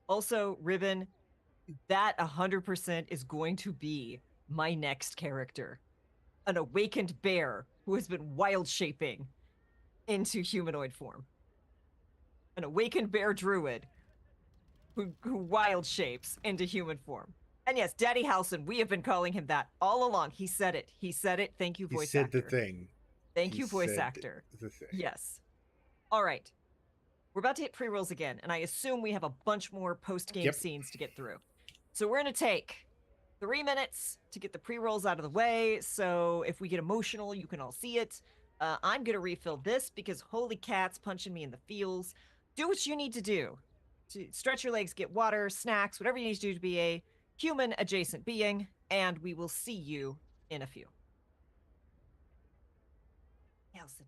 Also, Ribbon, that 100% is going to be my next character. An awakened bear who has been wild shaping into humanoid form. An awakened bear druid who wild shapes into human form. And yes, Daddy Halsin, we have been calling him that all along. He said it. He said it. Thank you, voice actor. He said the thing. Thank He you, voice said actor. the thing. Yes. All right. We're about to hit pre-rolls again, and I assume we have a bunch more post-game scenes to get through. So we're going to take 3 minutes to get the pre-rolls out of the way, so if we get emotional, you can all see it. I'm going to refill this because holy cat's punching me in the feels. Do what you need to do. To stretch your legs, get water, snacks, whatever you need to do to be a human-adjacent being, and we will see you in a few. Nelson.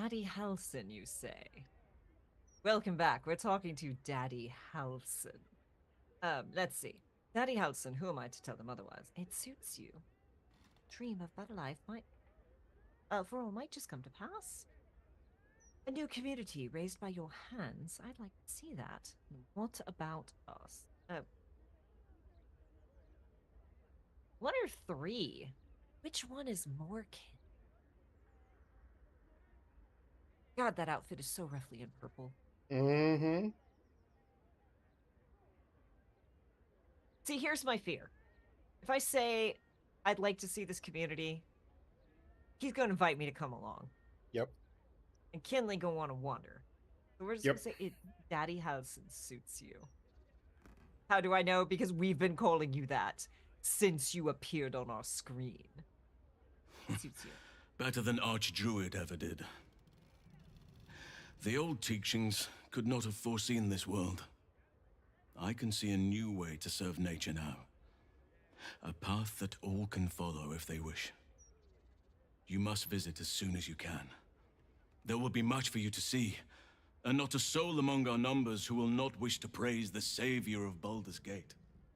Daddy Halson, you say? Welcome back. We're talking to Daddy Halson. Let's see. Daddy Halson, who am I to tell them otherwise? It suits you. Dream of better life might, for all might just come to pass. A new community raised by your hands. I'd like to see that. What about us? 1 or 3? Which one is more kin? God, that outfit is so roughly in purple. Mm-hmm. See, here's my fear. If I say I'd like to see this community, he's going to invite me to come along. Yep. And Kinley going to want to wander. So we're just going to say Daddy Halson suits you. How do I know? Because we've been calling you that since you appeared on our screen. It suits you. Better than Archdruid ever did. The old teachings could not have foreseen this world. I can see a new way to serve nature now. A path that all can follow if they wish. You must visit as soon as you can. There will be much for you to see, and not a soul among our numbers who will not wish to praise the savior of Baldur's Gate.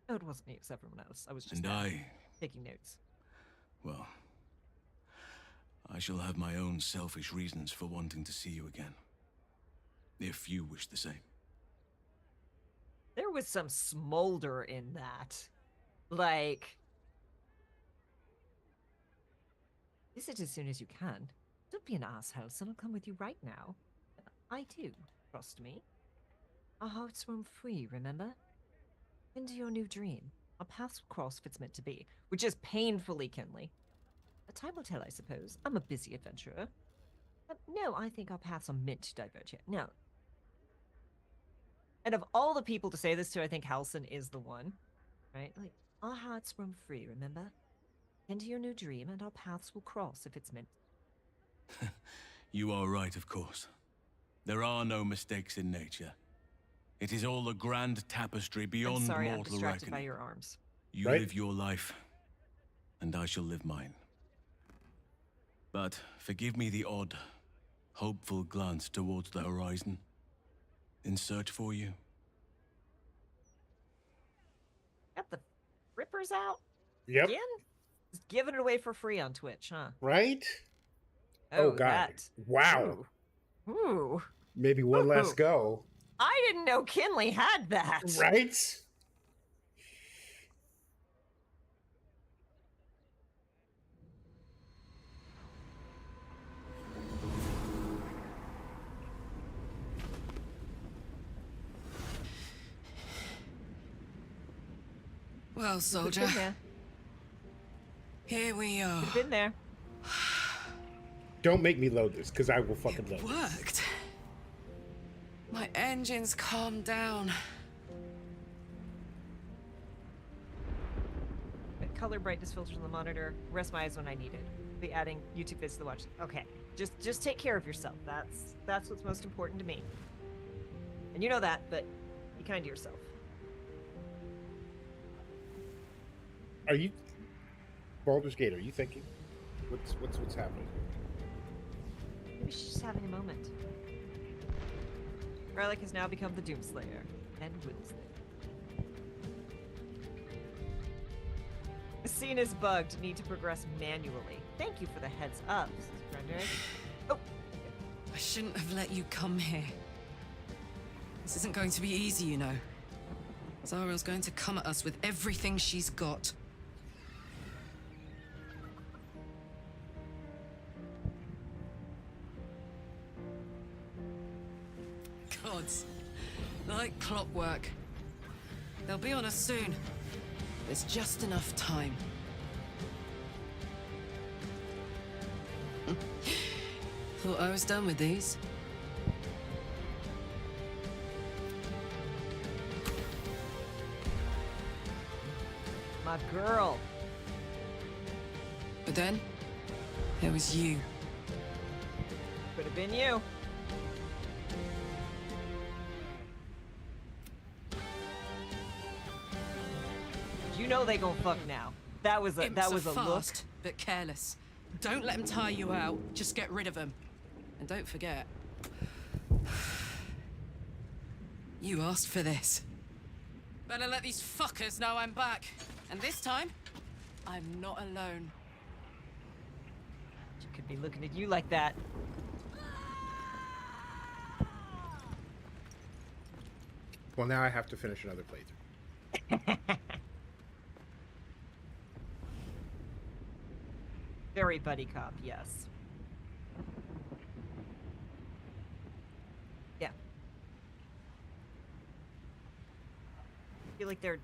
No, it wasn't me, it's everyone else. I was just taking notes. Well, I shall have my own selfish reasons for wanting to see you again. If you wish the same. There was some smolder in that. Like, visit as soon as you can. Don't be an asshole, son. I'll come with you right now. I do, trust me. Our hearts roam free, remember? Into your new dream. Our paths will cross if it's meant to be, which is painfully Kinley. But time will tell, I suppose. I'm a busy adventurer. But no, I think our paths are meant to diverge here. No. And of all the people to say this to, I think Halson is the one. Right? Like, our hearts roam free, remember? Into your new dream, and our paths will cross if it's meant. You are right, of course. There are no mistakes in nature. It is all a grand tapestry beyond I'm sorry, mortal I'm distracted reckoning. by your arms. You live your life, and I shall live mine. But forgive me the odd, hopeful glance towards the horizon. In search for you. Got the rippers out? Yep. Again? Just giving it away for free on Twitch, huh? Right? Oh, God. That. Wow. Ooh. Maybe one last go. I didn't know Kinley had that. Right? Well, soldier. Here we are. You've been there. Don't make me load this, because I will fucking load Worked. My engines calmed down. Color brightness filters on the monitor. Rest my eyes when I need it. Be adding YouTube vids to the watch. Okay. Just take care of yourself. That's what's most important to me. And you know that, but be kind to yourself. Are you Baldur's Gate? Are you thinking? What's happening? Maybe she's just having a moment. Relic has now become the Doomslayer and Woodslayer. The scene is bugged. Need to progress manually. Thank you for the heads up, Frederick. Oh, I shouldn't have let you come here. This isn't going to be easy, you know. Zara's going to come at us with everything she's got. Gods. Like clockwork. They'll be on us soon. There's just enough time. Thought I was done with these. my girl. But then, there was you. Could have been you. You know they gon' fuck now. That was a Imps look. fast, but careless. Don't let them tire you out. Just get rid of them. And don't forget, you asked for this. Better let these fuckers know I'm back. And this time, I'm not alone. She could be looking at you like that. Well, now I have to finish another playthrough. Very buddy cop, yes. Yeah. I feel like they're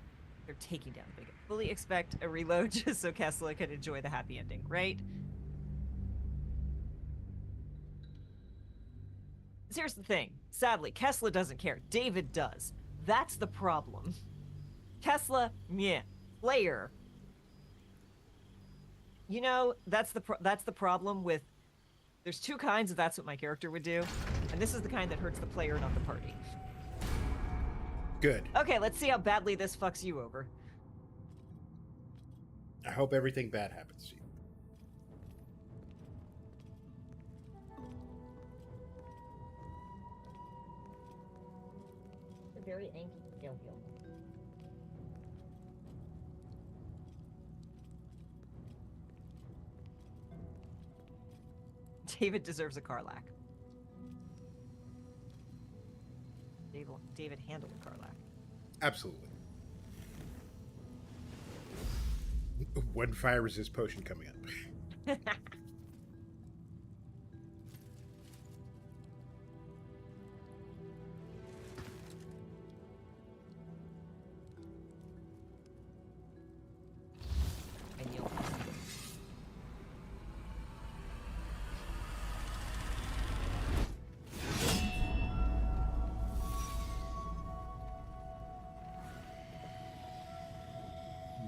taking down the big. Fully expect a reload just so Kessler can enjoy the happy ending, right? Here's the thing. Sadly, Kessler doesn't care. David does. That's the problem. Kessler, meh. Player. You know, that's the problem with... There's two kinds of that's what my character would do. And this is the kind that hurts the player, not the party. Good. Okay, let's see how badly this fucks you over. I hope everything bad happens to you. A very angry Gil. David deserves a Karlach. David handled a Karlach. Absolutely. One fire resist potion coming up.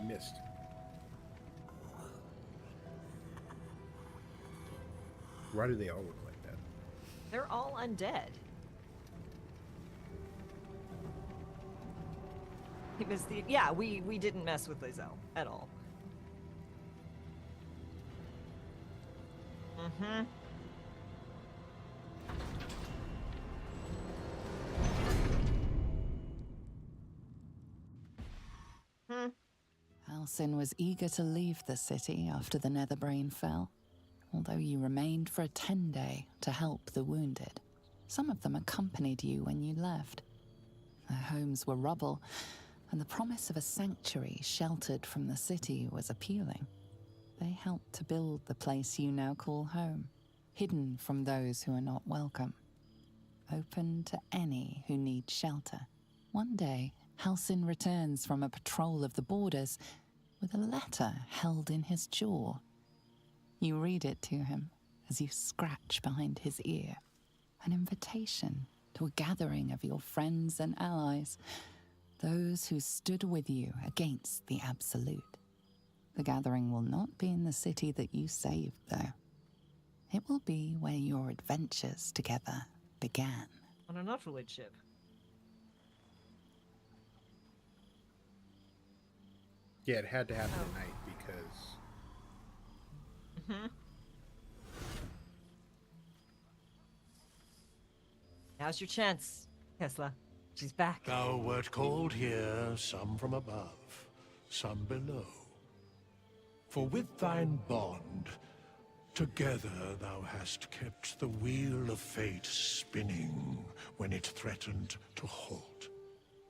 Missed. Why do they all look like that? They're all undead. It was the... Yeah, we didn't mess with Lizelle at all. Mm-hmm. Halsin was eager to leave the city after the Netherbrain fell, although you remained for a 10-day to help the wounded. Some of them accompanied you when you left. Their homes were rubble, and the promise of a sanctuary sheltered from the city was appealing. They helped to build the place you now call home, hidden from those who are not welcome, open to any who need shelter. One day, Halsin returns from a patrol of the borders with a letter held in his jaw. You read it to him as you scratch behind his ear. An invitation to a gathering of your friends and allies, those who stood with you against the Absolute. The gathering will not be in the city that you saved, though. It will be where your adventures together began. On an ultralight ship. Yeah, it had to happen at night because... Mm-hmm. Now's your chance, Kessler. She's back. Thou wert called here, some from above, some below. For with thine bond, together thou hast kept the wheel of fate spinning when it threatened to halt.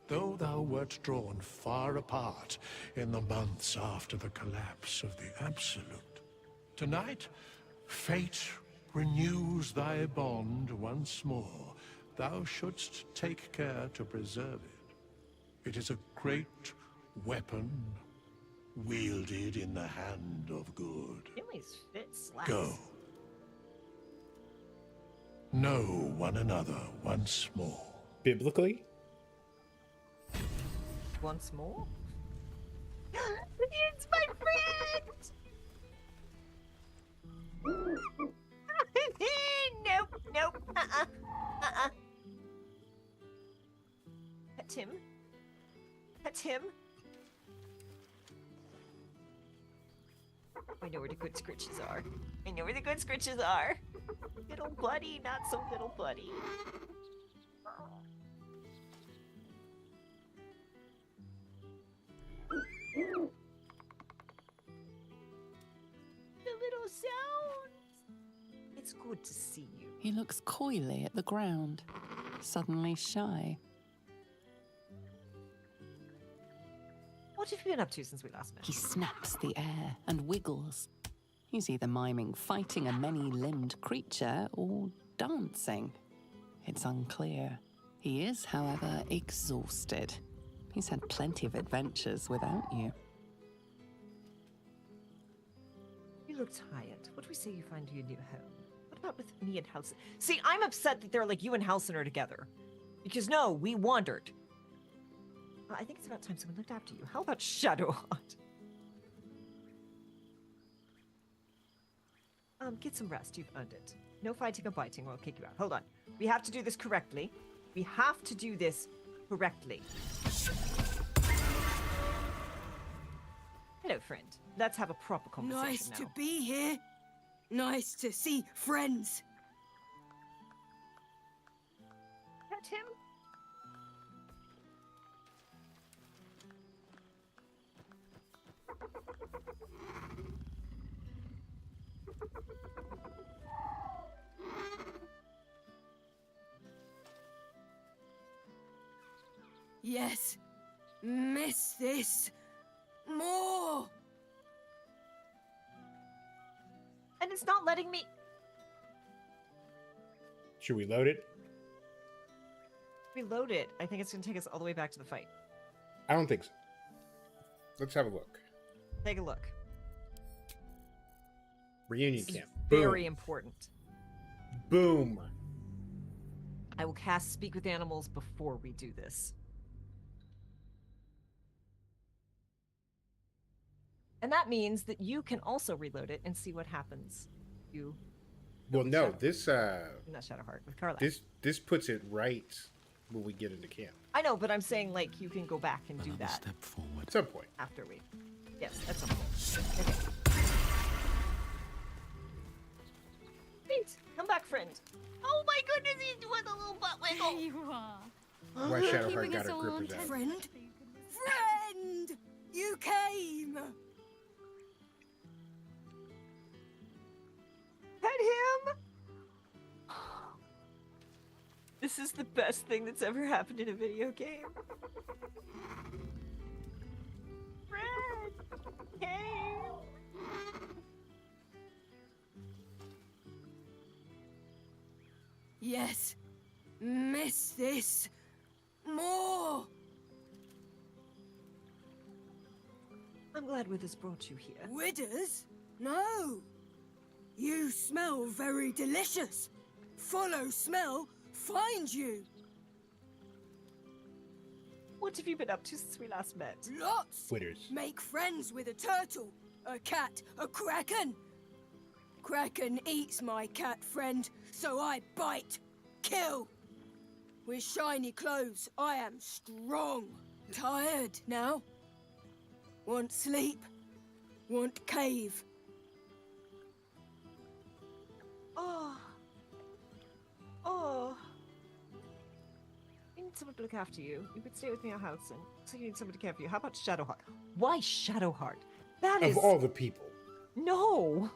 Though thou wert drawn far apart in the months after the collapse of the Absolute, tonight, fate renews thy bond once more. Thou shouldst take care to preserve it. It is a great weapon, wielded in the hand of good. Finley's fit slaps. Go. Know one another once more. Biblically? Once more? It's my friend! Nope. Pet him. I know where the good scritches are. I know where the good scritches are. Little buddy, not so little buddy. The little sounds. It's good to see you. He looks coyly at the ground, suddenly shy. What have you been up to since we last met? He snaps the air and wiggles. He's either miming fighting a many-limbed creature or dancing. It's unclear. He is, however, exhausted. He's had plenty of adventures without you. You look tired. What do we say you find you a new home? What about with me and Halsin? See, I'm upset that they're like you and Halsin are together. Because no, we wandered. I think it's about time someone looked after you. How about Shadowheart? Get some rest. You've earned it. No fighting or biting or I'll kick you out. Hold on. We have to do this correctly. We have to do this correctly. Hello, friend. Let's have a proper conversation Nice now. to be here. Nice to see friends. Pet him? Yes. Miss this. More. And it's not letting me... Should we load it? Reload it. I think it's going to take us all the way back to the fight. I don't think so. Let's have a look. Take a look. Reunion This is camp. Boom. very important. Boom. I will cast Speak with Animals before we do this. And that means that you can also reload it and see what happens. You. Well, no, this Not Shadowheart, with Karlach. this puts it right when we get into camp. I know, but I'm saying like you can go back and do that. Step forward. At some point. After we. Yes, at some point. Okay. Wait, come back, friend. Oh my goodness, he's doing the little butt wiggle. There you are. Why Shadowheart got her grippers out. Friend? Friend! You came! Pet him! This is the best thing that's ever happened in a video game. Friend! Hey! Yes. Miss this. More. I'm glad Withers brought you here. Withers? No. You smell very delicious. Follow smell, find you. What have you been up to since we last met? Lots. Witters. Make friends with a turtle, a cat, a kraken. Kraken eats my cat friend, so I bite, kill. With shiny clothes, I am strong. Tired now. Want sleep. Want cave. Oh. Oh. I need someone to look after you. You could stay with me at Halsin. So you need someone to care for you. How about Shadowheart? Why Shadowheart? That is... Of all the people. No.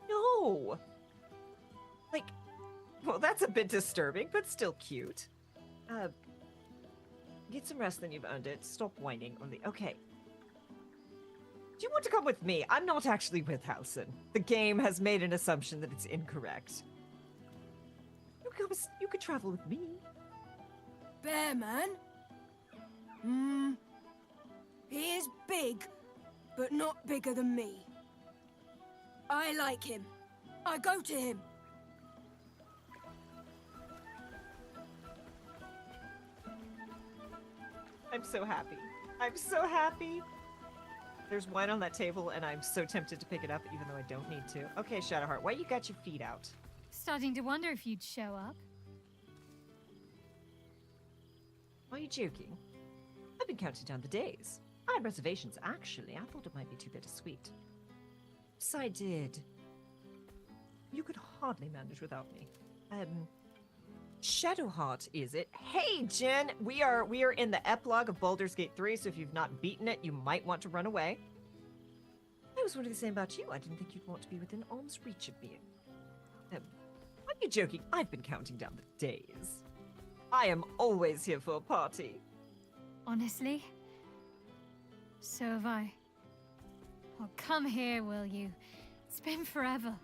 No. Like, well, that's a bit disturbing, but still cute. Get some rest, then you've earned it. Stop whining on the... Okay. Do you want to come with me? I'm not actually with Halsin. The game has made an assumption that it's incorrect. You could travel with me. Bear man? He is big, but not bigger than me. I like him. I go to him. I'm so happy. I'm so happy. There's wine on that table, and I'm so tempted to pick it up, even though I don't need to. Okay, Shadowheart, why you got your feet out? Starting to wonder if you'd show up. Are you joking? I've been counting down the days. I had reservations, actually. I thought it might be too bittersweet. Yes, I did. You could hardly manage without me. Shadowheart, is it? Hey, Jen! We are in the epilogue of Baldur's Gate 3, so if you've not beaten it, you might want to run away. I was wondering the same about you. I didn't think you'd want to be within arm's reach of me. Are you joking? I've been counting down the days. I am always here for a party. Honestly? So have I. Well, come here, will you? It's been forever.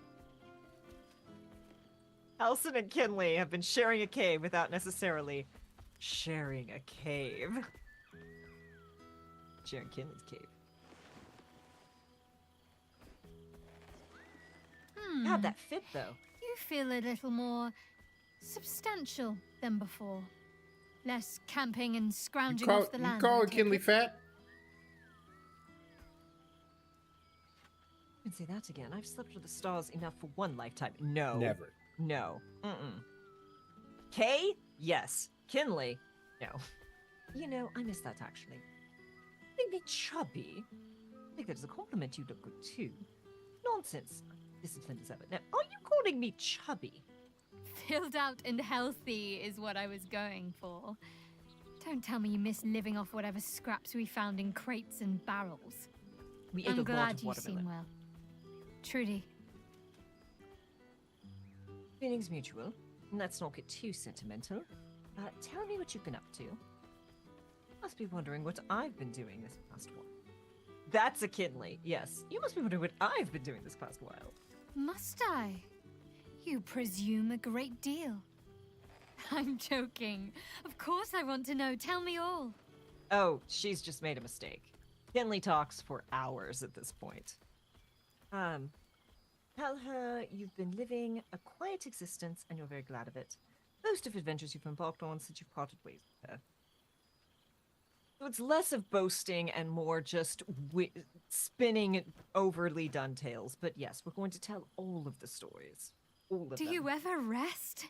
Halsin and Kinley have been sharing a cave without necessarily sharing a cave. Sharing Kinley's cave. How'd that fit, though? You feel a little more substantial than before. Less camping and scrounging off the land. You call I it take Kinley it. fat? You can say that again. I've slept with the stars enough for one lifetime. No. Never. No. Mm-mm. Kay? Yes. Kinley? No. You know, I miss that, actually. Think me chubby? I think that is a compliment. You look good, too. Nonsense. Disciplined as ever. Now, are you calling me chubby? Filled out and healthy is what I was going for. Don't tell me you miss living off whatever scraps we found in crates and barrels. We ate a I'm lot glad of you watermelon. seem well. Trudy. Feelings mutual. Let's not get too sentimental. Tell me what you've been up to. Must be wondering what I've been doing this past while. That's a Kinley, yes. You must be wondering what I've been doing this past while. Must I? You presume a great deal. I'm joking. Of course I want to know. Tell me all. Oh, she's just made a mistake. Kinley talks for hours at this point. Tell her you've been living a quiet existence and you're very glad of it. Most of adventures you've embarked on since you've parted ways with her. So it's less of boasting and more just spinning overly done tales. But yes, we're going to tell all of the stories. All of them. Do you ever rest?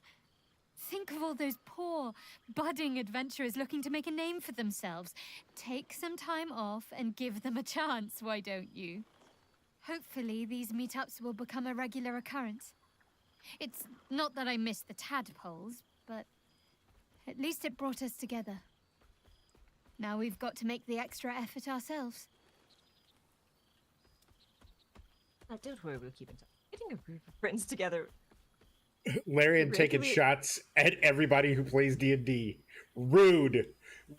Think of all those poor, budding adventurers looking to make a name for themselves. Take some time off and give them a chance, why don't you? Hopefully, these meetups will become a regular occurrence. It's not that I miss the tadpoles, but at least it brought us together. Now we've got to make the extra effort ourselves. Don't worry, we'll keep in touch. Getting a group of friends together. Larian taking shots at everybody who plays D&D. Rude.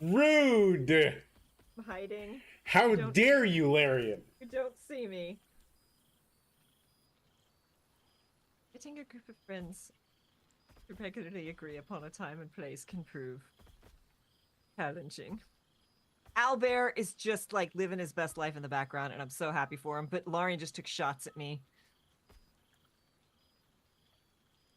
Rude. I'm hiding. How dare you, Larian? You don't see me. Getting a group of friends to regularly agree upon a time and place can prove challenging. Albert is just like living his best life in the background, and I'm so happy for him. But Larian just took shots at me.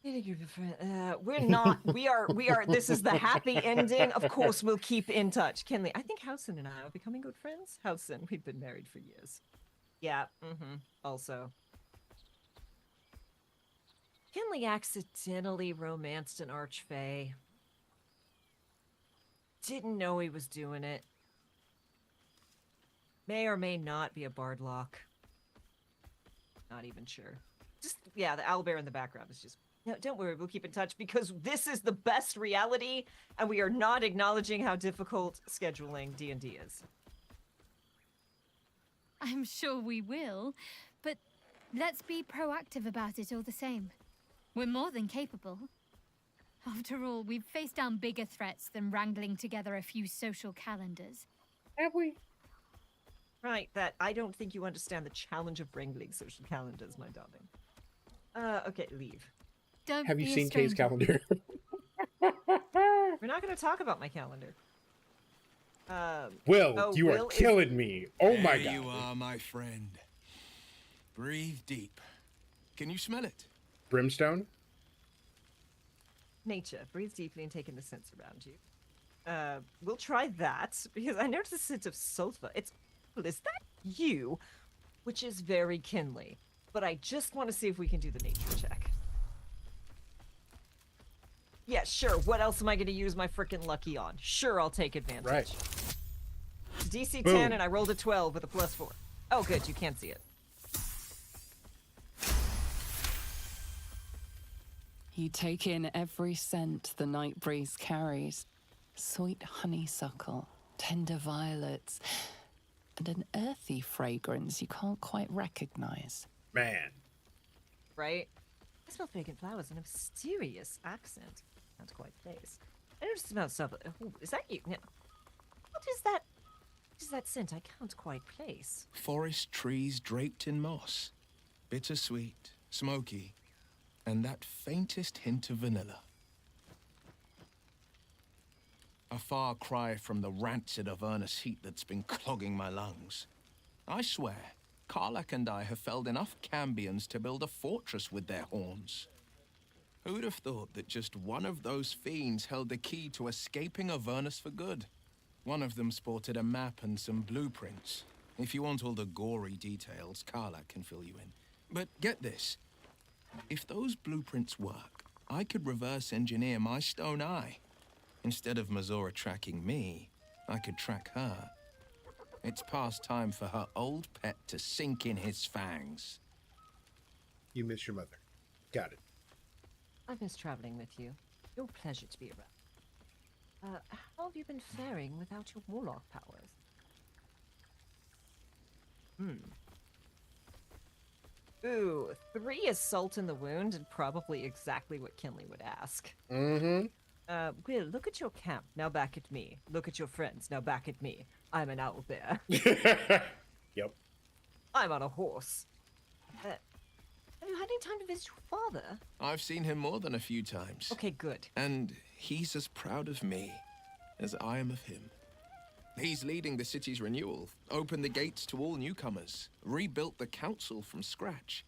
We're not. We are. This is the happy ending. Of course, we'll keep in touch. Kinley, I think Halsin and I are becoming good friends. Halsin, we've been married for years. Yeah. Also, Kinley accidentally romanced an archfey. Didn't know he was doing it. May or may not be a bardlock. Not even sure. Just, yeah, the owlbear in the background is just... No, don't worry, we'll keep in touch because this is the best reality and we are not acknowledging how difficult scheduling D&D is. I'm sure we will, but let's be proactive about it all the same. We're more than capable. After all, we've faced down bigger threats than wrangling together a few social calendars. Have we? Right, that I don't think you understand the challenge of wrangling social calendars, my darling. Okay, leave. Don't Have you be a seen Kay's stranger. calendar? We're not going to talk about my calendar. Will, you Will are killing me. Oh my There god. you are, my friend. Breathe deep. Can you smell it? Brimstone? Nature. Breathe deeply and take in the scents around you. We'll try that, because I noticed a scent of sulfur. Is that you? Which is very Kinley. But I just want to see if we can do the nature check. Yeah, sure. What else am I going to use my frickin' lucky on? Sure, I'll take advantage. Right. It's DC Boom. 10 and I rolled a 12 with a +4. Oh, good. You can't see it. You take in every scent the night breeze carries. Sweet honeysuckle, tender violets, and an earthy fragrance you can't quite recognize. Man. Right? I smell fragrant flowers and a mysterious accent. Sounds quite place. I noticed smell stuff. Oh, is that you? No. What is that? What is that scent? I can't quite place. Forest trees draped in moss. Bittersweet, smoky, and that faintest hint of vanilla. A far cry from the rancid Avernus heat that's been clogging my lungs. I swear, Karlach and I have felled enough Cambions to build a fortress with their horns. Who'd have thought that just one of those fiends held the key to escaping Avernus for good? One of them sported a map and some blueprints. If you want all the gory details, Karlach can fill you in. But get this. If those blueprints work, I could reverse engineer my stone eye. Instead of Mazora tracking me, I could track her. It's past time for her old pet to sink in his fangs. You miss your mother. Got it. I miss traveling with you. Your pleasure to be around. How have you been faring without your warlock powers? Ooh, 3 assault in the wound and probably exactly what Kinley would ask. Mm-hmm. Will, look at your camp, now back at me. Look at your friends, now back at me. I'm an owlbear. Yep. I'm on a horse. Have you had any time to visit your father? I've seen him more than a few times. Okay, good. And he's as proud of me as I am of him. He's leading the city's renewal, opened the gates to all newcomers, rebuilt the council from scratch.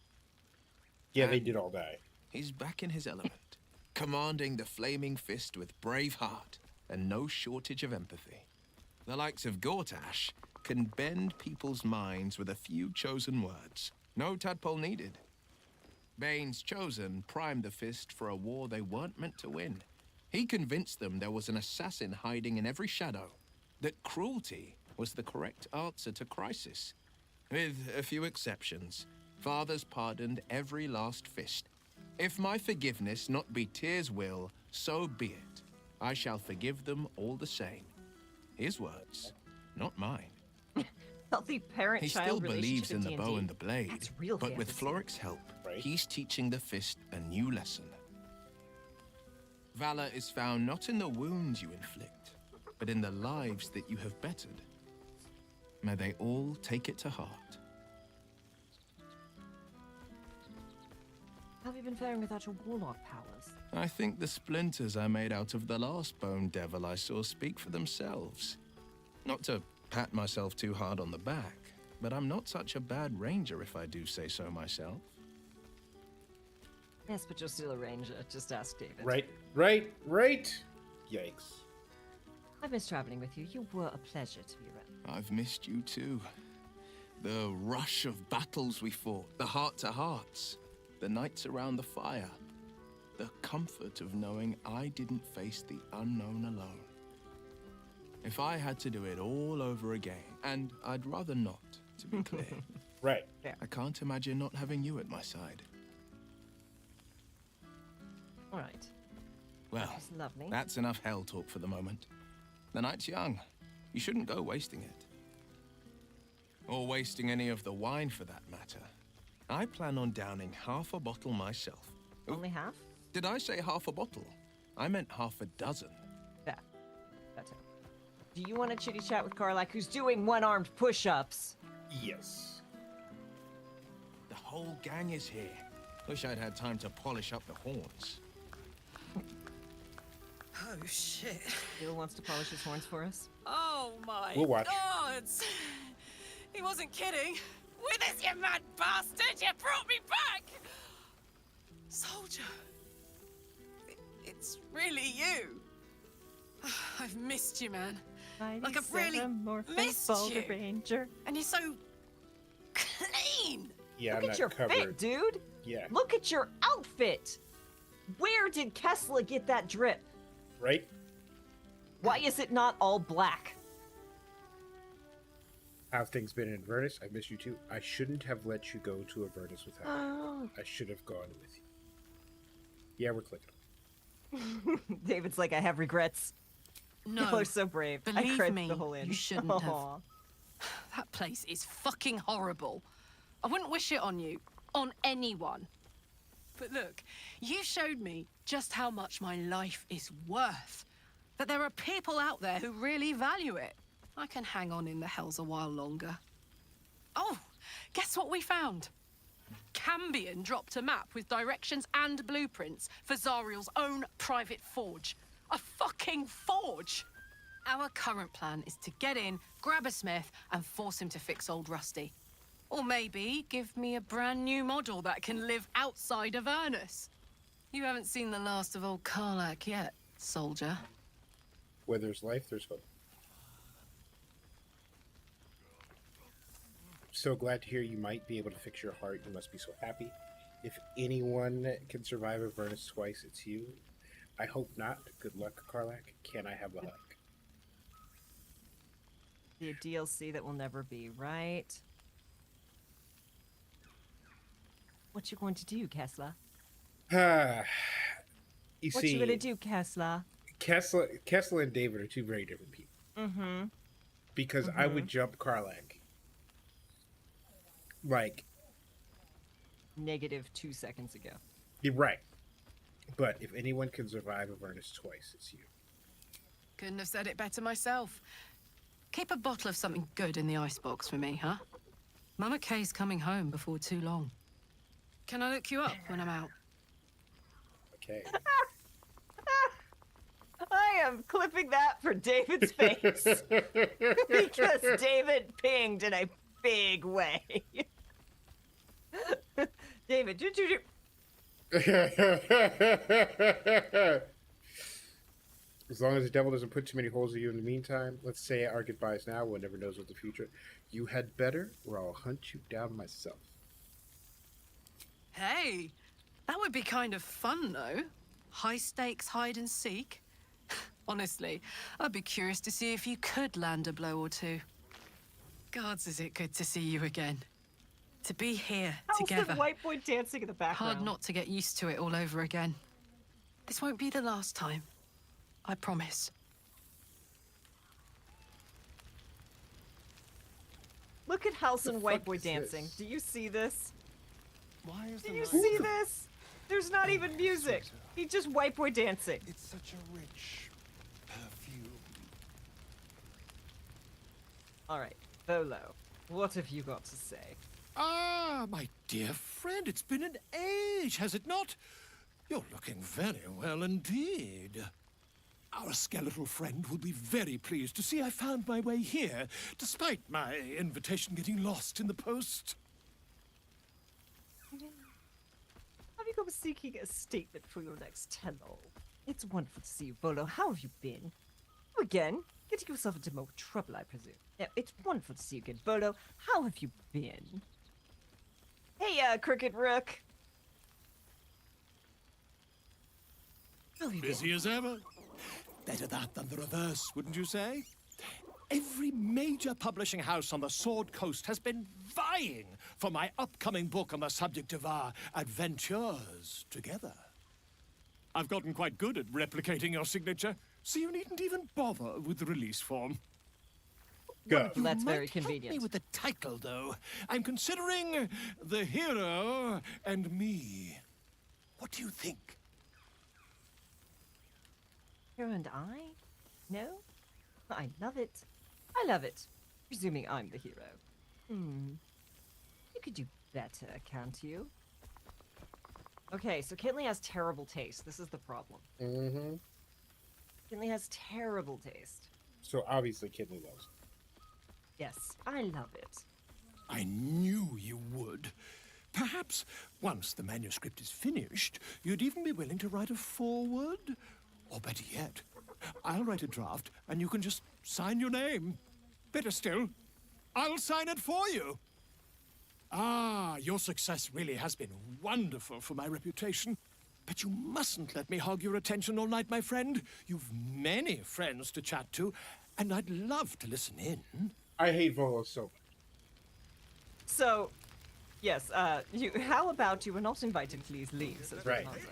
Yeah, they did all that. He's back in his element, commanding the Flaming Fist with brave heart and no shortage of empathy. The likes of Gortash can bend people's minds with a few chosen words. No tadpole needed. Bane's Chosen primed the Fist for a war they weren't meant to win. He convinced them there was an assassin hiding in every shadow, that cruelty was the correct answer to crisis. With a few exceptions, fathers pardoned every last fist. If my forgiveness not be Tyr's will, so be it. I shall forgive them all the same. His words, not mine. Healthy parent-child He still believes relationship in the D&D. bow and the blade, That's real but with fantasy. Floric's help, he's teaching the fist a new lesson. Valor is found not in the wounds you inflict, but in the lives that you have bettered. May they all take it to heart. How have you been faring without your warlock powers? I think the splinters I made out of the last bone devil I saw speak for themselves. Not to pat myself too hard on the back, but I'm not such a bad ranger if I do say so myself. Yes, but you're still a ranger. Just ask David. Right. Yikes. I miss traveling with you. You were a pleasure to be around. I've missed you too. The rush of battles we fought, the heart-to-hearts, the nights around the fire, the comfort of knowing I didn't face the unknown alone. If I had to do it all over again, and I'd rather not, to be clear. Right. Yeah. I can't imagine not having you at my side. All right. Well, That's lovely. that's enough hell talk for the moment. The night's young. You shouldn't go wasting it. Or wasting any of the wine for that matter. I plan on downing half a bottle myself. Only half? Did I say half a bottle? I meant half a dozen. Yeah. That's it. Do you want to chitty chat with Karlach, who's doing one-armed push-ups? Yes. The whole gang is here. Wish I'd had time to polish up the horns. Oh, shit. Bill wants to polish his horns for us? Oh my We'll watch. God! He wasn't kidding. Withers, you mad bastard! You brought me back! Soldier. It's really you. I've missed you, man. Like I've really missed you. Ranger. And you're so clean. Yeah, Look I'm at not your covered. fit, dude. Yeah. Look at your outfit. Where did Kessler get that drip? Right? Why is it not all black? How've things been in Avernus? I miss you too. I shouldn't have let you go to Avernus without me. I should have gone with you. Yeah, we're clicking. David's like, I have regrets. No. Y'all are so brave. I Believe cried me, the whole inn. you shouldn't Aw. have. That place is fucking horrible. I wouldn't wish it on you. On anyone. But look, you showed me just how much my life is worth. That there are people out there who really value it. I can hang on in the hells a while longer. Oh, guess what we found? Cambion dropped a map with directions and blueprints for Zariel's own private forge. A fucking forge! Our current plan is to get in, grab a smith, and force him to fix old Rusty. Or maybe give me a brand new model that can live outside of Ernest. You haven't seen the last of old Karlak yet, soldier. Where there's life, there's hope. So glad to hear you might be able to fix your heart. You must be so happy. If anyone can survive Avernus twice, it's you. I hope not. Good luck, Karlak. Can I have the hug? The DLC that will never be, right? What you going to do, Kessler? You What see, you gonna do, Kessler? Kessler and David are two very different people. Mm-hmm. Because I would jump Karlak. Like, Negative 2 seconds ago. you're right. But if anyone can survive Avernus twice, it's you. Couldn't have said it better myself. Keep a bottle of something good in the icebox for me, huh? Mama Kay's coming home before too long. Can I look you up when I'm out? Okay. I am clipping that for David's face. Because David pinged in a big way. David, As long as the devil doesn't put too many holes in you in the meantime, let's say our goodbyes now. One never knows what the future. You had better, or I'll hunt you down myself. Hey, that would be kind of fun, though. High stakes hide and seek. Honestly, I'd be curious to see if you could land a blow or two. Gods, is it good to see you again. To be here how's together. the white boy dancing in the background? Hard not to get used to it all over again. This won't be the last time. I promise. Look at House and The White fuck Boy is dancing. this? Do you see this? Why is Do the you light- see this? There's not even music. He's just White Boy dancing. It's such a rich perfume. All right, Bolo, what have you got to say? Ah, my dear friend, it's been an age, has it not? You're looking very well indeed. Our skeletal friend will be very pleased to see I found my way here, despite my invitation getting lost in the post. Have you come seeking a statement for your next tell-all? It's wonderful to see you, Bolo. How have you been? You again? Getting yourself into more trouble, I presume. Yeah, it's wonderful to see you again, Bolo. How have you been? Hey, Crooked Rook. How have you Busy been? as ever. Better that than the reverse, wouldn't you say? Every major publishing house on the Sword Coast has been vying for my upcoming book on the subject of our adventures together. I've gotten quite good at replicating your signature, so you needn't even bother with the release form. Go. You That's very might help convenient. me with the title, though. I'm considering The Hero and Me. What do you think? Hero and I? No? I love it. I love it. Presuming I'm the hero. You could do better, can't you? Okay, so Kinley has terrible taste. This is the problem. Mm-hmm. Kinley has terrible taste. So obviously Kidney loves it. Yes, I love it. I knew you would. Perhaps once the manuscript is finished, you'd even be willing to write a foreword? Or better yet, I'll write a draft and you can just sign your name. Better still, I'll sign it for you. Ah, your success really has been wonderful for my reputation. But you mustn't let me hog your attention all night, my friend. You've many friends to chat to, and I'd love to listen in. I hate Volo so much. So, yes, how about you were not invited, please leave, says Right. Rapunzel.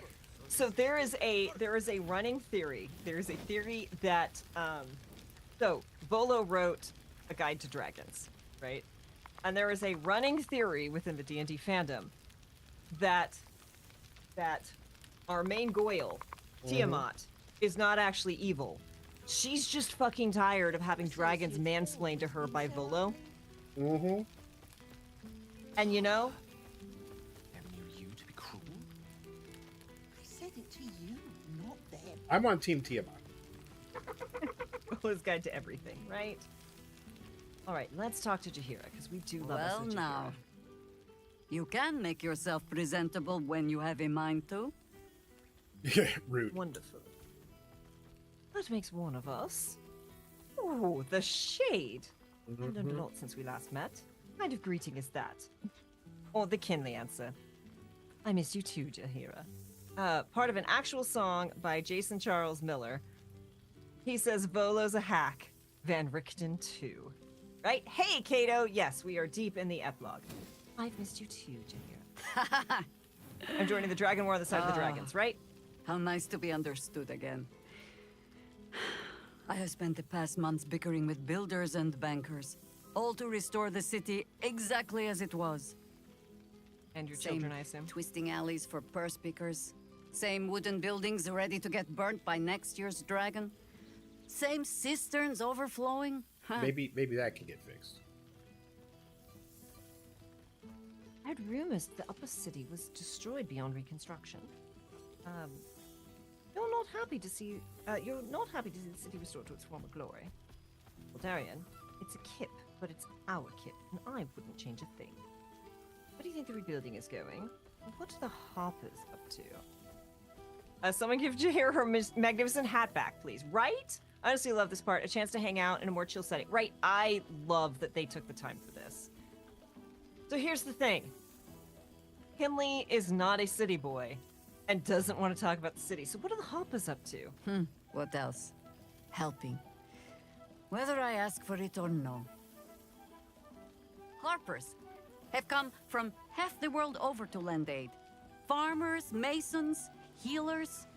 So there is a running theory. There is a theory that so Volo wrote a guide to dragons, right? And there is a running theory within the D&D fandom that our main Goyle, Tiamat, is not actually evil. She's just fucking tired of having dragons mansplained to her by Volo. Mm-hmm. And you know, I'm on Team Tiamat. Volo's guide to everything, right? All right, let's talk to Jaheira, because we do love us Well, a Jaheira. now. You can make yourself presentable when you have a mind to. Yeah, rude. Wonderful. That makes one of us. Oh, the shade. I've learned a lot since we last met. What kind of greeting is that? Or the Kinley answer. I miss you too, Jaheira. Part of an actual song by Jason Charles Miller. He says Volo's a hack. Van Richten too. Right? Hey, Kato! Yes, we are deep in the epilogue. I've missed you too, Jaheira. I'm joining the Dragon War on the side of the dragons, right? How nice to be understood again. I have spent the past months bickering with builders and bankers, all to restore the city exactly as it was. And your Same children, I assume? twisting alleys for purse pickers. Same wooden buildings ready to get burnt by next year's dragon. Same cisterns overflowing. Huh. Maybe that can get fixed. I heard rumors the upper city was destroyed beyond reconstruction. You're not happy to see the city restored to its former glory. Balduring, it's a kip, but it's our kip, and I wouldn't change a thing. How do you think the rebuilding is going? And what are the Harpers up to? Someone give Jaheira her magnificent hat back, please. Right? I honestly love this part. A chance to hang out in a more chill setting. Right, I love that they took the time for this. So here's the thing. Kinley is not a city boy and doesn't want to talk about the city. So what are the Harpers up to? What else? Helping. Whether I ask for it or no. Harpers have come from half the world over to lend aid. Farmers, masons, healers.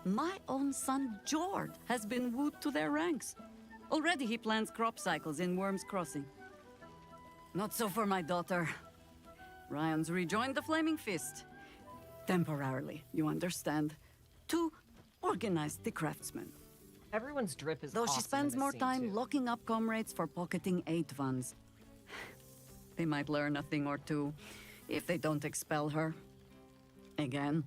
My own son, Jord, has been wooed to their ranks. Already he plans crop cycles in Worm's Crossing. Not so for my daughter. Ryan's rejoined the Flaming Fist. Temporarily, you understand. To organize the craftsmen. Everyone's drip is Though she awesome spends in this more scene, time too. locking up comrades for pocketing aid funds. They might learn a thing or two if they don't expel her. Again.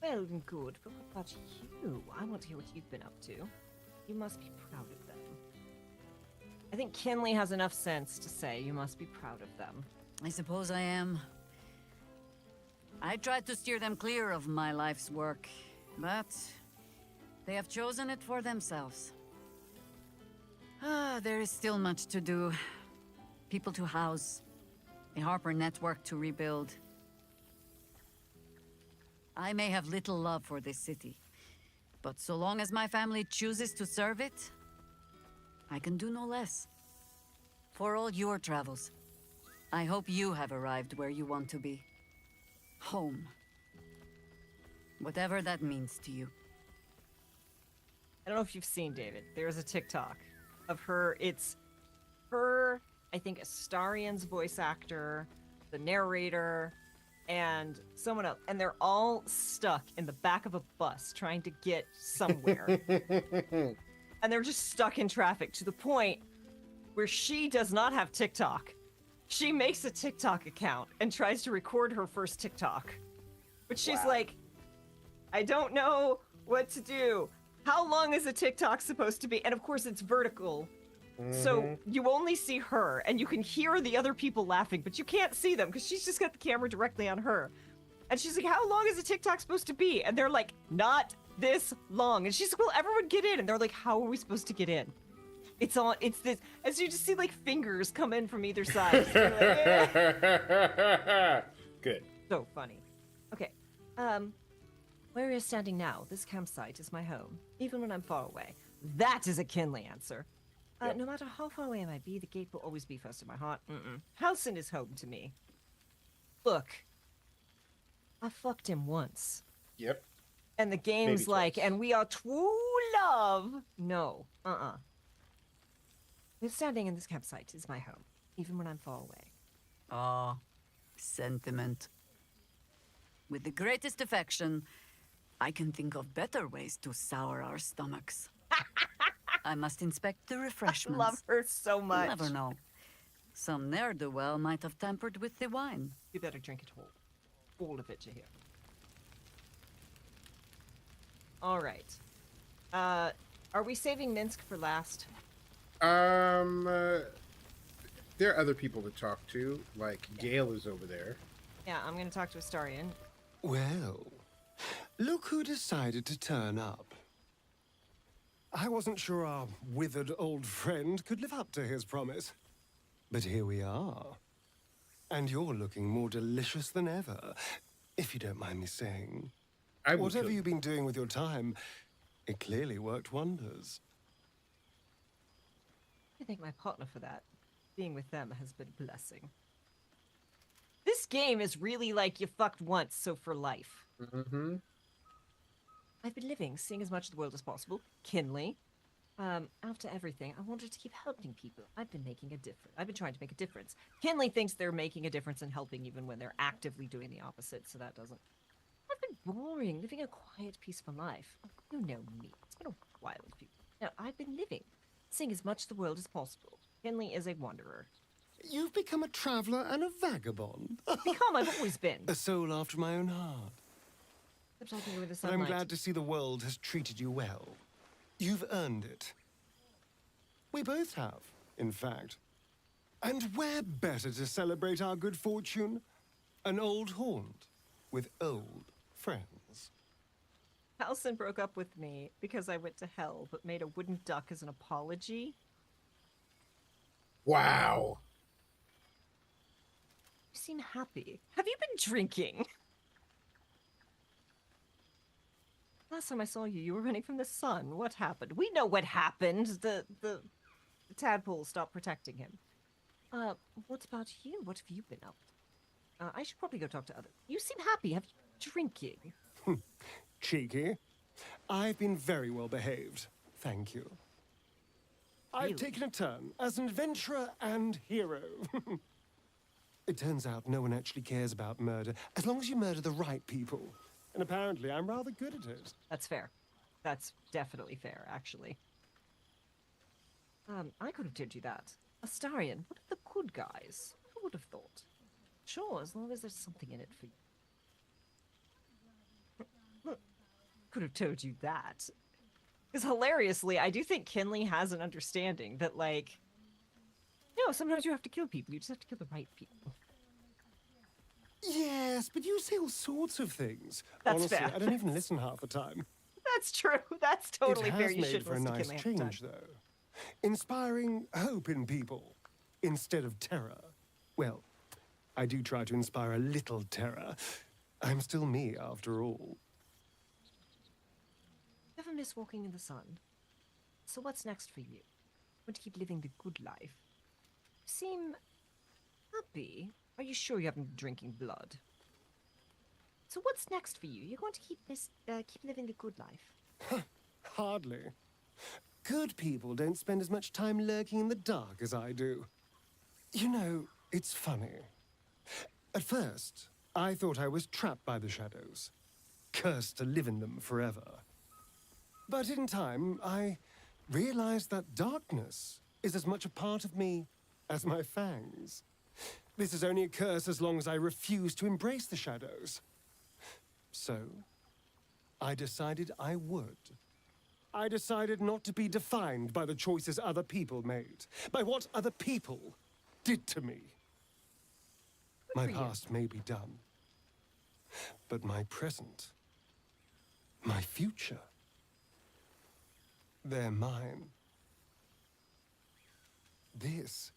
Well and good, but what about you? I want to hear what you've been up to. You must be proud of them. I think Kinley has enough sense to say you must be proud of them. I suppose I am. I tried to steer them clear of my life's work, but they have chosen it for themselves. There is still much to do. People to house. A Harper network to rebuild. I may have little love for this city, but so long as my family chooses to serve it, I can do no less. For all your travels, I hope you have arrived where you want to be. Home. Whatever that means to you. I don't know if you've seen, David. There's a TikTok of her. It's her, I think, Astarion's voice actor, the narrator, and someone else. And they're all stuck in the back of a bus trying to get somewhere. And they're just stuck in traffic to the point where she does not have TikTok. She makes a TikTok account and tries to record her first TikTok. But she's like, I don't know what to do. How long is a TikTok supposed to be? And of course it's vertical. So you only see her and you can hear the other people laughing, but you can't see them because she's just got the camera directly on her. And she's like, how long is a TikTok supposed to be? And they're like, not this long. And she's like, well, everyone get in. And they're like, how are we supposed to get in? It's this, as you just see like fingers come in from either side. So like, Good. So funny. Okay. Where we are standing now, this campsite is my home, even when I'm far away. That is a Kinley answer. No matter how far away I might be, the gate will always be first in my heart. Halcyon is home to me. Look, I fucked him once. Yep. And the game's Maybe like, twice. and we are true love. No, Standing in this campsite is my home, even when I'm far away. Ah, sentiment. With the greatest affection, I can think of better ways to sour our stomachs. I must inspect the refreshments. I love her so much. You never know. Some ne'er-do-well might have tampered with the wine. You better drink it whole. All of it, you hear. All right. Are we saving Minsk for last? There are other people to talk to. Like Gale is over there. Yeah, I'm gonna talk to Astarion. Well, look who decided to turn up. I wasn't sure our withered old friend could live up to his promise. But here we are. And you're looking more delicious than ever, if you don't mind me saying. Whatever you've been doing with your time, it clearly worked wonders. I thank my partner for that. Being with them has been a blessing. This game is really like you fucked once, so for life. Mm-hmm. I've been living, seeing as much of the world as possible. Kinley. After everything, I wanted to keep helping people. I've been making a difference. I've been trying to make a difference. Kinley thinks they're making a difference and helping even when they're actively doing the opposite, so that doesn't... I've been boring, living a quiet, peaceful life. You know me. It's been a while with people. No, I've been living, seeing as much of the world as possible. Kinley is a wanderer. You've become a traveler and a vagabond. I've always been. A soul after my own heart. Except I think with the I'm sunlight. glad to see the world has treated you well. You've earned it. We both have, in fact. And where better to celebrate our good fortune? An old haunt with old friends. Halson broke up with me because I went to hell, but made a wooden duck as an apology. Wow. You seem happy. Have you been drinking? Last time I saw you, you were running from the sun. What happened? We know what happened. The tadpole stopped protecting him. What about you? What have you been up to? I should probably go talk to others. You seem happy. Have you been drinking? Cheeky. I've been very well behaved. Thank you. I've taken a turn as an adventurer and hero. It turns out no one actually cares about murder, as long as you murder the right people. And apparently I'm rather good at it. That's fair. That's definitely fair, actually. I could have told you that. Astarion, what are the good guys? Who would have thought? Sure, as long as there's something in it for you. Could have told you that. Because hilariously, I do think Kinley has an understanding that, like, no, sometimes you have to kill people. You just have to kill the right people. Yes, but you say all sorts of things. That's Honestly, fair. I don't even listen half the time. That's true. That's totally it has fair. You made should for a listen to nice Kinley half the time. change, though. Inspiring hope in people instead of terror. Well, I do try to inspire a little terror. I'm still me, after all. Never miss walking in the sun. So what's next for you? Want to keep living the good life? You seem happy. Are you sure you haven't been drinking blood? So what's next for you? You're going to keep living the good life? Hardly. Good people don't spend as much time lurking in the dark as I do. You know, it's funny. At first, I thought I was trapped by the shadows, cursed to live in them forever. But in time, I realized that darkness is as much a part of me as my fangs. This is only a curse as long as I refuse to embrace the shadows. So, I decided I would. I decided not to be defined by the choices other people made, by what other people did to me. My past may be done, but my present, my future, they're mine. This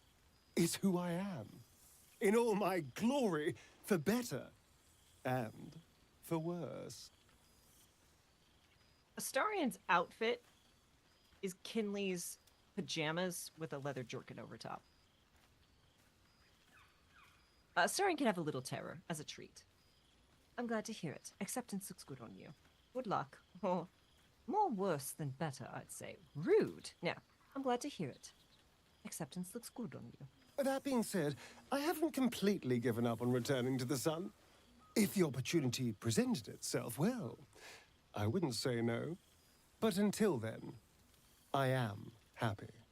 is who I am, in all my glory, for better and for worse. Astarion's outfit is Kinley's pajamas with a leather jerkin over top. Starring can have a little terror as a treat. I'm glad to hear it. Acceptance looks good on you. Good luck. Oh, more worse than better, I'd say. Rude. No, I'm glad to hear it. Acceptance looks good on you. That being said, I haven't completely given up on returning to the sun. If the opportunity presented itself, well, I wouldn't say no. But until then, I am happy.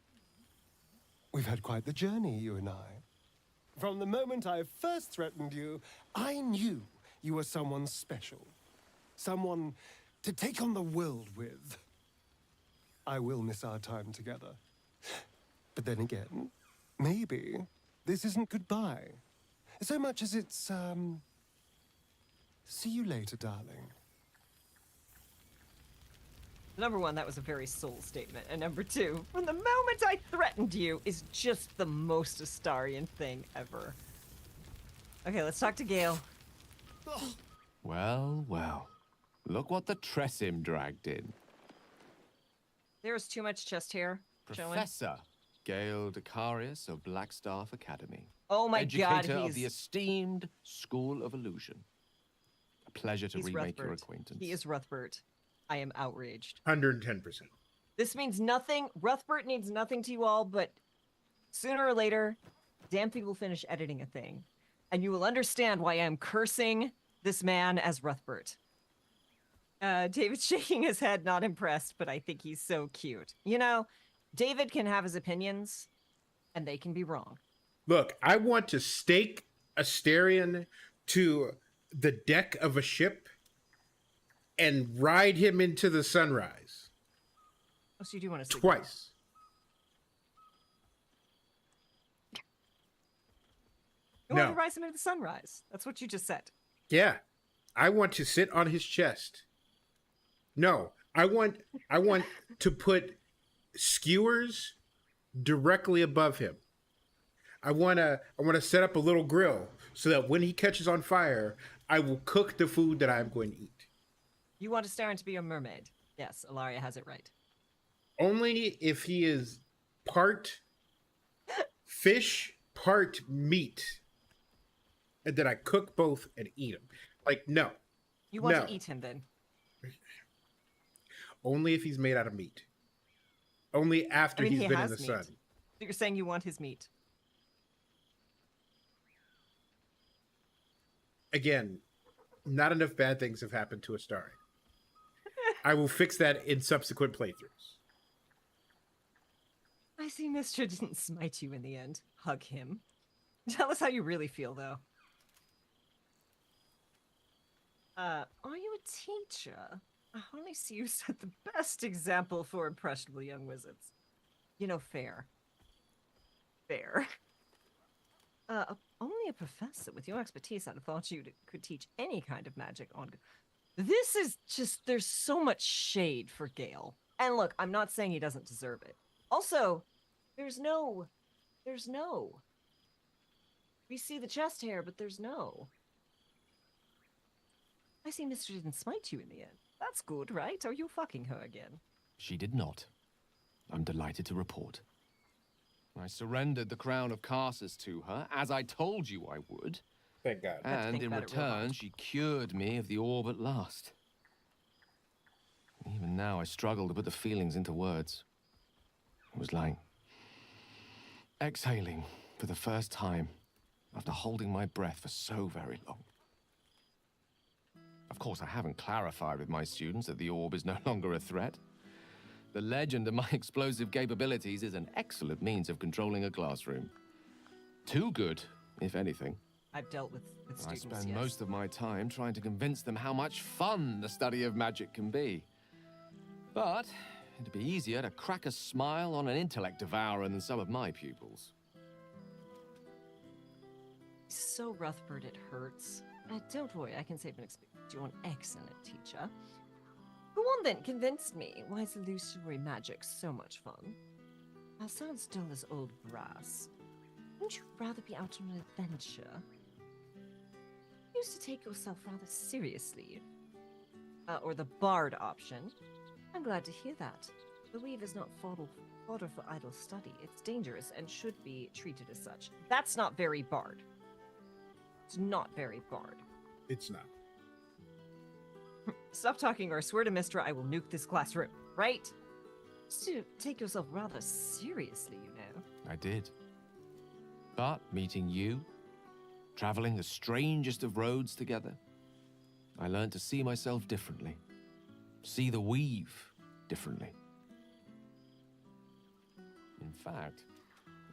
We've had quite the journey, you and I. From the moment I first threatened you, I knew you were someone special. Someone to take on the world with. I will miss our time together. But then again, maybe this isn't goodbye. So much as it's, see you later, darling. Number one, that was a very soul statement. And number two, from the moment I threatened you is just the most Astarian thing ever. Okay, let's talk to Gale. Well, well. Look what the Tressim dragged in. There's too much chest hair showing. Professor Gale Decarius of Blackstaff Academy. Oh my God, Educator he's... of the esteemed School of Illusion. A pleasure to remake your Ruthbert. acquaintance. He is Ruthbert. I am outraged. 110%. This means nothing. Ruthbert means nothing to you all, but sooner or later, Damphy will finish editing a thing, and you will understand why I am cursing this man as Ruthbert. David's shaking his head, not impressed, but I think he's so cute. You know, David can have his opinions, and they can be wrong. Look, I want to stake Astarion to the deck of a ship and ride him into the sunrise. Oh, so you do want to sleep twice. You want to rise him into the sunrise. That's what you just said. Yeah. I want to sit on his chest. No, I want to put skewers directly above him. I want to set up a little grill so that when he catches on fire, I will cook the food that I'm going to eat. You want Astarion to be a mermaid. Yes, Ilaria has it right. Only if he is part fish, part meat. And then I cook both and eat him. Like, no. You want to eat him then? Only if he's made out of meat. Only after he's been in the sun. So you're saying you want his meat? Again, not enough bad things have happened to Astarion. I will fix that in subsequent playthroughs. I see Mistra didn't smite you in the end. Hug him. Tell us how you really feel, though. Are you a teacher? I only see you set the best example for impressionable young wizards. You know, fair. Fair. Only a professor with your expertise, I'd have thought you could teach any kind of magic on... This is just... There's so much shade for Gale. And look, I'm not saying he doesn't deserve it. Also, there's no... We see the chest hair, but there's no... I see Mister didn't smite you in the end. That's good, right? Are you fucking her again? She did not. I'm delighted to report. I surrendered the crown of Carsus to her, as I told you I would. Thank God. And in return, she cured me of the orb at last. Even now, I struggle to put the feelings into words. It was like exhaling for the first time after holding my breath for so very long. Of course, I haven't clarified with my students that the orb is no longer a threat. The legend of my explosive capabilities is an excellent means of controlling a classroom. Too good, if anything. I've dealt with students, I spend most of my time trying to convince them how much fun the study of magic can be. But it'd be easier to crack a smile on an intellect devourer than some of my pupils. So Ruthbert, it hurts. Don't worry, I can save an experience. You're an excellent teacher. Go on then, convince me. Why is illusory magic so much fun? That sounds dull as old brass. Wouldn't you rather be out on an adventure? You used to take yourself rather seriously. Or the bard option. I'm glad to hear that. The weave is not fodder for idle study. It's dangerous and should be treated as such. That's not very bard. It's not very Bard. It's not. Stop talking or I swear to Mistra I will nuke this classroom, right? Just to take yourself rather seriously, you know. I did. But meeting you, traveling the strangest of roads together, I learned to see myself differently. See the weave differently. In fact,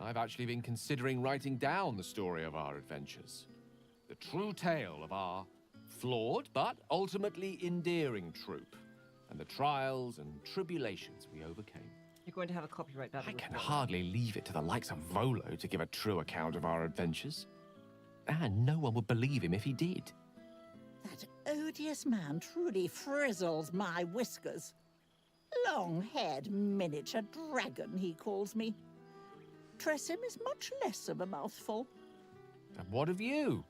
I've actually been considering writing down the story of our adventures. The true tale of our flawed but ultimately endearing troop, and the trials and tribulations we overcame. You're going to have a copyright battle. I can hardly leave it to the likes of Volo to give a true account of our adventures. And no one would believe him if he did. That odious man truly frizzles my whiskers. Long-haired miniature dragon, he calls me. Tressym is much less of a mouthful. And what of you?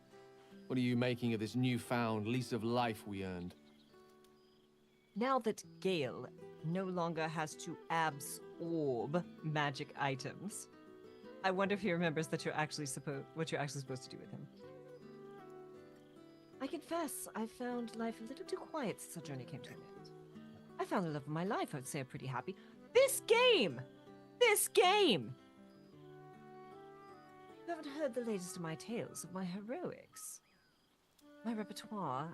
What are you making of this newfound lease of life we earned? Now that Gale no longer has to absorb magic items, I wonder if he remembers that what you're actually supposed to do with him. I confess, I found life a little too quiet since our journey came to an end. I found the love of my life, I would say I'm pretty happy. This game! This game! You haven't heard the latest of my tales of my heroics. My repertoire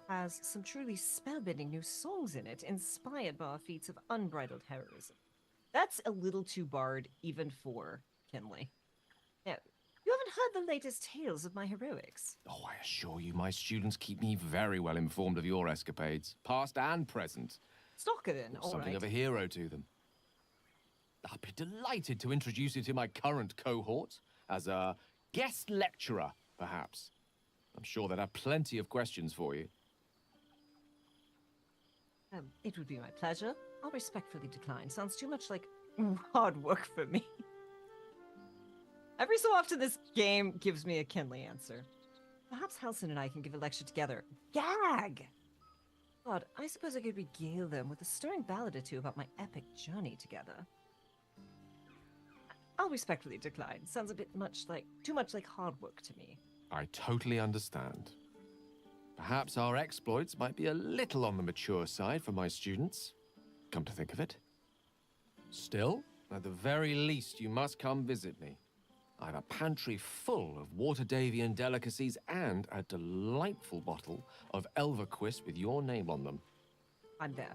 has some truly spellbinding new songs in it, inspired by our feats of unbridled heroism. That's a little too Bard, even for Kinley. Now, you haven't heard the latest tales of my heroics. Oh, I assure you, my students keep me very well informed of your escapades, past and present. Stalker then, all Something right. of a hero to them. I'd be delighted to introduce you to my current cohort as a guest lecturer, perhaps. I'm sure they'd have plenty of questions for you. It would be my pleasure. I'll respectfully decline. Sounds too much like hard work for me. Every so often this game gives me a Kinley answer. Perhaps Halsin and I can give a lecture together. Gag! God, I suppose I could regale them with a stirring ballad or two about my epic journey together. I'll respectfully decline. Sounds a bit too much like hard work to me. I totally understand. Perhaps our exploits might be a little on the mature side for my students, come to think of it. Still, at the very least, you must come visit me. I have a pantry full of Waterdavian delicacies and a delightful bottle of Elverquist with your name on them. I'm there.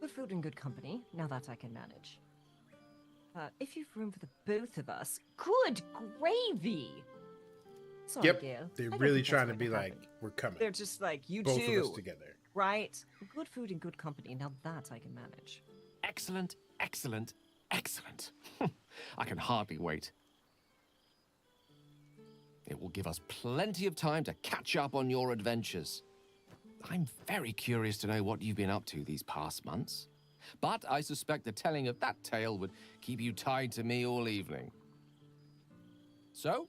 Good food and good company, now that I can manage. If you've room for the both of us, good gravy! Sorry, Yep, Gale. they're I don't really think that's trying to going be happen. like, we're coming. They're just like, you Both two. of us together. Right? Good food and good company, now that I can manage. Excellent, excellent, excellent. I can hardly wait. It will give us plenty of time to catch up on your adventures. I'm very curious to know what you've been up to these past months. But I suspect the telling of that tale would keep you tied to me all evening. So,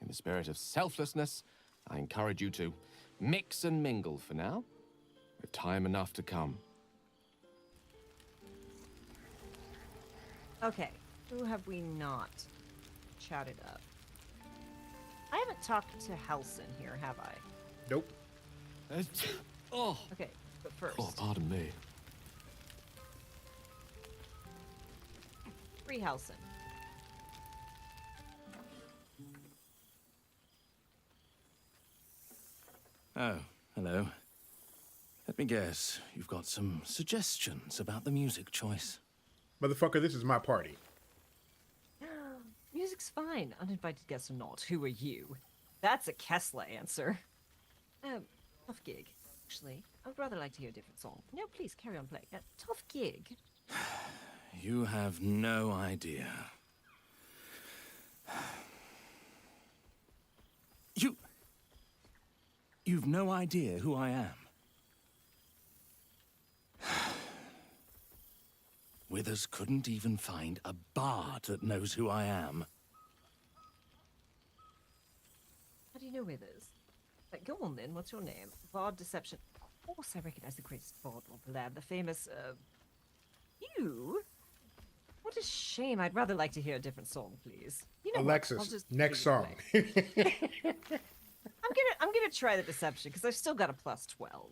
in the spirit of selflessness, I encourage you to mix and mingle for now, with time enough to come. Okay, who have we not chatted up? I haven't talked to Halsin here, have I? Nope. Oh. Okay, but first. Oh, pardon me. Free Halsin. Oh, hello. Let me guess, you've got some suggestions about the music choice. Motherfucker, this is my party. Music's fine. Uninvited guests or not. Who are you? That's a Kessler answer. Tough gig. Actually, I would rather like to hear a different song. No, please, carry on playing. Tough gig. You have no idea. You've no idea who I am. Withers couldn't even find a bard that knows who I am. How do you know Withers? Go on then, what's your name? Bard Deception. Of course I recognize the greatest bard of the land, the famous, you? What a shame. I'd rather like to hear a different song, please. You know Alexis, what? I'll just next leave it song. I'm gonna try the deception because I've still got a plus 12.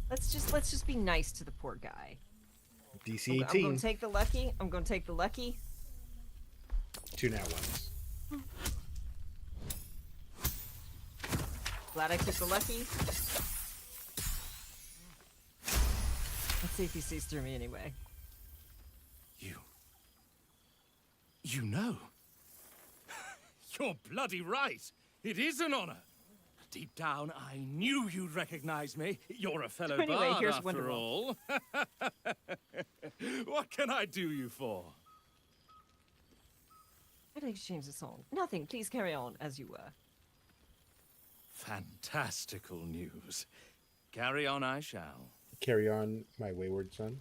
Let's just be nice to the poor guy. DC I'm 18. gonna take the lucky. I'm gonna take the lucky. 2 nat ones. Glad I took the lucky. Let's see if he sees through me anyway. You know. You're bloody right. It is an honor. Deep down, I knew you'd recognize me. You're a fellow Anyway, bard, here's after all. What can I do you for? I'd like to change the song. Nothing. Please carry on as you were. Fantastical news. Carry on I shall. Carry on, my wayward son.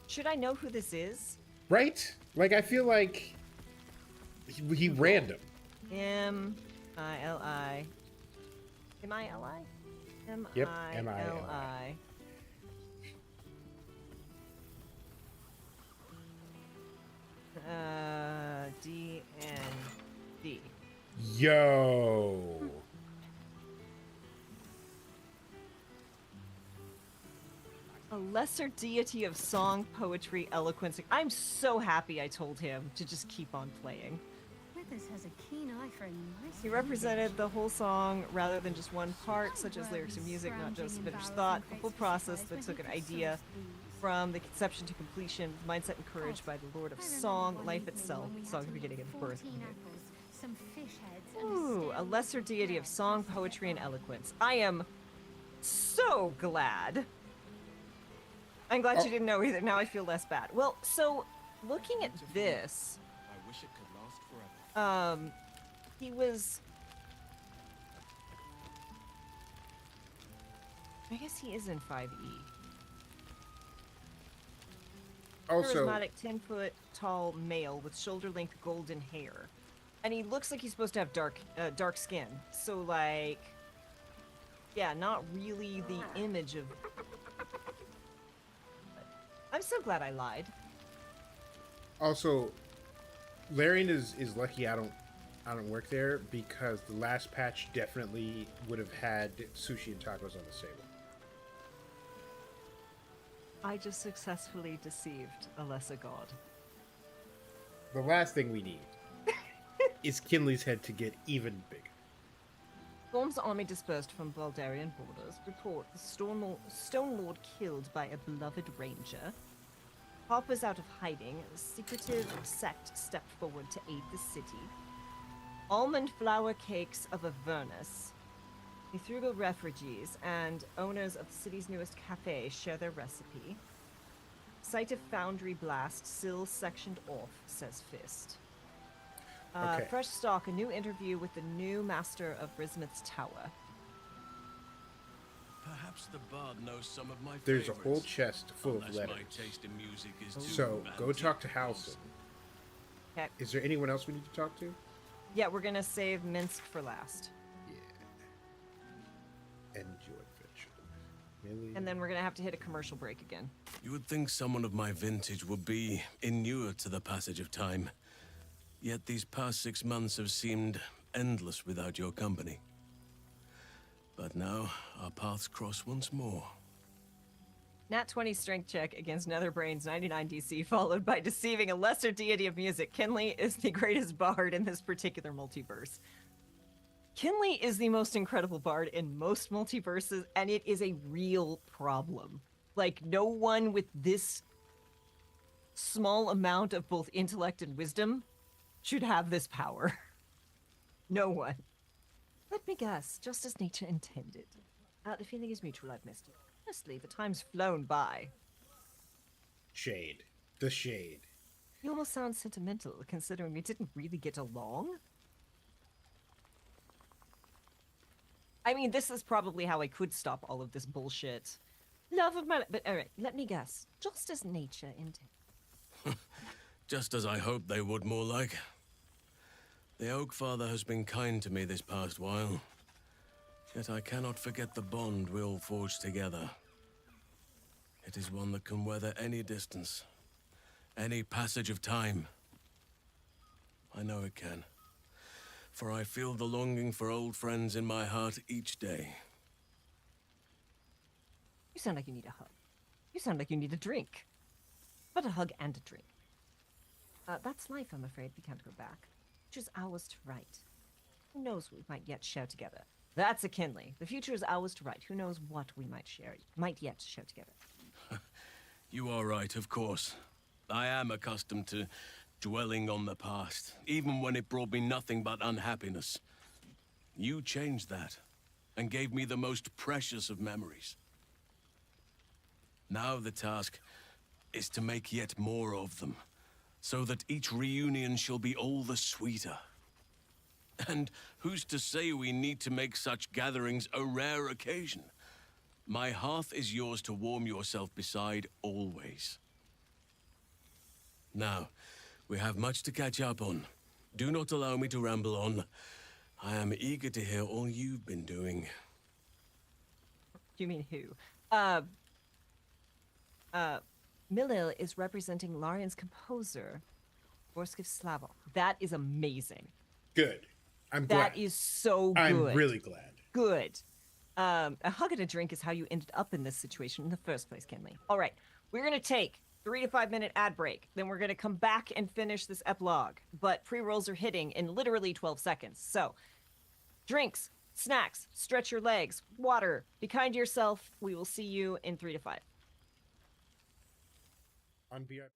Should I know who this is? Right? Like, I feel like he random. M-I-L-I. M-I-L-I? Yep, M-I-L-I. D-N-D. Yo. A lesser deity of song, poetry, eloquence. I'm so happy I told him to just keep on playing. Withers has a keen eye for a nice He represented the whole song rather than just one part, such as lyrics and music, not just finished thought, a full process that took an idea from the conception to completion, mindset encouraged by the Lord of Song, life itself, song's beginning and birth. some fish heads. Ooh, a lesser deity of song, poetry, and eloquence. I am so glad. I'm glad you didn't know either. Now I feel less bad. Well, so looking at this, I wish it could last forever. he was. I guess he is in 5e. Also, Charismatic, 10-foot tall male with shoulder-length golden hair, and he looks like he's supposed to have dark skin. So like, yeah, not really the image of. I'm so glad I lied. Also, Larian is lucky I don't work there, because the last patch definitely would have had sushi and tacos on the table. I just successfully deceived a lesser god. The last thing we need is Kinley's head to get even bigger. Storm's army dispersed from Baldarian borders report the Stone Lord killed by a beloved ranger. Harper's out of hiding. A secretive sect stepped forward to aid the city. Almond flour cakes of Avernus. The Thrugal refugees and owners of the city's newest cafe share their recipe. Site of foundry blast, sills sectioned off, says Fist. Okay. Fresh stock, a new interview with the new master of Brismith's tower. Perhaps the bard knows some of my There's a favorites, whole chest full of unless letters. my taste in music is too So go romantic. talk to Halson. Okay. Is there anyone else we need to talk to? Yeah, we're gonna save Minsk for last. End your adventure. Millie. And then we're gonna have to hit a commercial break again. You would think someone of my vintage would be inured to the passage of time. Yet these past 6 months have seemed endless without your company. But now, our paths cross once more. Nat 20 strength check against Netherbrain's 99 DC, followed by deceiving a lesser deity of music. Kinley is the greatest bard in this particular multiverse. Kinley is the most incredible bard in most multiverses, and it is a real problem. Like, no one with this small amount of both intellect and wisdom should have this power. No one. Let me guess, just as nature intended. The feeling is mutual, I've missed it. Honestly, the time's flown by. Shade. The shade. You almost sound sentimental, considering we didn't really get along. I mean, this is probably how I could stop all of this bullshit. Love of my... But alright, let me guess. Just as nature intended. Just as I hoped they would, more like. The Oak Father has been kind to me this past while. Yet I cannot forget the bond we all forged together. It is one that can weather any distance, any passage of time. I know it can, for I feel the longing for old friends in my heart each day. You sound like you need a hug. You sound like you need a drink. But a hug and a drink. That's life, I'm afraid. We can't go back. Which is ours to write. Who knows what we might yet share together? That's a Kinley. The future is ours to write. Who knows what we might yet share together. You are right, of course. I am accustomed to dwelling on the past, even when it brought me nothing but unhappiness. You changed that, and gave me the most precious of memories. Now the task is to make yet more of them, so that each reunion shall be all the sweeter. And who's to say we need to make such gatherings a rare occasion? My hearth is yours to warm yourself beside always. Now, we have much to catch up on. Do not allow me to ramble on. I am eager to hear all you've been doing. You mean who? Milil is representing Larian's composer, Vorskiv Slavov. That is amazing. Good. I'm glad. That is so good. I'm really glad. Good. A hug and a drink is how you ended up in this situation in the first place, Kinley. All right, we're going to take 3 to 5 minute ad break. Then we're going to come back and finish this epilogue. But pre-rolls are hitting in literally 12 seconds. So, drinks, snacks, stretch your legs, water, be kind to yourself. We will see you in 3 to 5. On VIP.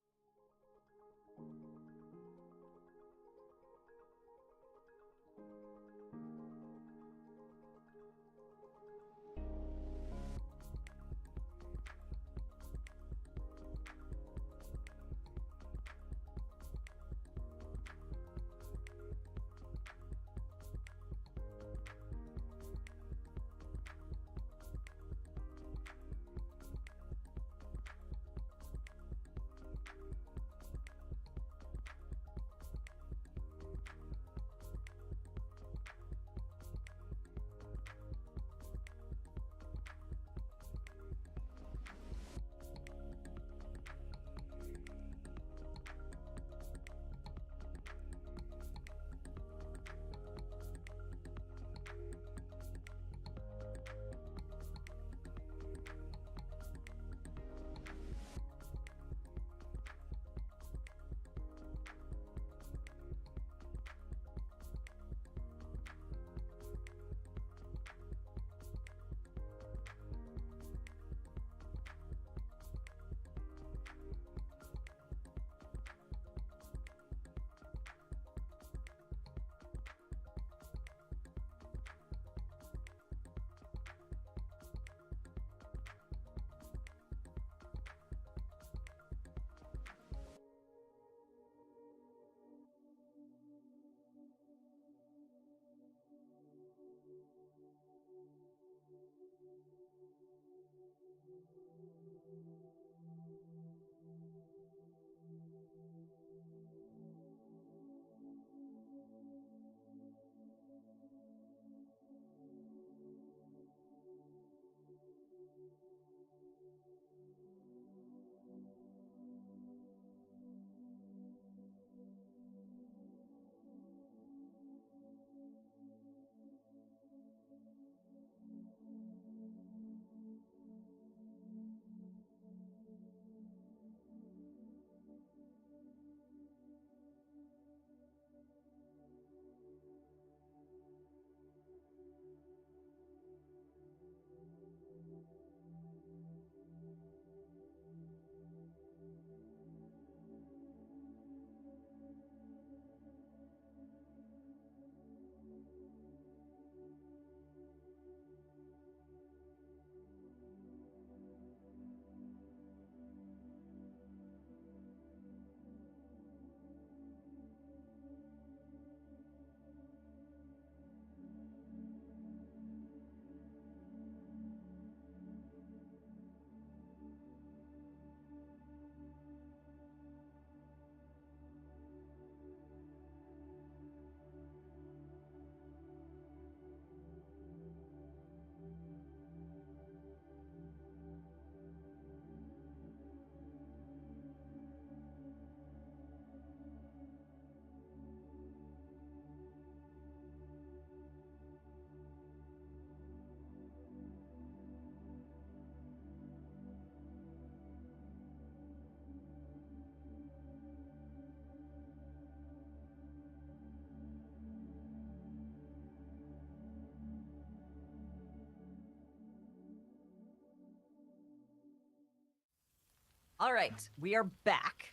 All right, we are back.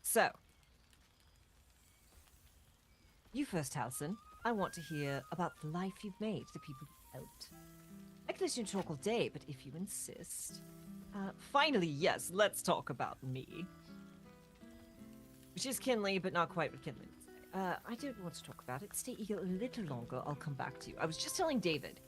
So you first, Halson. I want to hear about the life you've made, the people you helped. I could listen to you talk all day, but if you insist. Finally, yes, let's talk about me. Which is Kinley, but not quite what Kinley would say. I don't want to talk about it. Stay eager a little longer, I'll come back to you. I was just telling David,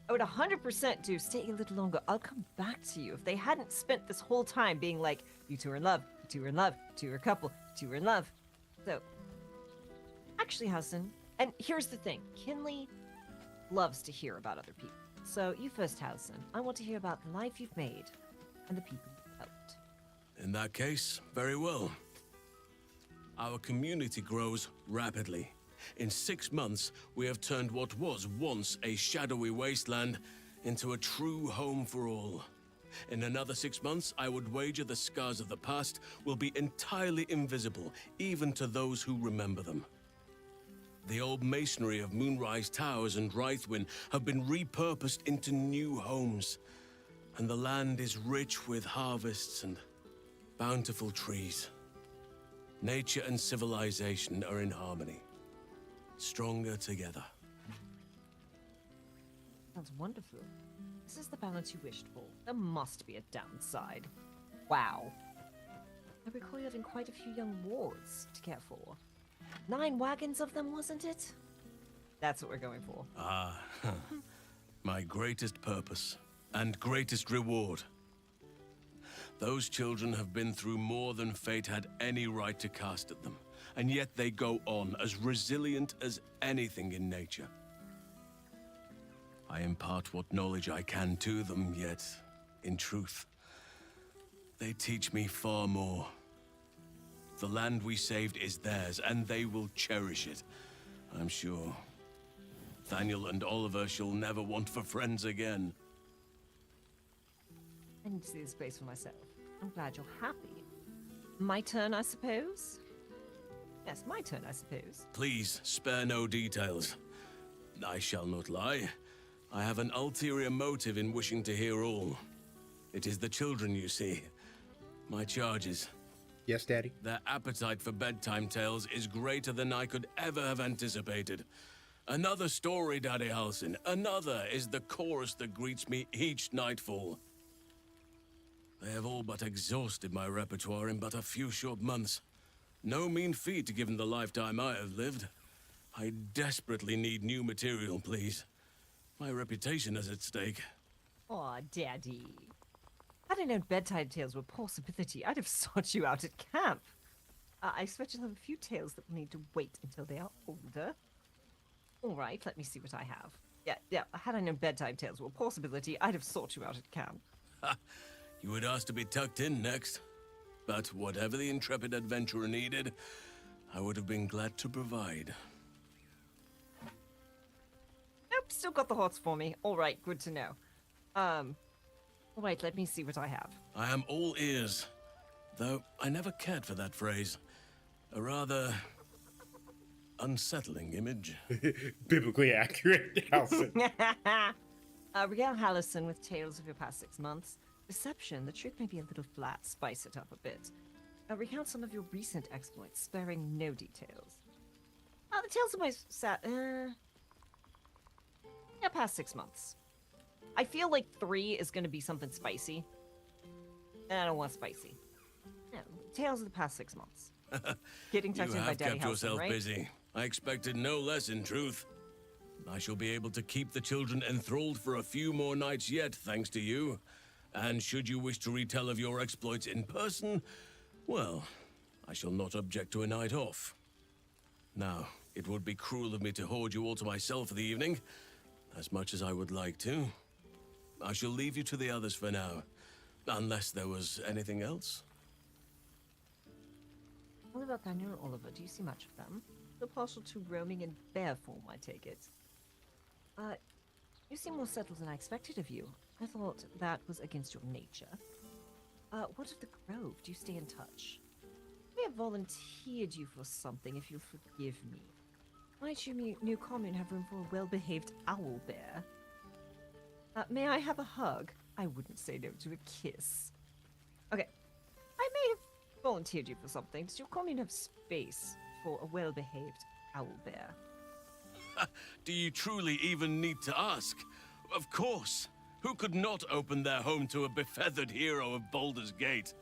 I would 100% do stay a little longer, I'll come back to you. If they hadn't spent this whole time being like, you two are in love, you two are in love, you two are a couple, you two are in love. So, actually, Hudson, and here's the thing, Kinley loves to hear about other people. So, you first, Hudson, I want to hear about the life you've made and the people you've helped. In that case, very well. Our community grows rapidly. In 6 months, we have turned what was once a shadowy wasteland into a true home for all. In another 6 months, I would wager the scars of the past will be entirely invisible, even to those who remember them. The old masonry of Moonrise Towers and Rythwin have been repurposed into new homes, and the land is rich with harvests and bountiful trees. Nature and civilization are in harmony, stronger together. Sounds wonderful. This is the balance you wished for. There must be a downside. Wow. I recall you having quite a few young wards to care for. 9 wagons of them, wasn't it? That's what we're going for. Ah, my greatest purpose and greatest reward. Those children have been through more than fate had any right to cast at them, and yet they go on as resilient as anything in nature. I impart what knowledge I can to them, yet, in truth, they teach me far more. The land we saved is theirs, and they will cherish it, I'm sure. Thaniel and Oliver shall never want for friends again. I need to see this place for myself. I'm glad you're happy. My turn, I suppose? Yes, my turn, I suppose. Please, spare no details. I shall not lie. I have an ulterior motive in wishing to hear all. It is the children, you see. My charges. Yes, Daddy? Their appetite for bedtime tales is greater than I could ever have anticipated. Another story, Daddy Halsin. Another is the chorus that greets me each nightfall. They have all but exhausted my repertoire in but a few short months. No mean feat given the lifetime I have lived. I desperately need new material, please. My reputation is at stake. Aw, Daddy. Had I known bedtime tales were a possibility, I'd have sought you out at camp. I expect you'll have a few tales that will need to wait until they are older. All right, let me see what I have. Yeah, had I known bedtime tales were a possibility, I'd have sought you out at camp. Ha! You would ask to be tucked in next. But whatever the intrepid adventurer needed, I would have been glad to provide. Nope, still got the hots for me. All right, good to know. All right, let me see what I have. I am all ears. Though I never cared for that phrase. A rather unsettling image. Biblically accurate, Halson. Regale Hallison with tales of your past 6 months. Deception, the truth may be a little flat, spice it up a bit. Recount some of your recent exploits, sparing no details. The tales of my past 6 months. I feel like 3 is going to be something spicy. And I don't want spicy. No, tales of the past 6 months. Getting tucked in by Daddy You have kept yourself right? busy. I expected no less, in truth. I shall be able to keep the children enthralled for a few more nights yet, thanks to you. And should you wish to retell of your exploits in person, well, I shall not object to a night off. Now, it would be cruel of me to hoard you all to myself for the evening, as much as I would like to. I shall leave you to the others for now, unless there was anything else. What about Daniel and Oliver? Do you see much of them? They're partial to roaming in bear form, I take it. You seem more settled than I expected of you. I thought that was against your nature. What of the Grove? Do you stay in touch? I have volunteered you for something, if you'll forgive me. Might your new commune have room for a well-behaved owl bear? May I have a hug? I wouldn't say no to a kiss. Okay. I may have volunteered you for something. Does your commune have space for a well-behaved owl bear? Do you truly even need to ask? Of course. Who could not open their home to a befeathered hero of Baldur's Gate?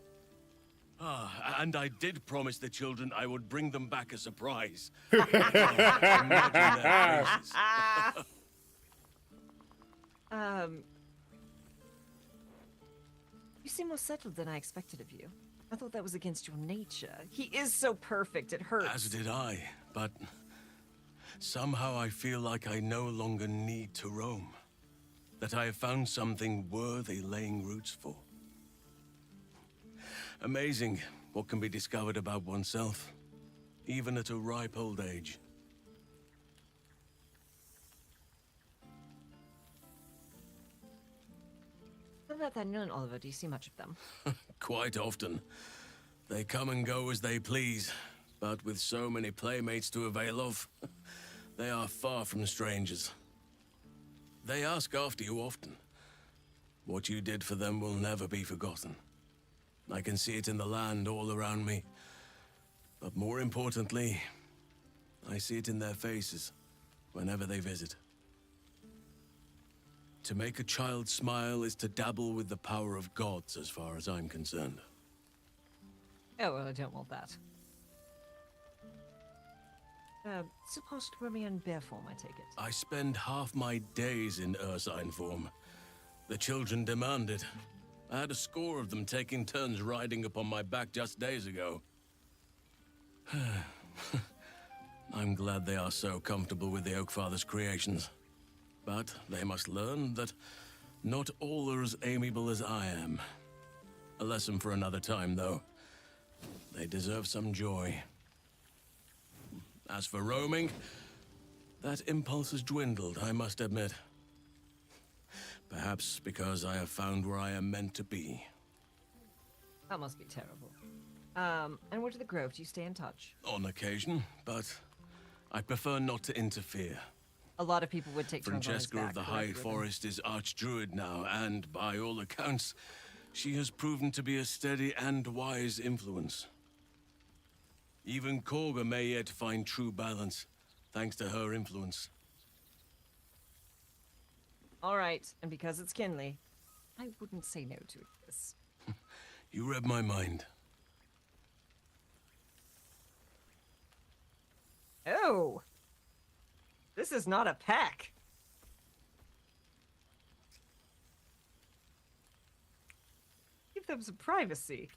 Ah, and I did promise the children I would bring them back a surprise. Imagine their faces. You seem more settled than I expected of you. I thought that was against your nature. He is so perfect, it hurts. As did I, but somehow I feel like I no longer need to roam. That I have found something worthy laying roots for. Amazing what can be discovered about oneself, even at a ripe old age. What about that nun, Oliver? Do you see much of them? Quite often. They come and go as they please, but with so many playmates to avail of, they are far from strangers. They ask after you often. What you did for them will never be forgotten. I can see it in the land all around me. But more importantly, I see it in their faces whenever they visit. To make a child smile is to dabble with the power of gods, as far as I'm concerned. Oh, well, I don't want that. Still past Romean bear form, I take it. I spend half my days in ursine form. The children demand it. I had a score of them taking turns riding upon my back just days ago. I'm glad they are so comfortable with the Oakfather's creations. But they must learn that not all are as amiable as I am. A lesson for another time, though. They deserve some joy. As for roaming, that impulse has dwindled, I must admit. Perhaps because I have found where I am meant to be. That must be terrible. And what to the Grove? Do you stay in touch? On occasion, but I prefer not to interfere. A lot of people would take turns on his Francesca back, of the correct, High Ribbon? Forest is Archdruid now, and by all accounts, she has proven to be a steady and wise influence. Even Korga may yet find true balance, thanks to her influence. All right, and because it's Kinley, I wouldn't say no to this. You read my mind. Oh! This is not a pack. Give them some privacy.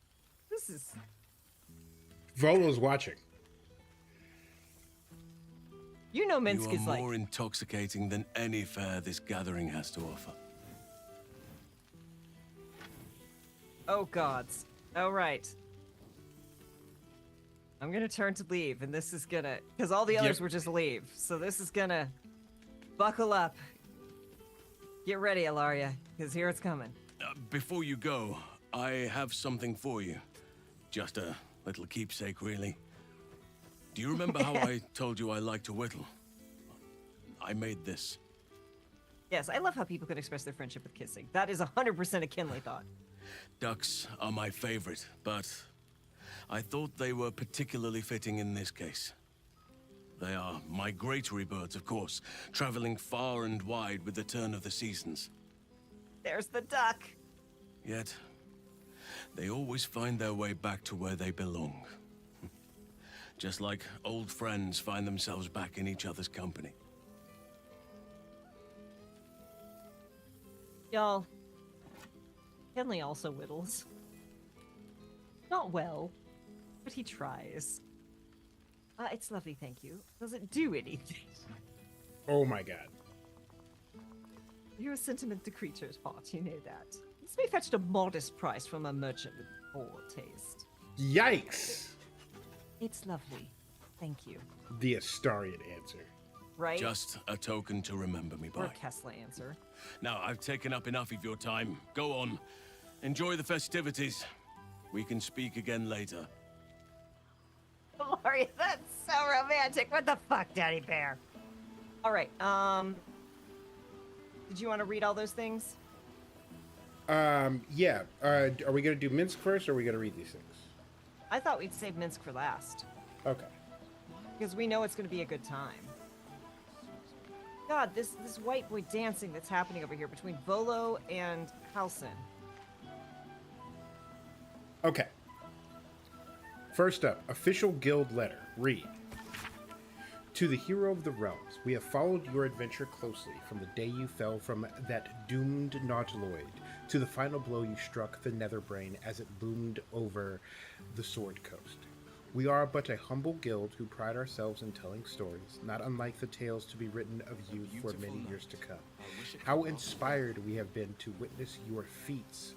This is... Volo's watching. You know You Minsk are is like... more intoxicating than any fare this gathering has to offer. Oh, gods. All right. I'm gonna turn to leave, and this is gonna... Because all the others Yep. were just leave. So this is gonna... Buckle up. Get ready, Ilaria, because here it's coming. Before you go, I have something for you. Just a little keepsake, really. Do you remember how I told you I like to whittle? I made this. Yes, I love how people can express their friendship with kissing. That is 100% a Kinley thought. Ducks are my favorite, but I thought they were particularly fitting in this case. They are migratory birds, of course, traveling far and wide with the turn of the seasons. There's the duck. Yet, they always find their way back to where they belong. Just like old friends find themselves back in each other's company. Y'all, Kinley also whittles. Not well, but he tries. It's lovely, thank you. Does it do anything? Oh my god. You're a sentimental creature at heart, you know that. This may fetch a modest price from a merchant with poor taste. Yikes! It's lovely. Thank you. The Astarian answer. Right? Just a token to remember me Or by. Kessler answer. Now, I've taken up enough of your time. Go on. Enjoy the festivities. We can speak again later. Gloria, that's so romantic. What the fuck, Daddy Bear? All right, did you want to read all those things? Yeah. Are we gonna do Minsk first, or are we gonna read these things? I thought we'd save Minsk for last. Okay. Because we know it's going to be a good time. God, this white boy dancing that's happening over here between Volo and Halsin. Okay. First up, official guild letter. Read. To the hero of the realms, we have followed your adventure closely from the day you fell from that doomed nautiloid to the final blow you struck the Netherbrain as it loomed over the Sword Coast. We are but a humble guild who pride ourselves in telling stories, not unlike the tales to be written of you for many years to come. How inspired we have been to witness your feats,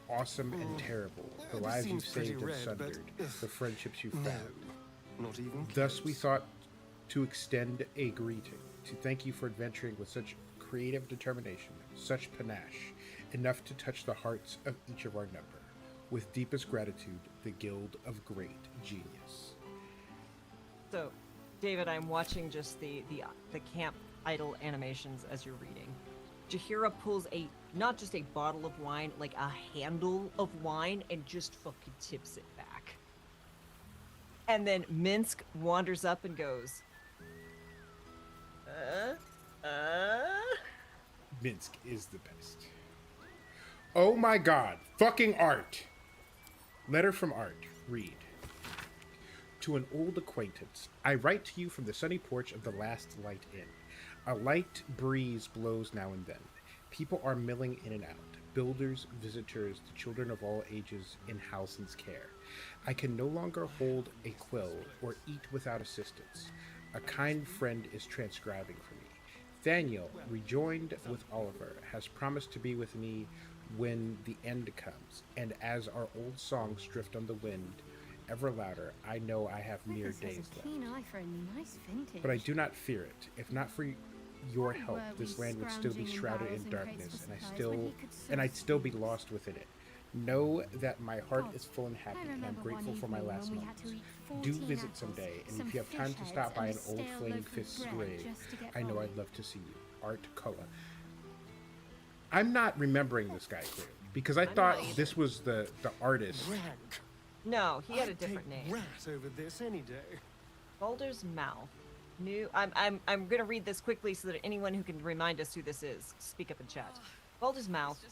awesome and terrible, the lives you've saved and sundered, the friendships you've found. Not even Thus we thought to extend a greeting, to thank you for adventuring with such creative determination, such panache, enough to touch the hearts of each of our number. With deepest gratitude, the Guild of Great Genius. So, David, I'm watching just the camp idle animations as you're reading. Jahira pulls not just a bottle of wine, like a handle of wine, and just fucking tips it back. And then Minsk wanders up and goes, Minsk is the best. Oh my god, fucking art! Letter from Art. Read. To an old acquaintance, I write to you from the sunny porch of the Last Light Inn. A light breeze blows now and then. People are milling in and out. Builders, visitors, the children of all ages in Halsin's care. I can no longer hold a quill or eat without assistance. A kind friend is transcribing for me. Thaniel, rejoined with Oliver, has promised to be with me when the end comes, and as our old songs drift on the wind ever louder, I know I have mere days left. Keen eye for a nice vintage. But I do not fear it. If not for your help, this land would still be shrouded in darkness, and I'd still be lost within it. Know that my heart is full and happy, and I'm grateful for my last moments. Do visit someday, and if you have time to stop by an old Flaming Fist's grave, I know I'd love to see you. Art Cullen. I'm not remembering this guy clearly, because I thought this was the artist. No, he had a different name. Rat over this any day. Baldur's Mouth. New. I'm gonna read this quickly so that anyone who can remind us who this is, speak up in chat. Baldur's Mouth.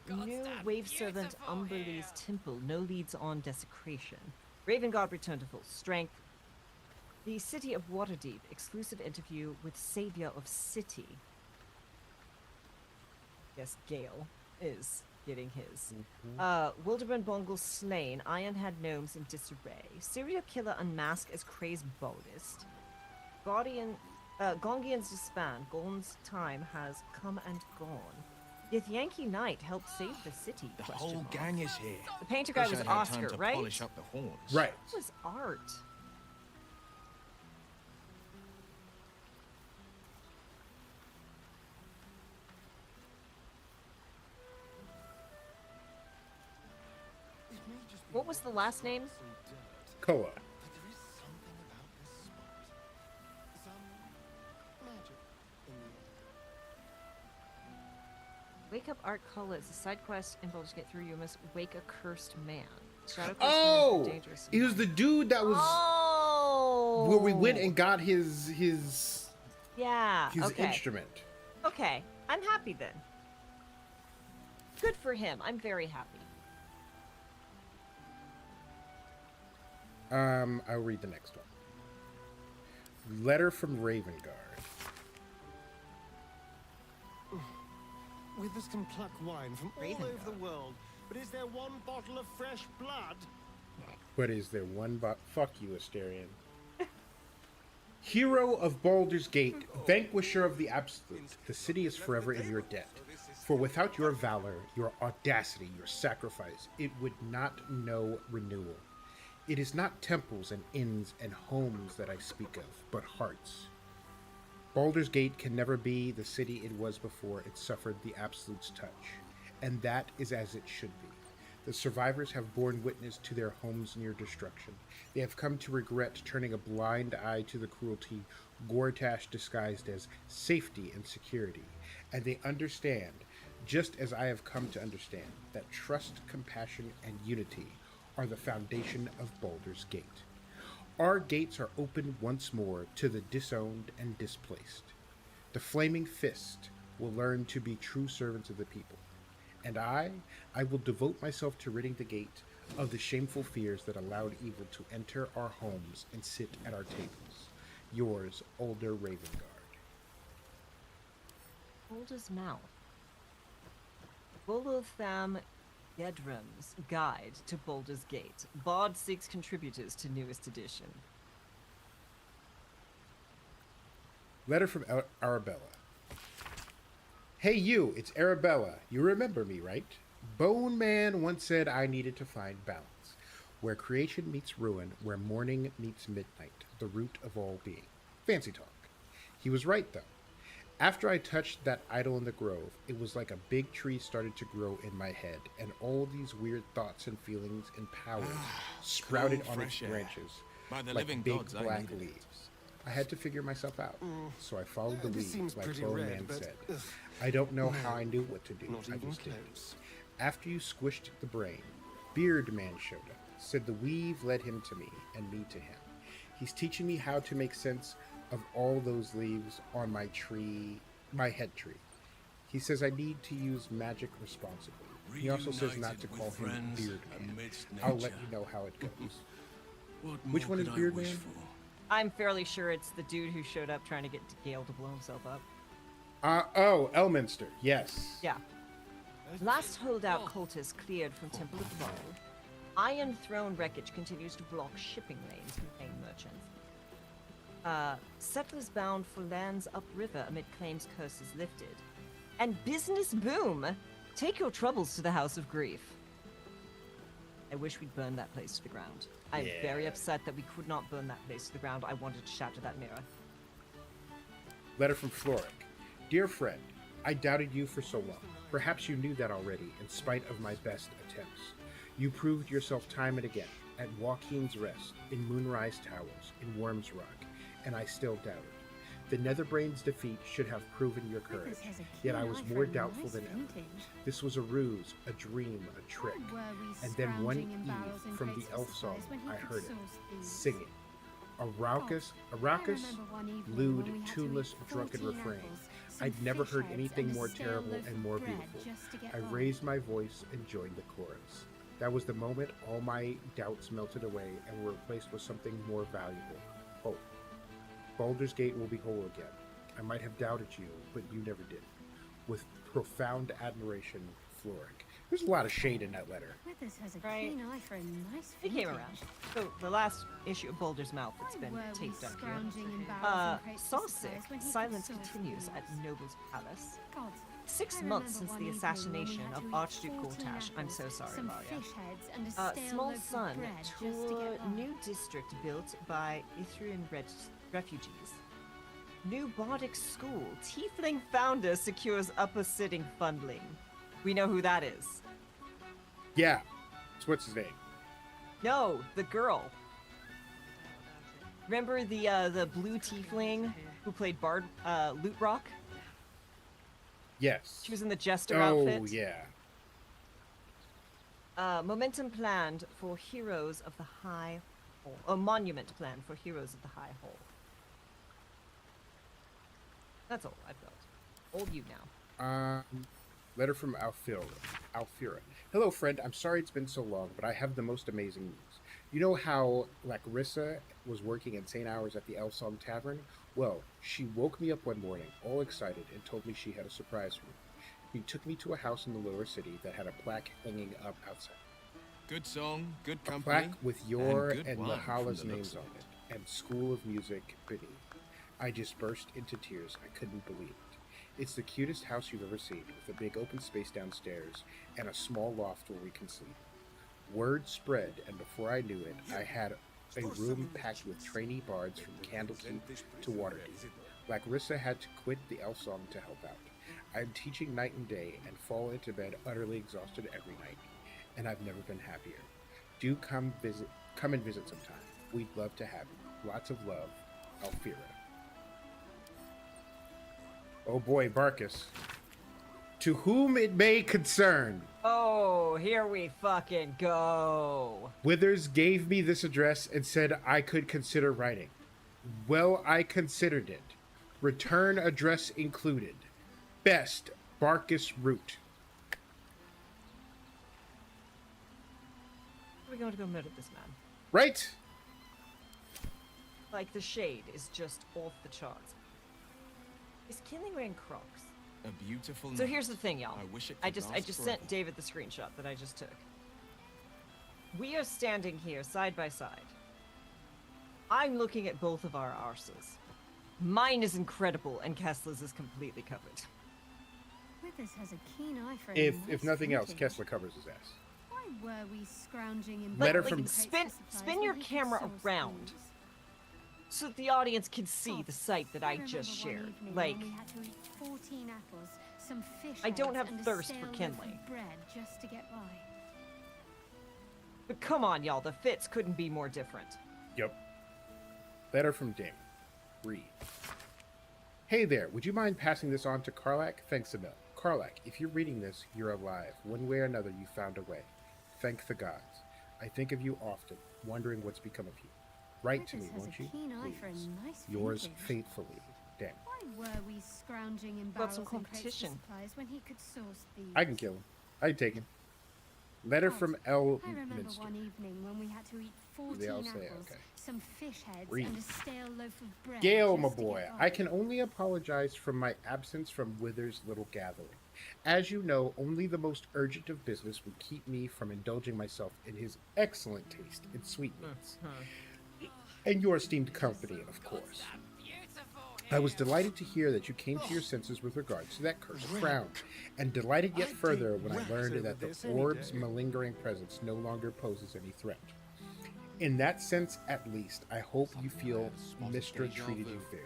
New wave servant Umberly's temple. No leads on desecration. Raven God returned to full strength. The city of Waterdeep. Exclusive interview with Savior of City. Yes, Gale is getting his. Wilderburn Bongle slain, Ironhead gnomes in disarray. Serial killer unmasked as crazed Baldist. Gongians disband. Gorn's time has come and gone. Yet Yankee Knight helped save the city. The whole gang is here. The painter guy was Oscar, right? Polish up the horns. Right. It was art. What was the last name? Koa. Wake up Art Cullen. It's a side quest in Baldur's Gate 3. You must wake a cursed man. Shadow cursed man is dangerous. He was the dude that was where we went and got his okay. instrument. Okay, I'm happy then. Good for him. I'm very happy. I'll read the next one. Letter from Ravengard. Withers can pluck wine from all over the world, but is there one bottle of fresh blood? But is there one fuck you, Asterion. Hero of Baldur's Gate, vanquisher of the Absolute, the city is forever in your debt. For without your valor, your audacity, your sacrifice, it would not know renewal. It is not temples and inns and homes that I speak of, but hearts. Baldur's Gate can never be the city it was before it suffered the Absolute's touch, and that is as it should be. The survivors have borne witness to their homes near destruction. They have come to regret turning a blind eye to the cruelty Gortash disguised as safety and security, and they understand just as I have come to understand that trust, compassion, and unity are the foundation of Baldur's Gate. Our gates are open once more to the disowned and displaced. The Flaming Fist will learn to be true servants of the people. And I will devote myself to ridding the gate of the shameful fears that allowed evil to enter our homes and sit at our tables. Yours, Older Ravengard. Baldur's Mouth. Bolotham Gedrum's Guide to Baldur's Gate. Bard 6 contributors to newest edition. Letter from Arabella. Hey you, it's Arabella. You remember me, right? Bone Man once said I needed to find balance. Where creation meets ruin, where morning meets midnight, the root of all being. Fancy talk. He was right, though. After I touched that idol in the grove, it was like a big tree started to grow in my head, and all these weird thoughts and feelings and powers sprouted Cool, on its fresh air. branches By the like living big gods, I black needed it. leaves. I had to figure myself out, so I followed the This leads seems like pretty Bone red, Man but, said. ugh, I don't know no, how I knew what to do. not I even just did. close. After you squished the brain, Beard Man showed up, said the weave led him to me and me to him. He's teaching me how to make sense of all those leaves on my tree, my head tree. He says I need to use magic responsibly. He also says not to call him Beard Man. I'll let you know how it goes. Which one is Beard Man? I'm fairly sure it's the dude who showed up trying to get Gale to blow himself up. Oh, Elminster. Yes. Yeah. Last holdout cultist cleared from Temple of Ball. Iron Throne wreckage continues to block shipping lanes from paying merchants. Settlers bound for lands upriver amid claims curses lifted. And business boom! Take your troubles to the House of Grief. I wish we'd burned that place to the ground. I'm very upset that we could not burn that place to the ground. I wanted to shatter that mirror. Letter from Floric. Dear friend, I doubted you for so long. Perhaps you knew that already, in spite of my best attempts. You proved yourself time and again, at Joaquin's Rest, in Moonrise Towers, in Worm's Rock, and I still doubted. The Netherbrain's defeat should have proven your courage, yet I was more doubtful than ever. This was a ruse, a dream, a trick. And then one eve, from the elf song, I heard it, singing. A raucous, lewd, tuneless, drunken refrain. I'd never heard anything more terrible and more beautiful. I raised my voice and joined the chorus. That was the moment all my doubts melted away and were replaced with something more valuable, hope. Baldur's Gate will be whole again. I might have doubted you, but you never did. With profound admiration, Floric. There's a lot of shade in that letter. Withers has a Right. keen eye for a nice It came vintage. around. So the last issue of Baldur's Mouth that's been Were we taped up scrounging in here. barrels and crates of Sawsick, supplies when he silence could source continues these? at Noble's Palace. God, 6 I months remember since one the evening assassination when we had of to eat Archduke 14 Gortash. I'm so apples, sorry, some Varia. fish heads and a stale Small loaf of Sun bread just to tour get by. new district built by Ithrian refugees. New Bardic School. Tiefling founder secures upper sitting funding. We know who that is. Yeah. So what's his name? No, the girl. Remember the blue tiefling who played Loot Rock? Yes. She was in the jester Oh, outfit. yeah. Momentum planned for Heroes of the High Hole. A monument planned for Heroes of the High Hole. That's all I've got. Old you now. Letter from Alfira. Hello, friend. I'm sorry it's been so long, but I have the most amazing news. You know how Larissa was working insane hours at the Elsong Tavern? Well, she woke me up one morning, all excited, and told me she had a surprise for me. She took me to a house in the lower city that had a plaque hanging up outside. Good song, good A company. plaque with your good and wine from Mahala's the looks names of on it, and School of Music beneath. I just burst into tears. I couldn't believe it. It's the cutest house you've ever seen, with a big open space downstairs and a small loft where we can sleep. Word spread, and before I knew it, I had a room packed with trainee bards from Candlekeep to Waterdeep. Larissa had to quit the Elsong to help out. I'm teaching night and day and fall into bed utterly exhausted every night, and I've never been happier. Do come and visit sometime. We'd love to have you. Lots of love, Alfira. Oh boy, Barkus. To whom it may concern, Oh, here we fucking go. Withers gave me this address and said I could consider writing. Well, I considered it. Return address included. Best, Barkus route. We're going to go murder this man. Right? Like, the shade is just off the charts. Is Kinley wearing Crocs? A beautiful So night. here's the thing, y'all. I wish it I could just last sent forever. David the screenshot that I just took. We are standing here side by side. I'm looking at both of our arses. Mine is incredible, and Kessler's is completely covered. Withers has a keen eye for If nice nothing else, vintage. Kessler covers his ass. Why were we scrounging in Letter bargain from- crates for Spin supplies your when he could camera source around, booze? so that the audience can see the site that I remember just one shared. evening Like, when we had to eat 14 apples, some fish I don't eggs, have and a thirst stale for loaf Kinley. of bread just to get by. but come on, y'all, the fits couldn't be more different. Yep. Letter from Damon. Read. Hey there, would you mind passing this on to Karlak? Thanks a mil. Karlak, if you're reading this, you're alive. One way or another, you found a way. Thank the gods. I think of you often, wondering what's become of you. Write to me, Withers has won't a you? keen eye for a Please. nice Yours vintage. faithfully, Dan. Why were we scrounging in Got some barrels and crates for competition. supplies when he could source these? I can kill him. I'd take him. Letter from L. I remember Minster. one evening when we had to eat 14 They all apples, say, okay. some fish heads, Read. and a stale loaf of bread. Gale, just my to boy, get by. I can only apologize for my absence from Wither's little gathering. As you know, only the most urgent of business would keep me from indulging myself in his excellent taste in sweetmeats. And your esteemed company, of course. I was delighted to hear that you came to your senses with regards to that cursed crown, and delighted yet further when I learned that the orb's malingering presence no longer poses any threat. In that sense, at least, I hope you feel Mistra treated you fairly.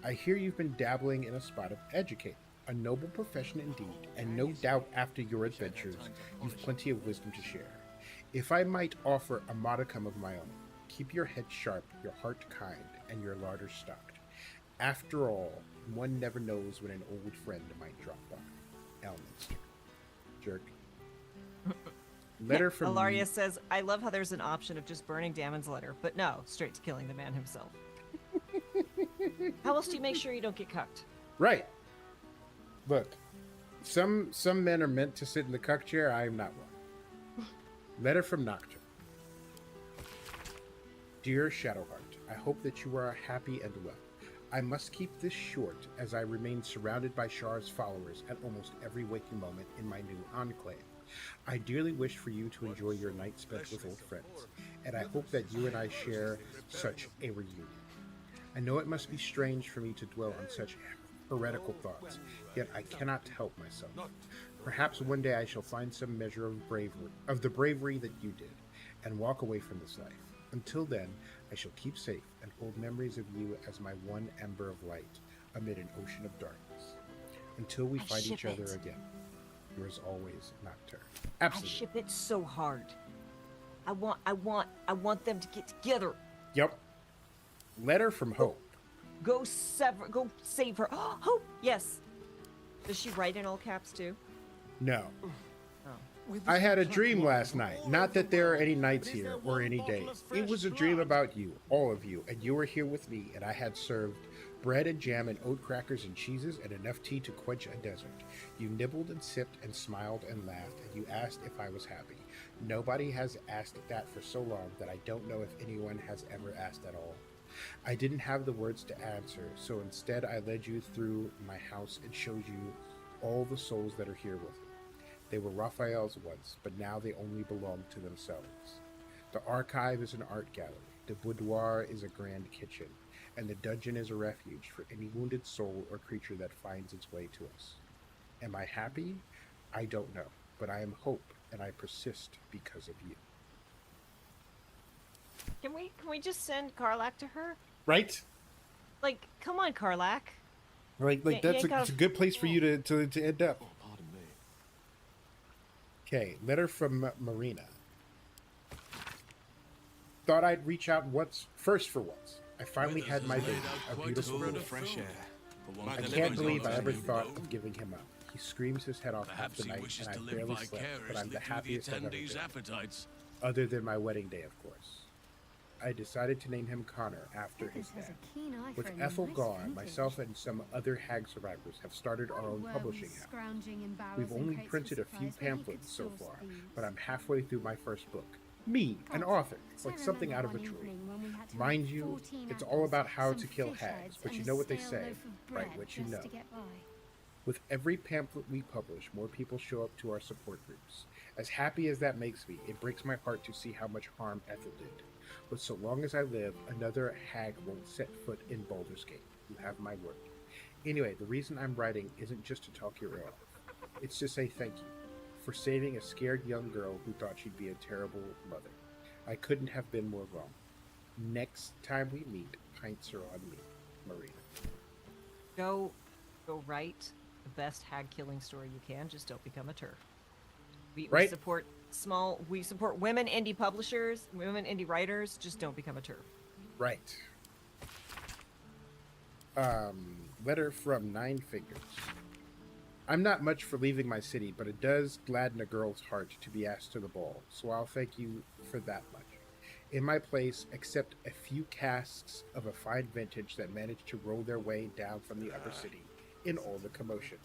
I hear you've been dabbling in a spot of educator, a noble profession indeed, and no doubt after your adventures, you've plenty of wisdom to share. If I might offer a modicum of my own, keep your head sharp, your heart kind, and your larder stocked. After all, one never knows when an old friend might drop by. Elminster. Jerk. Letter from Ilaria says, I love how there's an option of just burning Damon's letter, but no, straight to killing the man himself. How else do you make sure you don't get cucked? Right. Look, some men are meant to sit in the cuck chair. I am not one. Letter from Nocturne. Dear Shadowheart, I hope that you are happy and well. I must keep this short, as I remain surrounded by Shar's followers at almost every waking moment in my new enclave. I dearly wish for you to enjoy your night spent with old friends, and I hope that you and I share such a reunion. I know it must be strange for me to dwell on such heretical thoughts, yet I cannot help myself. Perhaps one day I shall find some measure of bravery, of the bravery that you did, and walk away from this life. Until then, I shall keep safe and hold memories of you as my one ember of light amid an ocean of darkness. Until we find each other again. Yours always, Nocturne. Absolutely. I ship it so hard. I want them to get together. Yep. Letter from Hope. Go save her. Hope, yes. Does she write in all caps too? No. I had a dream last night. Not that there are any nights here or any days. It was a dream about you, all of you, and you were here with me, and I had served bread and jam and oat crackers and cheeses and enough tea to quench a desert. You nibbled and sipped and smiled and laughed, and you asked if I was happy. Nobody has asked that for so long that I don't know if anyone has ever asked at all. I didn't have the words to answer, so instead I led you through my house and showed you all the souls that are here with me. They were Raphael's once, but now they only belong to themselves. The archive is an art gallery, the boudoir is a grand kitchen, and the dungeon is a refuge for any wounded soul or creature that finds its way to us. Am I happy? I don't know, but I am hope, and I persist because of you. Can we just send Karlak to her? Right? Like, come on, Karlak. Like You that's ain't it's a good place for you to end up. Okay, letter from Marina. Thought I'd reach out first for once. I finally had my baby, a beautiful boy. fresh air. I can't believe I ever thought of giving him up. He screams his head off half Perhaps the he night, wishes and to I live barely slept, but I'm vicariously the through the happiest I've ever attendees' been. appetites. Other than my wedding day, of course. I decided to name him Connor after his Has dad. a keen eye With for a Ethel nice gone, vintage. myself and some other hag survivors have started our own Were we publishing house. scrounging in barrels We've and only crates printed for a few supplies when he pamphlets could so source far, these? but I'm halfway through my first book. Me, an author, like something out of a tree. Mind you, it's all about how to kill hags, but you know what they say, write what you know. With every pamphlet we publish, more people show up to our support groups. As happy as that makes me, it breaks my heart to see how much harm Ethel did. But so long as I live, another hag won't set foot in Baldur's Gate. You have my word. Anyway, the reason I'm writing isn't just to talk your ear off. It's to say thank you for saving a scared young girl who thought she'd be a terrible mother. I couldn't have been more wrong. Next time we meet, pints are on me, Marina. Go write the best hag killing story you can. Just don't become a turf. We Right. support we support women indie publishers, women indie writers. Just don't become a turf. Right. Letter from Nine Fingers. I'm not much for leaving my city, but it does gladden a girl's heart to be asked to the ball, so I'll thank you for that much. In my place, except a few casks of a fine vintage that managed to roll their way down from the upper city in all the commotion.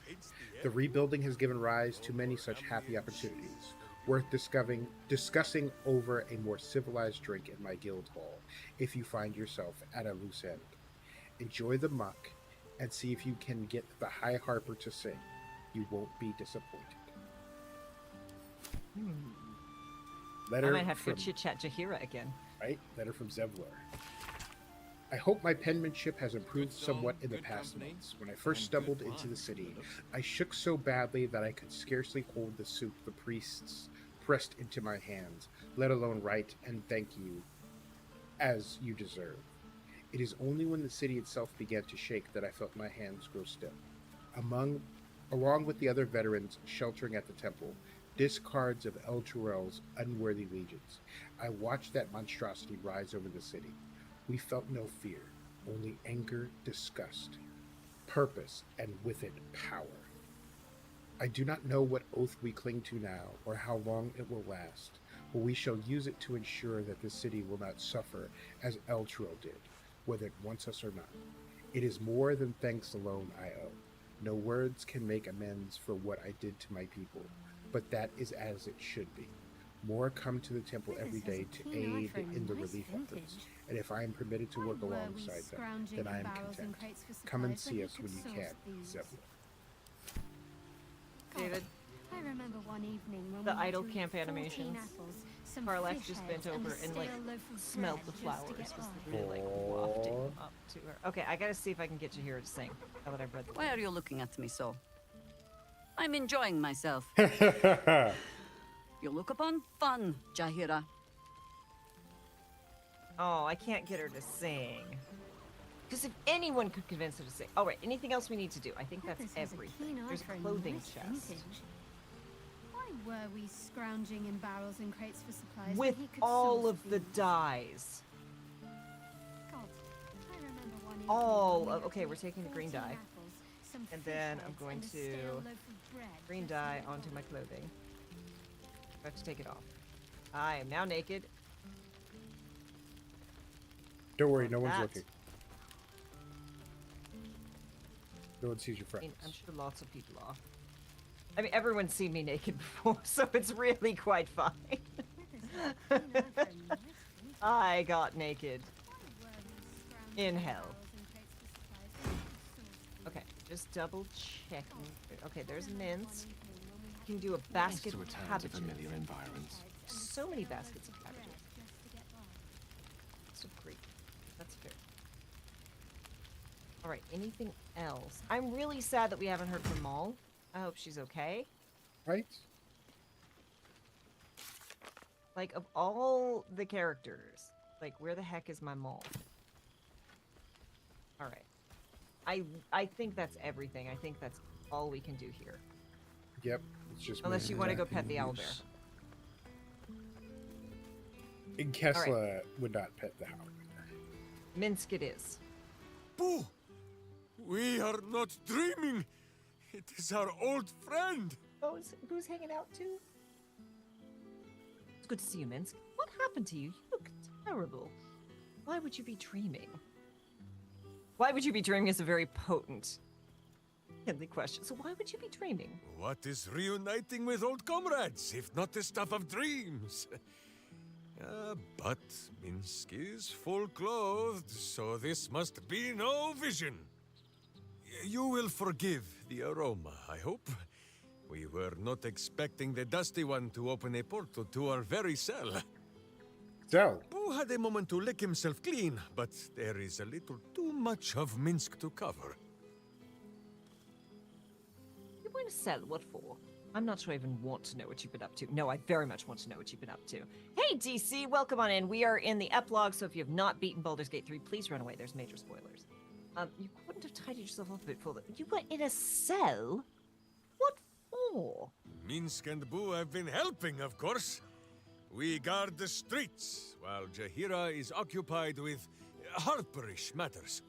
The rebuilding has given rise to many such happy opportunities, worth discussing over a more civilized drink in my guild hall if you find yourself at a loose end. Enjoy the muck and see if you can get the High Harper to sing. You won't be disappointed. Letter I might have from, to chit-chat Jahira again. Right? Letter from Zevlor. I hope my penmanship has improved somewhat in the past months. When I first stumbled into the city, I shook so badly that I could scarcely hold the soup the priests pressed into my hands, let alone write and thank you as you deserve. It is only when the city itself began to shake that I felt my hands grow still. Along with the other veterans sheltering at the temple, discards of El Turel's unworthy legions, I watched that monstrosity rise over the city. We felt no fear, only anger, disgust, purpose, and with it, power. I do not know what oath we cling to now, or how long it will last, but we shall use it to ensure that the city will not suffer as El Turel did, whether it wants us or not. It is more than thanks alone I owe. No words can make amends for what I did to my people, but that is as it should be. More come to the temple every day to aid in the relief efforts, and if I am permitted to work alongside them, then I am content. Come and see us when you can, Zevlor. David, I remember one evening when the we had idle to eat camp 14 animations. apples, some Carlac fish just heads, bent over a and like stale loaf of smelled the bread flowers. just to get Was by. really like wafting them up to her. Okay, I gotta see if I can get Jahira to sing. Now that I've read the Why are you looking at me so? I'm enjoying myself. You look upon fun, Jahira. Oh, I can't get her to sing. Because if anyone could convince her to sing. All right, anything else we need to do? I think that's everything. There's a clothing chest. Why were we scrounging in barrels and crates for supplies With when he could all source of the these? dyes. God, I remember one evening All when we of, had okay, to we're eat taking the green 14 dye. apples, some And fish then I'm heads, going and a stale to loaf of bread green just to dye get onto by. my clothing. I have to take it off. I am now naked. Don't worry, no one's That. looking. No one sees your I friends. mean, I'm sure lots of people are. I mean, everyone's seen me naked before, so it's really quite fine. I got naked. In hell. Okay, just double checking. Okay, there's mince. You can do a basket to of return to cabbages. familiar environs. So many baskets of cabbages. So great. That's fair. All right, anything else? I'm really sad that we haven't heard from Maul. I hope she's okay. Right? Like, of all the characters, like, where the heck is my Maul? All right. I think that's everything. I think that's all we can do here. Yep. It's just Unless you want to go pet the owlbear. And Kessler would not pet the hound. Minsk it is. Boo! We are not dreaming. It is our old friend! Oh, who's hanging out too? It's good to see you, Minsk. What happened to you? You look terrible. Why would you be dreaming? Why would you be dreaming is a very potent Kinley question. So why would you be dreaming? What is reuniting with old comrades, if not the stuff of dreams? But Minsk is full-clothed, so this must be no vision. You will forgive the aroma, I hope. We were not expecting the Dusty One to open a portal to our very cell. So? Boo had a moment to lick himself clean, but there is a little too much of Minsk to cover. You're going to sell? What for? I'm not sure I even want to know what you've been up to. No, I very much want to know what you've been up to. Hey, DC, welcome on in. We are in the epilogue, so if you have not beaten Baldur's Gate 3, please run away. There's major spoilers. You couldn't have tidied yourself up a bit further. You were in a cell? What for? Minsk and Boo have been helping, of course. We guard the streets, while Jaheira is occupied with harperish matters.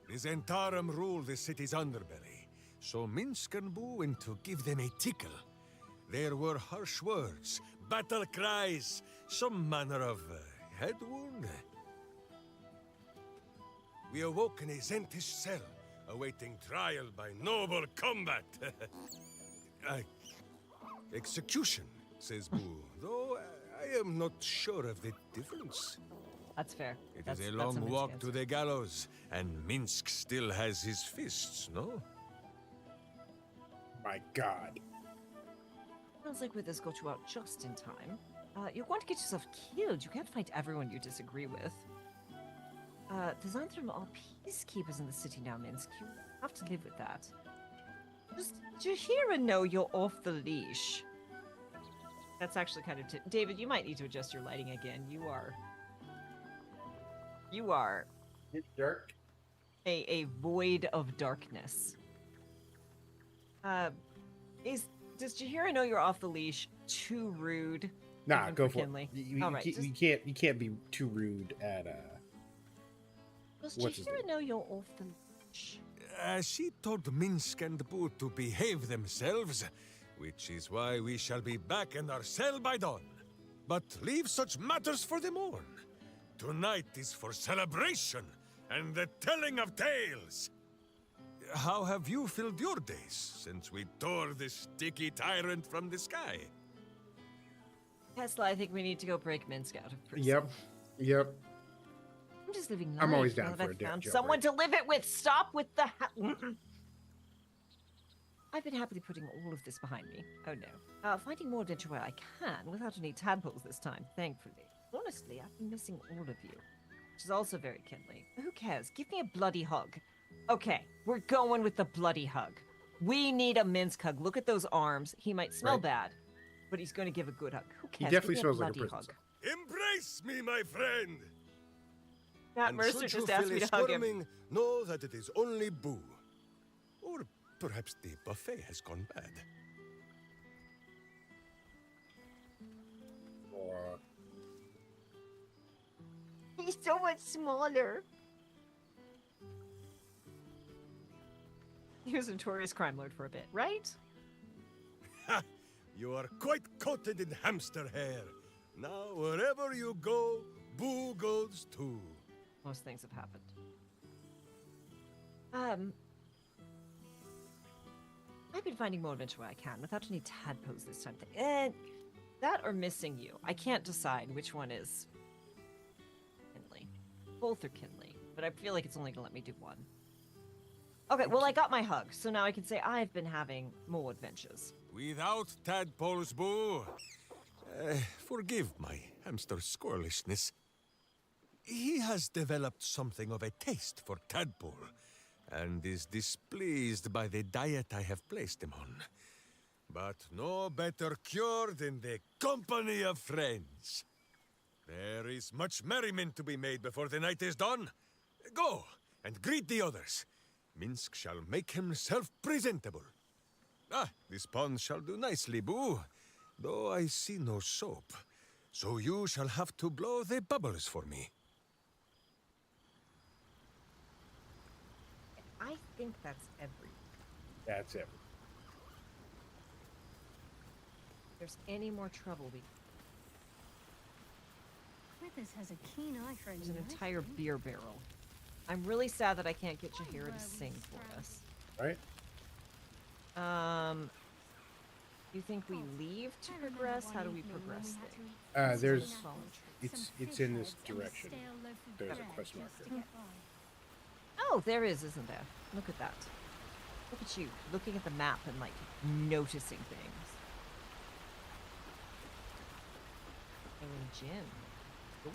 The Zentarum rule the city's underbelly, so Minsk and Boo went to give them a tickle. There were harsh words, battle cries, some manner of head wound. We awoke in a Zentish cell, awaiting trial by noble combat. Execution, says Boo, though I am not sure of the difference. That's fair. It is a long walk to the gallows, and Minsk still has his fists, no? My God. Sounds like with this got you out just in time. You're going to get yourself killed. You can't fight everyone you disagree with. The Xanthrum are peacekeepers in the city now, Minsk. You have to live with that. Does Jaheira know you're off the leash? That's actually kind of... David, you might need to adjust your lighting again. You are... It's dark. A void of darkness. Does Jaheira know you're off the leash? Too rude? Nah, go for Kinley? it. You, All right, you can't be too rude at Does what's his Jaheira know you're off the leash? She told Minsk and Boo to behave themselves, which is why we shall be back in our cell by dawn. But leave such matters for the morn. Tonight is for celebration and the telling of tales. How have you filled your days since we tore this sticky tyrant from the sky? Tesla, I think we need to go break Minsk out of prison. Yep. I'm just living life. I'm always now down that for I've a found jailbreak. someone to live it with. Stop with the I've been happily putting all of this behind me. Oh no. Finding more adventure where I can, without any tadpoles this time, thankfully. Honestly, I've been missing all of you. Which is also very kindly. Who cares? Give me a bloody hug. Okay, we're going with the bloody hug. We need a Minsk hug. Look at those arms. He might smell bad, but he's going to give a good hug. Who cares? He definitely Give me smells like a bloody prison hug. Embrace me, my friend! Matt And Mercer should you just asked feel me a to hug him. squirming, know that it is only Boo. Or perhaps the buffet has gone bad. He's so much smaller. He was a notorious crime lord for a bit, right? You are quite coated in hamster hair. Now, wherever you go, Boo goes too. Most things have happened. I've been finding more adventure where I can, without any tadpoles this time. That or missing you. I can't decide which one is Kinley. Both are Kinley, but I feel like it's only gonna let me do one. Okay, well, I got my hug, so now I can say I've been having more adventures. Without tadpoles, Boo. Forgive my hamster squirrelishness. He has developed something of a taste for tadpole, and is displeased by the diet I have placed him on. But no better cure than the company of friends. There is much merriment to be made before the night is done. Go, and greet the others. Minsk shall make himself presentable. This pond shall do nicely, Boo, though I see no soap. So you shall have to blow the bubbles for me. I think that's everything. That's it. If there's any more trouble, Withers has a keen eye for there's an entire beer barrel. I'm really sad that I can't get Jahira to sing for us. Right? You think we leave to progress? How do we progress there? There's, it's in this direction. There's a quest marker. Oh, there is, isn't there? Look at that. Look at you, looking at the map and, like, noticing things. Gym. Ooh.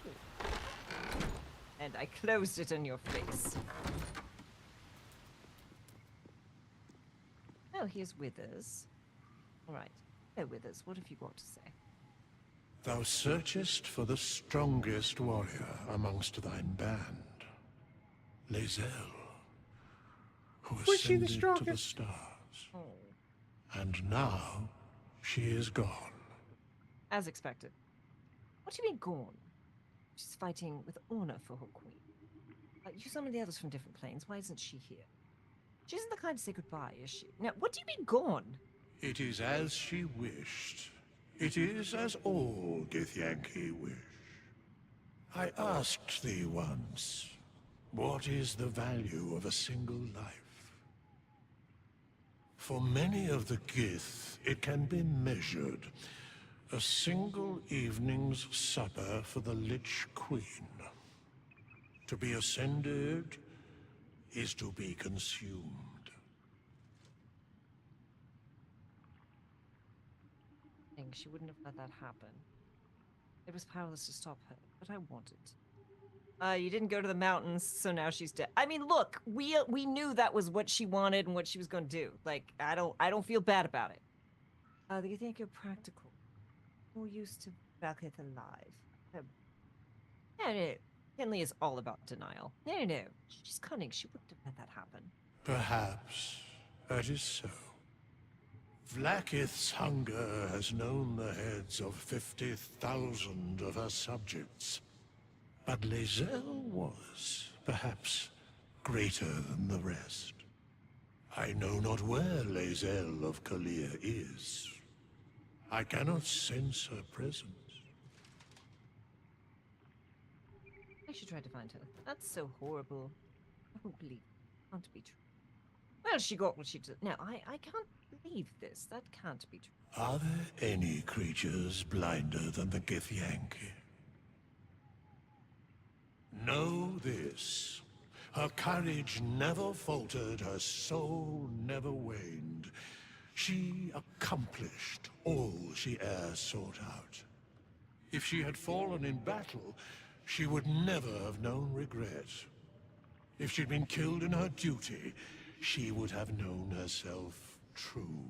And I closed it in your face. Oh, here's Withers. All right. Oh, Withers, what have you got to say? Thou searchest for the strongest warrior amongst thine band, Lae'zel, who Was she the ascended to the strongest? stars. Oh. And now she is gone. As expected. What do you mean gone? She's fighting with honor for her queen. You summoned the others from different planes. Why isn't she here? She isn't the kind to say goodbye, is she? Now, what do you mean gone? It is as she wished. It is as all Githyanki wish. I asked thee once, what is the value of a single life? For many of the Gith, it can be measured. A single evening's supper for the Lich Queen. To be ascended is to be consumed. She wouldn't have let that happen. It was powerless to stop her, but I wanted. You didn't go to the mountains, so now she's dead. I mean, look, we knew that was what she wanted and what she was going to do. Like, I don't feel bad about it. Do you think you're practical? More used to Valkith alive. No. Kinley is all about denial. No. She's cunning. She wouldn't have let that happen. Perhaps that is so. Vlaakith's hunger has known the heads of 50,000 of her subjects. But Lae'zel was, perhaps, greater than the rest. I know not where Lae'zel of Kalir is. I cannot sense her presence. I should try to find her. That's so horrible. I won't believe it. Can't be true. Well, she got what she did. No, I can't believe this. That can't be true. Are there any creatures blinder than the Githyanki? Know this. Her courage never faltered, her soul never waned. She accomplished all she e'er sought out. If she had fallen in battle, she would never have known regret. If she'd been killed in her duty, she would have known herself true.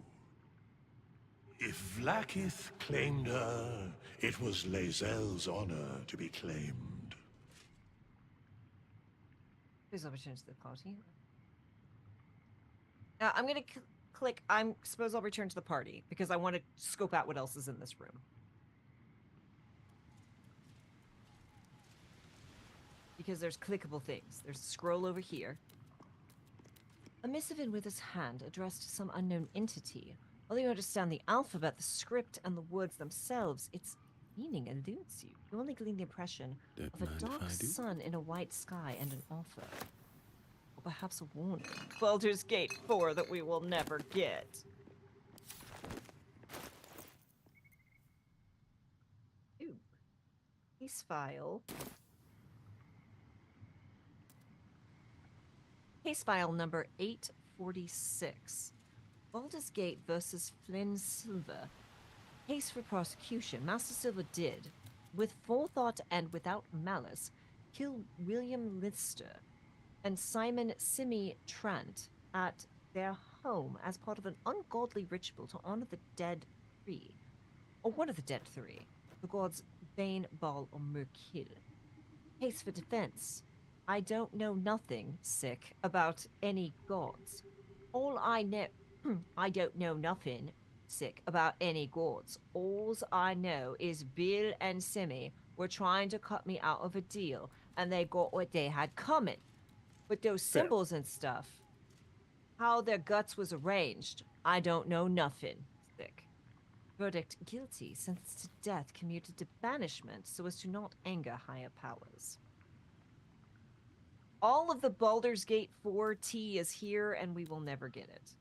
If Vlaakith claimed her, it was Lae'zel's honor to be claimed. Please I'll return to the party. Now, I'm gonna click, suppose I'll return to the party, because I want to scope out what else is in this room. Because there's clickable things. There's a scroll over here. A missive in Withers' hand addressed to some unknown entity. Although you understand the alphabet, the script, and the words themselves, its meaning eludes you. You only glean the impression of a dark sun in a white sky and an offer. Or perhaps a warning. Baldur's Gate 4 that we will never get. Ooh. Case file. Case file number 846. Baldur's Gate versus Flynn Silver. Case for prosecution. Master Silver did, with forethought and without malice, kill William Lister and Simon Simi Trant at their home as part of an ungodly ritual to honor the dead three. Or one of the dead three. The gods Bane, Baal, or Merkil. Case for defense. I don't know nothing, sick, about any gods. All I know... I don't know nothing, sick, about any gods. Alls I know is Bill and Simi were trying to cut me out of a deal, and they got what they had coming. But those symbols and stuff... How their guts was arranged, I don't know nothing. Thick. Verdict guilty, sentenced to death, commuted to banishment so as to not anger higher powers. All of the Baldur's Gate 4 tea is here, and we will never get it.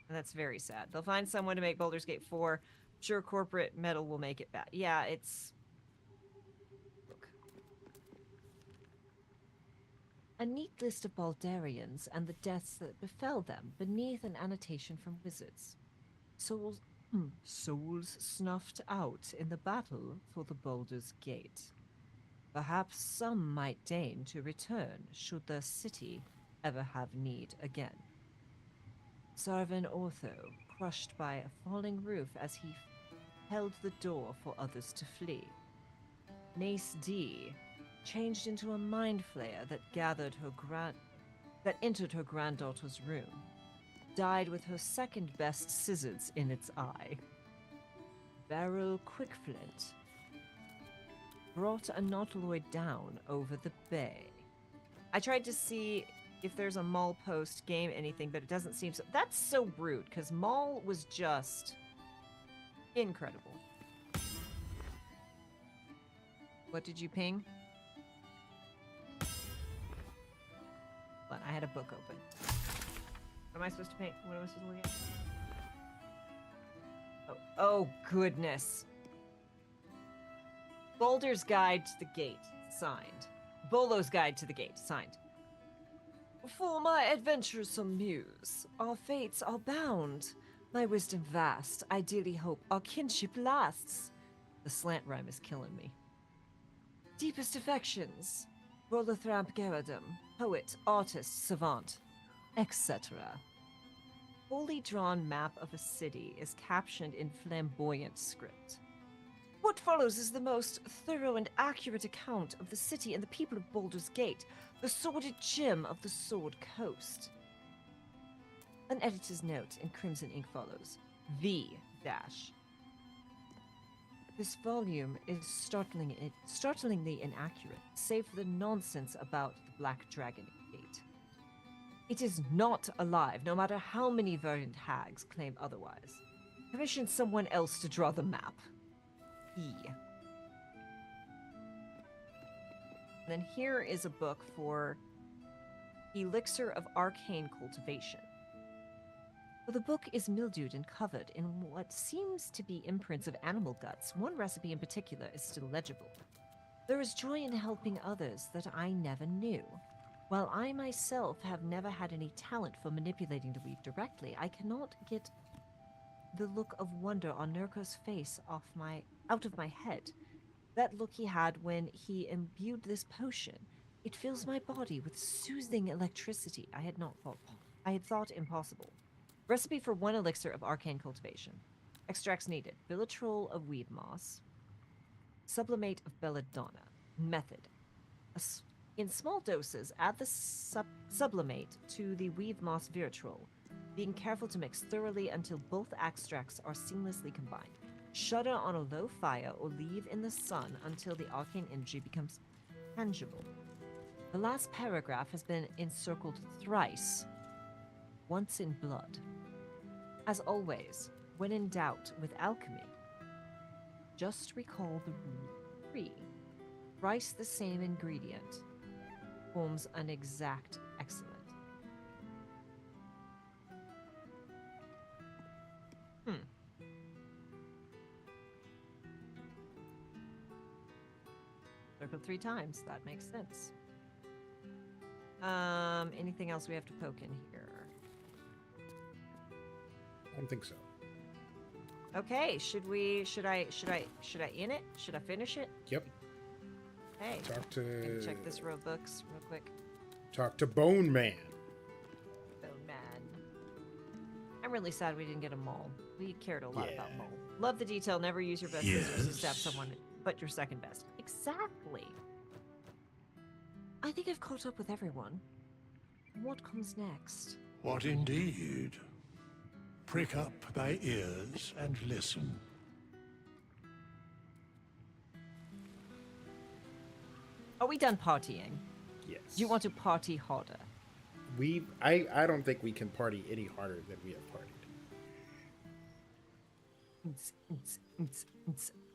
And that's very sad. They'll find someone to make Baldur's Gate 4. Sure, corporate metal will make it back. Yeah, it's... Look. A neat list of Baldarians and the deaths that befell them beneath an annotation from wizards. Souls snuffed out in the battle for the Baldur's Gate. Perhaps some might deign to return should the city ever have need again. Sarvin Ortho, crushed by a falling roof as he held the door for others to flee. Nace D, changed into a mind flayer that entered her granddaughter's room, died with her second best scissors in its eye. Beryl Quickflint brought a nautiloid down over the bay. I tried to see if there's a Maul post game anything, but it doesn't seem so. That's so rude, because Maul was just incredible. What did you ping? But I had a book open. What am I supposed to ping? What am I supposed to look at? Oh goodness. Baldur's Guide to the Gate, signed. Bolo's Guide to the Gate, signed. For my adventuresome muse, our fates are bound. My wisdom vast, I dearly hope our kinship lasts. The slant rhyme is killing me. Deepest affections, Rolothamp Garradum, poet, artist, savant, etc. Fully drawn map of a city is captioned in flamboyant script. What follows is the most thorough and accurate account of the city and the people of Baldur's Gate, the sordid gem of the Sword Coast. An editor's note in crimson ink follows. V dash. This volume is startlingly inaccurate, save for the nonsense about the Black Dragon Gate. It is not alive, no matter how many verdant hags claim otherwise. Commission someone else to draw the map. E. And then here is a book for Elixir of Arcane Cultivation. Though the book is mildewed and covered in what seems to be imprints of animal guts, one recipe in particular is still legible. There is joy in helping others that I never knew. While I myself have never had any talent for manipulating the weave directly, I cannot get the look of wonder on Nurko's face out of my head. That look he had when he imbued this potion. It fills my body with soothing electricity I had thought impossible. Recipe for 1 elixir of arcane cultivation. Extracts needed. Vilitrol of weed moss. Sublimate of belladonna. Method. In small doses, add the sublimate to the weave moss viritrol, being careful to mix thoroughly until both extracts are seamlessly combined. Shudder on a low fire or leave in the sun until the arcane energy becomes tangible. The last paragraph has been encircled thrice, once in blood. As always, when in doubt with alchemy, just recall the rule 3. Thrice the same ingredient forms an exact excellent. Circled 3 times. That makes sense. Anything else we have to poke in here? I don't think so. Okay, should I in it? Should I finish it? Yep. Hey. Talk check this row of books real quick. Talk to Bone Man. Bone Man. I'm really sad we didn't get a mole. We cared a lot about mole. Love the detail. Never use your best scissors to stab someone, but your second best. Exactly. I think I've caught up with everyone. What comes next? What indeed? Prick up thy ears and listen. Are we done partying? Yes. Do you want to party harder? I don't think we can party any harder than we have partied.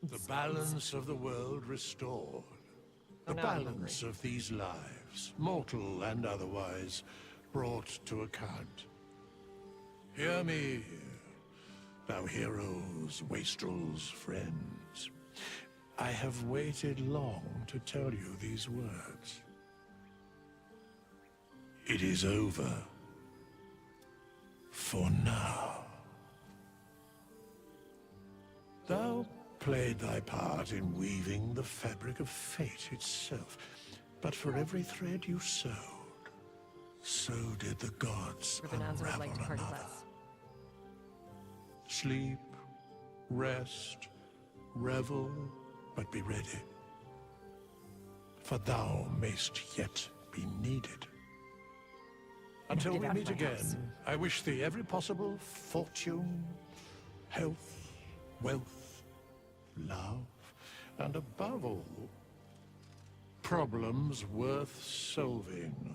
The balance of the world restored. The now I'm balance of these lives, mortal and otherwise, brought to account. Hear me, thou heroes, wastrels, friends. I have waited long to tell you these words. It is over. For now. Thou played thy part in weaving the fabric of fate itself, but for every thread you sewed, so did the gods Ribbonanza would like to party another. less. Sleep, rest, revel, but be ready. For thou mayst yet be needed. Until Get we out of meet my again, house. I wish thee every possible fortune, health, wealth, love, and above all, problems worth solving.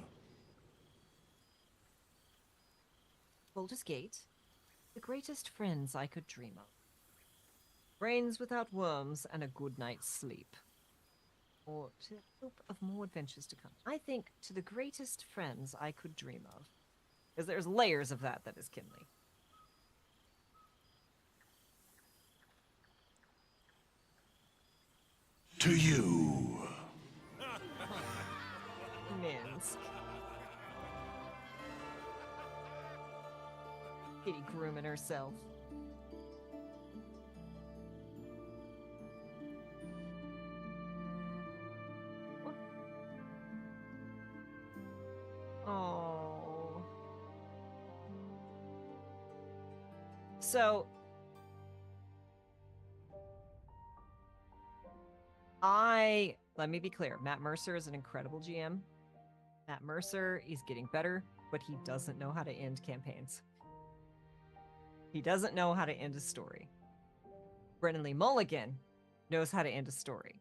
Baldur's Gate, the greatest friends I could dream of. Brains without worms and a good night's sleep. Or to the hope of more adventures to come. I think to the greatest friends I could dream of. Because there's layers of that is Kinley. To you. Minsk. Kitty grooming herself. Oh. So let me be clear. Matt Mercer is an incredible GM. Matt Mercer is getting better, but he doesn't know how to end campaigns. He doesn't know how to end a story. Brennan Lee Mulligan knows how to end a story.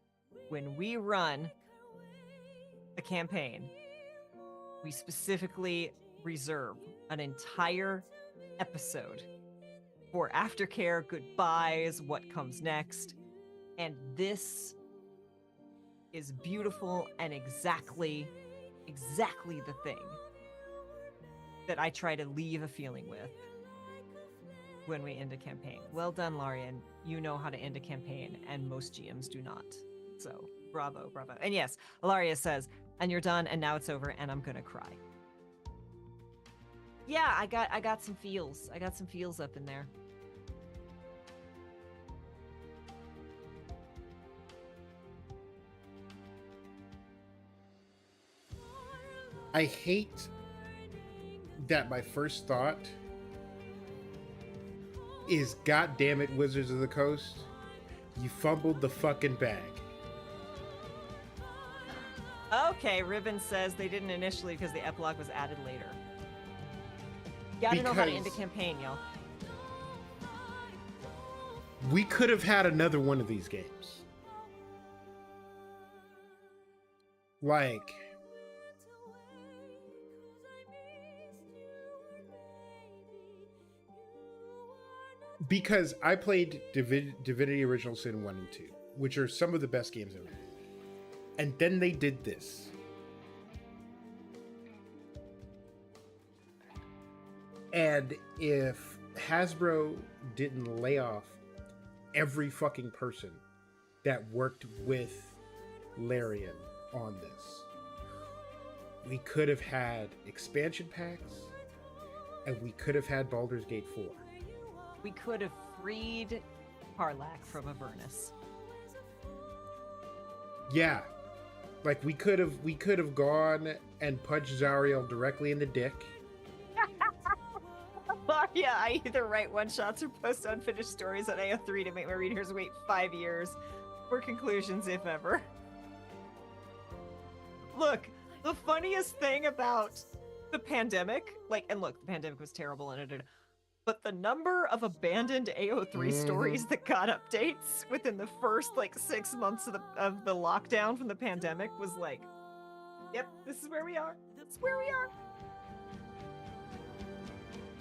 When we run a campaign, we specifically reserve an entire episode for aftercare, goodbyes, what comes next. And this is beautiful and exactly the thing that I try to leave a feeling with when we end a campaign. Well done, Larian. You know how to end a campaign, and most GMs do not. So, bravo, bravo. And yes, Ilaria says, and you're done, and now it's over, and I'm gonna cry. Yeah, I got some feels. I got some feels up in there. I hate that my first thought is, God damn it, Wizards of the Coast, you fumbled the fucking bag. Okay, Ribbon says they didn't initially because the epilogue was added later. You gotta know how to end a campaign, y'all. We could have had another one of these games. Like, because I played Divinity Original Sin 1 and 2, which are some of the best games ever. And then they did this. And if Hasbro didn't lay off every fucking person that worked with Larian on this, we could have had expansion packs, and we could have had Baldur's Gate 4. We could have freed Karlak from Avernus. Yeah. Like, we could have gone and punched Zariel directly in the dick. Yeah, I either write one-shots or post unfinished stories on AO3 to make my readers wait 5 years for conclusions, if ever. Look, the funniest thing about the pandemic, and look, the pandemic was terrible, but the number of abandoned AO3 stories that got updates within the first 6 months of the lockdown from the pandemic was like, yep, this is where we are. That's where we are.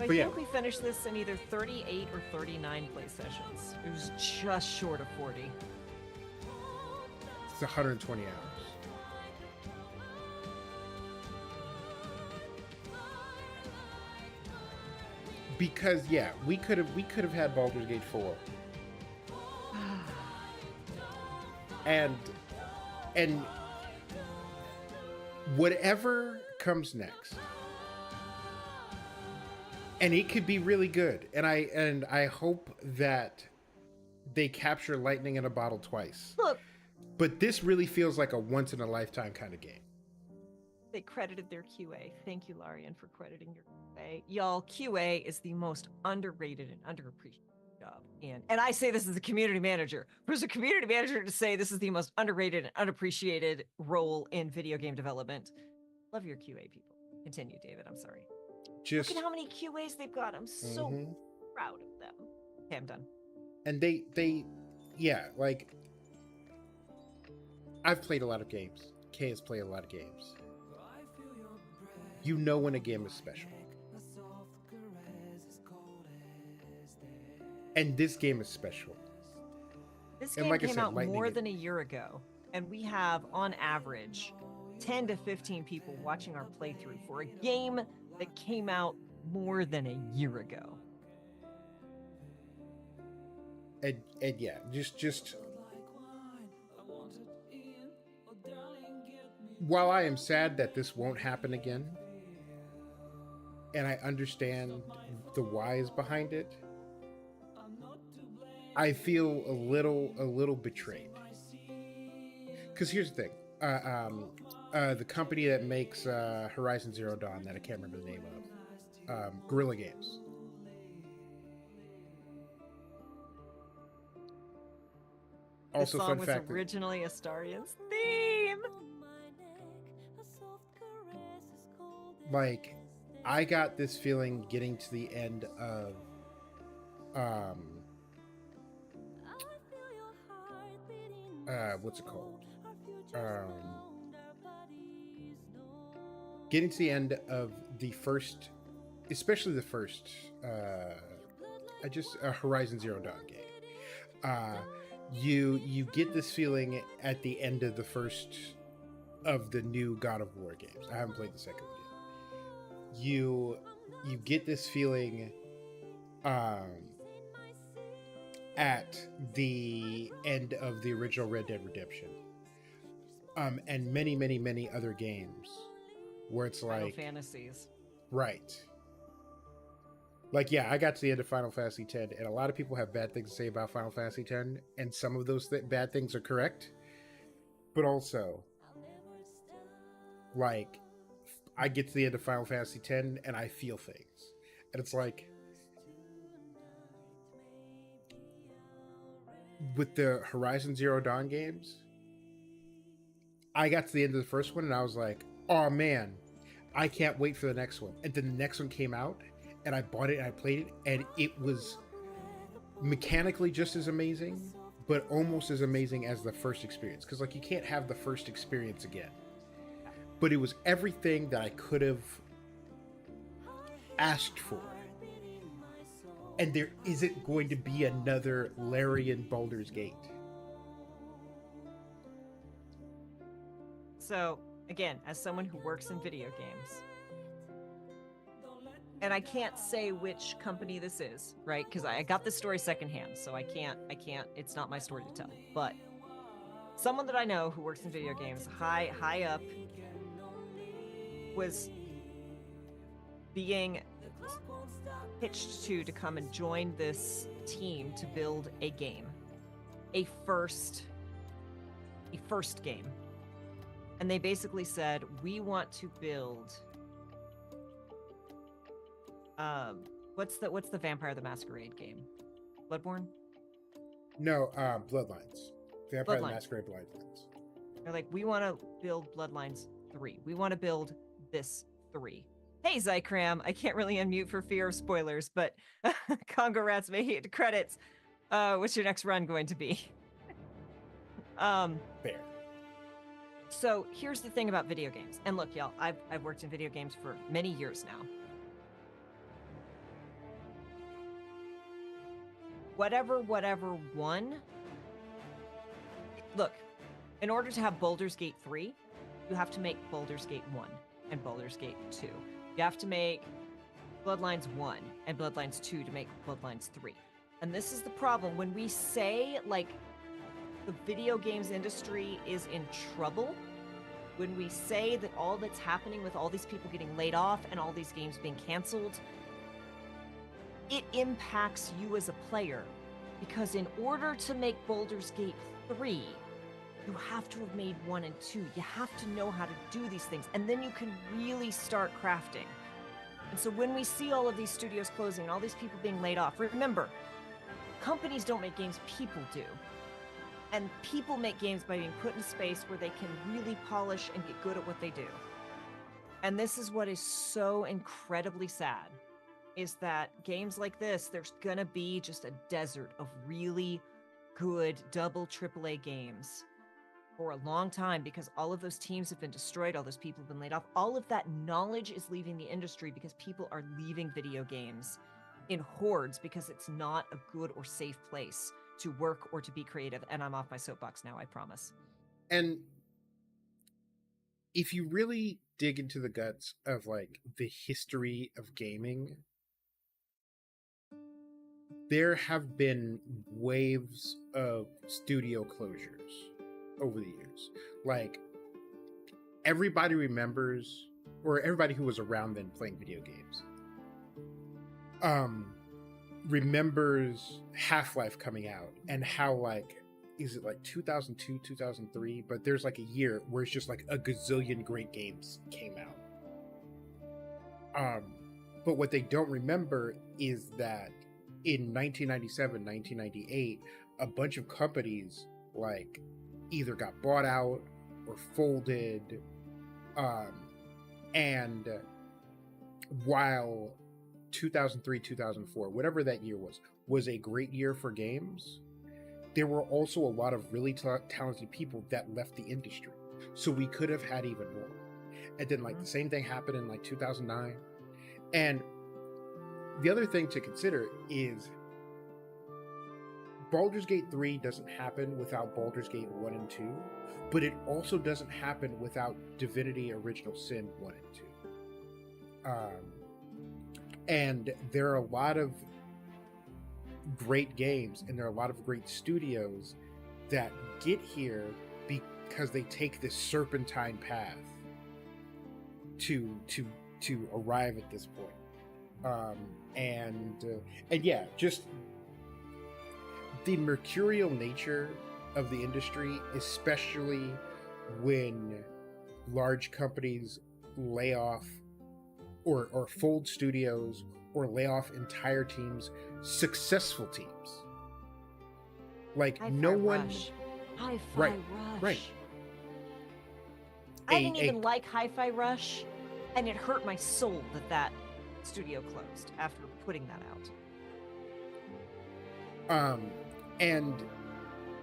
I But yeah. think we finished this in either 38 or 39 play sessions. It was just short of 40. It's 120 hours. Because yeah, we could have had Baldur's Gate 4. And whatever comes next, and it could be really good, and I hope that they capture lightning in a bottle twice. Look, but this really feels like a once in a lifetime kind of game. they credited their QA. Thank you, Larian, for crediting your QA. Y'all, QA is the most underrated and underappreciated job. And I say this as a community manager. Who's a community manager to say this is the most underrated and unappreciated role in video game development? Love your QA people. Continue, David. I'm sorry. Just look at how many QAs they've got. I'm so proud of them. Okay, I'm done. And they yeah, like I've played a lot of games. Kay has played a lot of games. You know when a game is special. And this game is special. This And game like I came said, out lightning more in- than a year ago, and we have, on average, 10 to 15 people watching our playthrough for a game that came out more than a year ago. And yeah, just while I am sad that this won't happen again, and I understand the whys behind it, I feel a little betrayed. Because here's the thing, the company that makes Horizon Zero Dawn, that I can't remember the name of, Guerrilla Games. Also, this song fun was fact. originally Astarian's theme. Like, I got this feeling getting to the end of what's it called? Getting to the end of the first, especially the first Horizon Zero Dawn game. You get this feeling at the end of the first of the new God of War games. I haven't played the second one yet. You get this feeling at the end of the original Red Dead Redemption, and many other games where it's Final like Fantasies. right. Like, yeah, I got to the end of Final Fantasy X, and a lot of people have bad things to say about Final Fantasy X, and some of those bad things are correct. But also, like, I get to the end of Final Fantasy X, and I feel things. And it's like, with the Horizon Zero Dawn games, I got to the end of the first one, and I was like, oh man, I can't wait for the next one. And then the next one came out, and I bought it and I played it, and it was mechanically just as amazing, but almost as amazing as the first experience. Because, like, you can't have the first experience again. But it was everything that I could have asked for. And there isn't going to be another Larian Baldur's Gate. So, again, as someone who works in video games, and I can't say which company this is, right? Because I got this story secondhand, so I can't, it's not my story to tell. But someone that I know who works in video games, high up, was being pitched to come and join this team to build a game. A first game. And they basically said, we want to build what's the Vampire the Masquerade game? Bloodborne? No, Bloodlines. Vampire the Bloodlines. Masquerade Bloodlines. They're like, we want to build Bloodlines 3. We want to build this 3. Hey, Zykram, I can't really unmute for fear of spoilers, but Congo Rats may hate the credits. What's your next run going to be? Fair. So here's the thing about video games. And look, y'all, I've worked in video games for many years now. whatever won. Look, in order to have Baldur's Gate 3, you have to make Baldur's Gate 1 and Baldur's Gate 2. You have to make Bloodlines 1 and Bloodlines 2 to make Bloodlines 3. And this is the problem. When we say, like, the video games industry is in trouble, when we say that all that's happening with all these people getting laid off and all these games being canceled, it impacts you as a player. Because in order to make Baldur's Gate 3, you have to have made 1 and 2. You have to know how to do these things, and then you can really start crafting. And so when we see all of these studios closing and all these people being laid off, remember, companies don't make games, people do. And people make games by being put in a space where they can really polish and get good at what they do. And this is what is so incredibly sad, is that games like this, there's gonna be just a desert of really good double AAA games for a long time, because all of those teams have been destroyed, all those people have been laid off. All of that knowledge is leaving the industry because people are leaving video games in hordes because it's not a good or safe place to work or to be creative. And I'm off my soapbox now, I promise. And if you really dig into the guts of like the history of gaming, there have been waves of studio closures over the years. Like, everybody remembers, or everybody who was around then playing video games, remembers Half-Life coming out and how, like, is it like 2002, 2003? But there's like a year where it's just like a gazillion great games came out. But what they don't remember is that in 1997, 1998, a bunch of companies like either got bought out or folded. And while 2003, 2004, whatever that year was a great year for games, there were also a lot of really talented people that left the industry. So we could have had even more. And then like the same thing happened in like 2009. And the other thing to consider is Baldur's Gate 3 doesn't happen without Baldur's Gate 1 and 2, but it also doesn't happen without Divinity Original Sin 1 and 2. And there are a lot of great games and there are a lot of great studios that get here because they take this serpentine path to arrive at this point. And yeah, just the mercurial nature of the industry, especially when large companies lay off or fold studios or lay off entire teams, successful teams. Like Hi-Fi no one, Rush. Hi-Fi right, Rush. right. I didn't even like Hi-Fi Rush, and it hurt my soul that studio closed after putting that out. And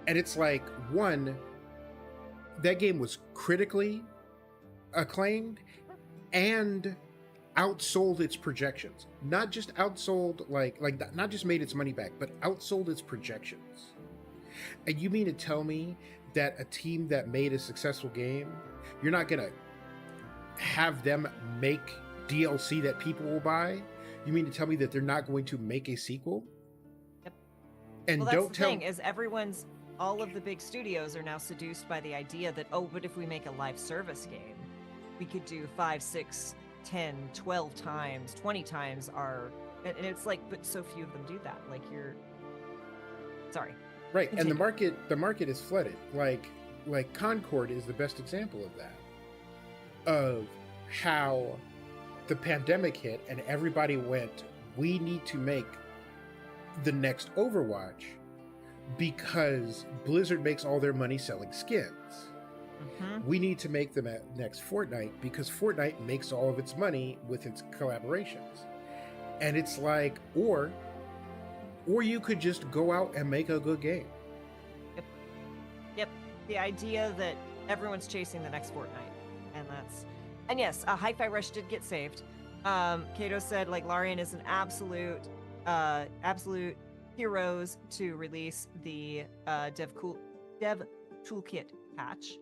it's like, one, that game was critically acclaimed and outsold its projections. Not just outsold, like not just made its money back, but outsold its projections. And you mean to tell me that a team that made a successful game, you're not gonna have them make DLC that people will buy? You mean to tell me that they're not going to make a sequel? Yep. And well, that's don't the tell thing, is all of the big studios are now seduced by the idea that, oh, but if we make a live service game, we could do 5, 6, 10, 12 times, 20 times our, and it's like, but so few of them do that. Like, sorry. Right, Continue. and the market is flooded. Like Concord is the best example of that. Of how the pandemic hit and everybody went, we need to make the next Overwatch because Blizzard makes all their money selling skins. Mm-hmm. We need to make the next Fortnite because Fortnite makes all of its money with its collaborations. And it's like, or you could just go out and make a good game. Yep. The idea that everyone's chasing the next Fortnite. And yes, Hi-Fi Rush did get saved. Kato said, like, Larian is an absolute Heroes to release the dev toolkit patch.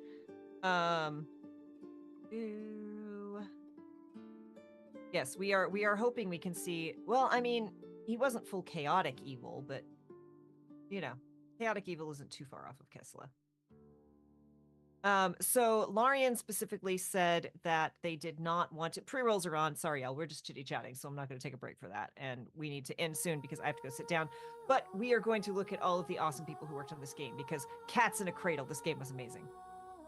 Yes, we are hoping we can see. Well, I mean, he wasn't full chaotic evil, but you know, chaotic evil isn't too far off of Kessler. So Larian specifically said that they did not want to. Pre-rolls are on. Sorry, y'all. We're just chitty-chatting, so I'm not going to take a break for that. And we need to end soon because I have to go sit down. But we are going to look at all of the awesome people who worked on this game because Cats in a Cradle, this game was amazing.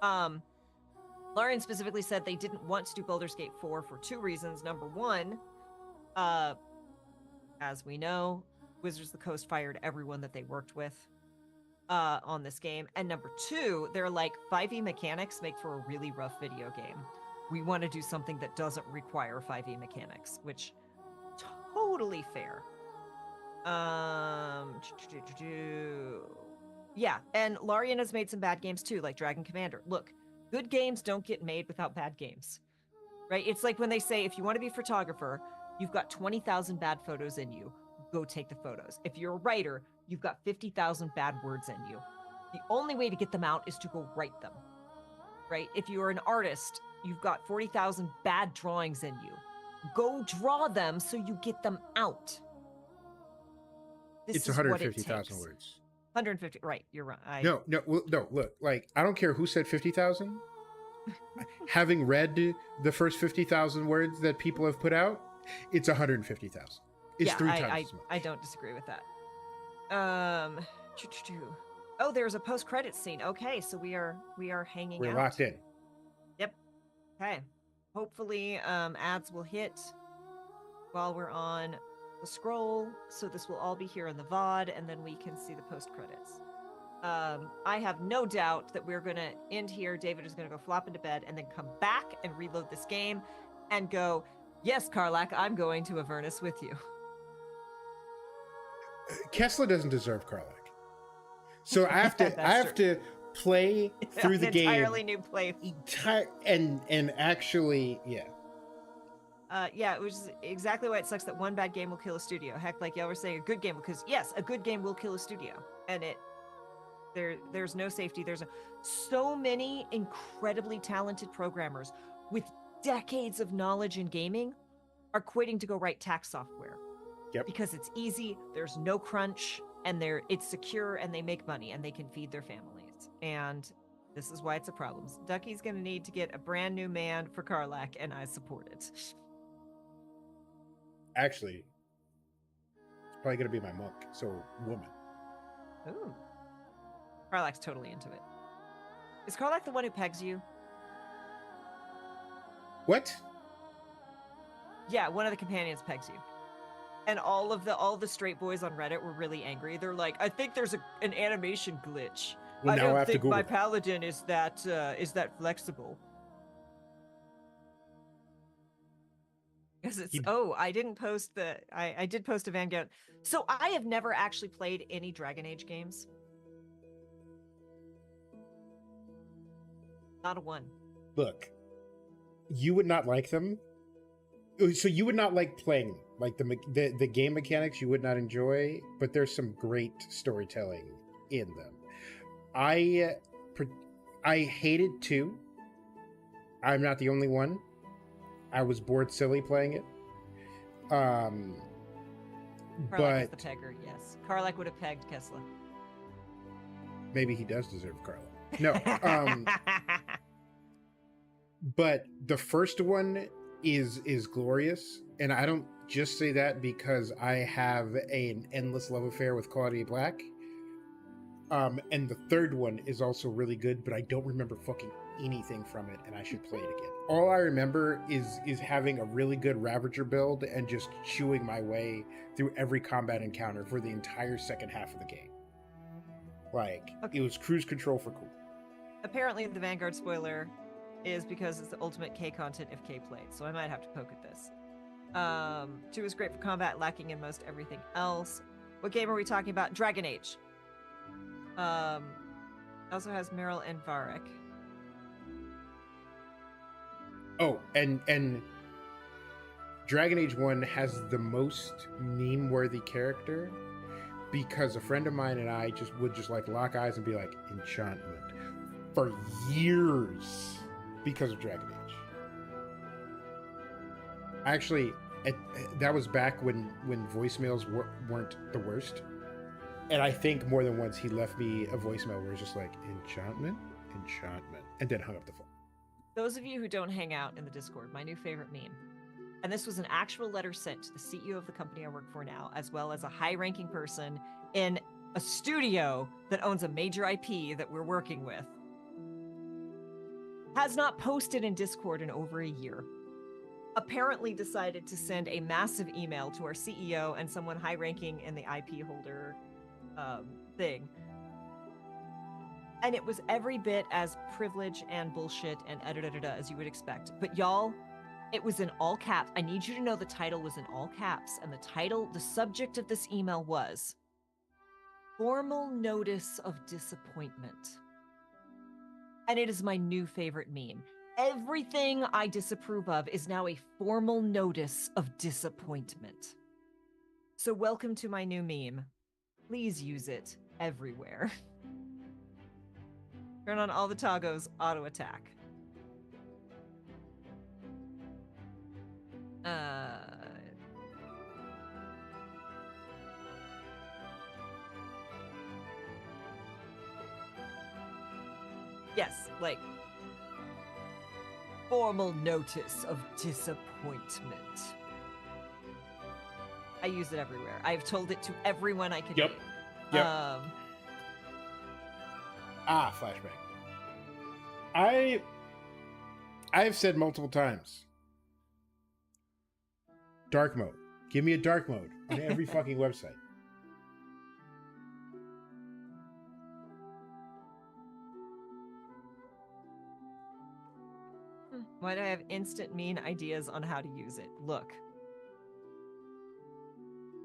Larian specifically said they didn't want to do Baldur's Gate 4 for two reasons. Number one, as we know, Wizards of the Coast fired everyone that they worked with on this game. And number two, they're like, 5e mechanics make for a really rough video game. We want to do something that doesn't require 5e mechanics, which totally fair. Yeah, and Larian has made some bad games too, like Dragon Commander. Look, good games don't get made without bad games, right? It's like when they say, if you want to be a photographer, you've got 20,000 bad photos in you, go take the photos. If you're a writer, you've got 50,000 bad words in you. The only way to get them out is to go write them, right? If you're an artist, you've got 40,000 bad drawings in you. Go draw them so you get them out. It's 150,000 words. 150, right, you're right. No, look, like, I don't care who said 50,000. Having read the first 50,000 words that people have put out, it's 150,000. It's 3 times as much. I don't disagree with that. Oh, there's a post-credit scene. Okay, so we are hanging out. We're locked in. Yep. Okay. Hopefully, ads will hit while we're on the scroll, so this will all be here in the VOD, and then we can see the post-credits. I have no doubt that we're going to end here. David is going to go flop into bed and then come back and reload this game and go, yes, Karlak, I'm going to Avernus with you. Kessler doesn't deserve Karlak. So I have to play through the game. Entirely new play. And actually, yeah. Yeah, which is exactly why it sucks that one bad game will kill a studio. Heck, like y'all were saying, a good game, because yes, a good game will kill a studio. And there's no safety. There's so many incredibly talented programmers with decades of knowledge in gaming are quitting to go write tax software. Yep. Because it's easy, there's no crunch, and it's secure, and they make money, and they can feed their families. And this is why it's a problem. Ducky's going to need to get a brand new man for Karlak, and I support it. Actually, it's probably going to be my monk, so woman. Ooh. Karlak's totally into it. Is Karlak the one who pegs you? What? Yeah, one of the companions pegs you. And all the straight boys on Reddit were really angry. They're like, I think there's an animation glitch. Well, I now I don't have to think Google my it. paladin is that flexible. Because it's I didn't post I did post a Vanguard. So I have never actually played any Dragon Age games. Not a one. Look, you would not like them. So you would not like playing them. Like the game mechanics you would not enjoy, but there's some great storytelling in them. I hated 2. I'm not the only one. I was bored silly playing it. Karlak But is the pegger, yes. Karlak would have pegged Kessler. maybe he does deserve Karlak. No. But the first one is glorious, and I don't just say that because I have an endless love affair with Claudia Black. And the third one is also really good, but I don't remember fucking anything from it, and I should play it again. All I remember is having a really good Ravager build and just chewing my way through every combat encounter for the entire second half of the game. Like, It was cruise control for cool. Apparently the Vanguard spoiler is because it's the ultimate K content if K played, so I might have to poke at this. 2 is great for combat, lacking in most everything else. What game are we talking about? Dragon Age. Also has Meryl and Varric. Oh, and Dragon Age 1 has the most meme-worthy character because a friend of mine and I would like lock eyes and be like, enchantment, for years because of Dragon Age. Actually, that was back when voicemails weren't the worst. And I think more than once he left me a voicemail where it's just like, enchantment, and then hung up the phone. Those of you who don't hang out in the Discord, my new favorite meme, and this was an actual letter sent to the CEO of the company I work for now, as well as a high-ranking person in a studio that owns a major IP that we're working with, has not posted in Discord in over a year. Apparently decided to send a massive email to our CEO and someone high-ranking in the IP holder thing. And it was every bit as privilege and bullshit and as you would expect. But y'all, it was in all caps. I need you to know the title was in all caps. And the subject of this email was Formal Notice of Disappointment. And it is my new favorite meme. Everything I disapprove of is now a formal notice of disappointment. So welcome to my new meme. Please use it everywhere. Turn on all the toggles, auto attack. Yes, like formal notice of disappointment. I use it everywhere. I've told it to everyone I can. Yep. Name. Flashback. I've said multiple times, dark mode. Give me a dark mode on every fucking website. Why do I have instant mean ideas on how to use it? Look.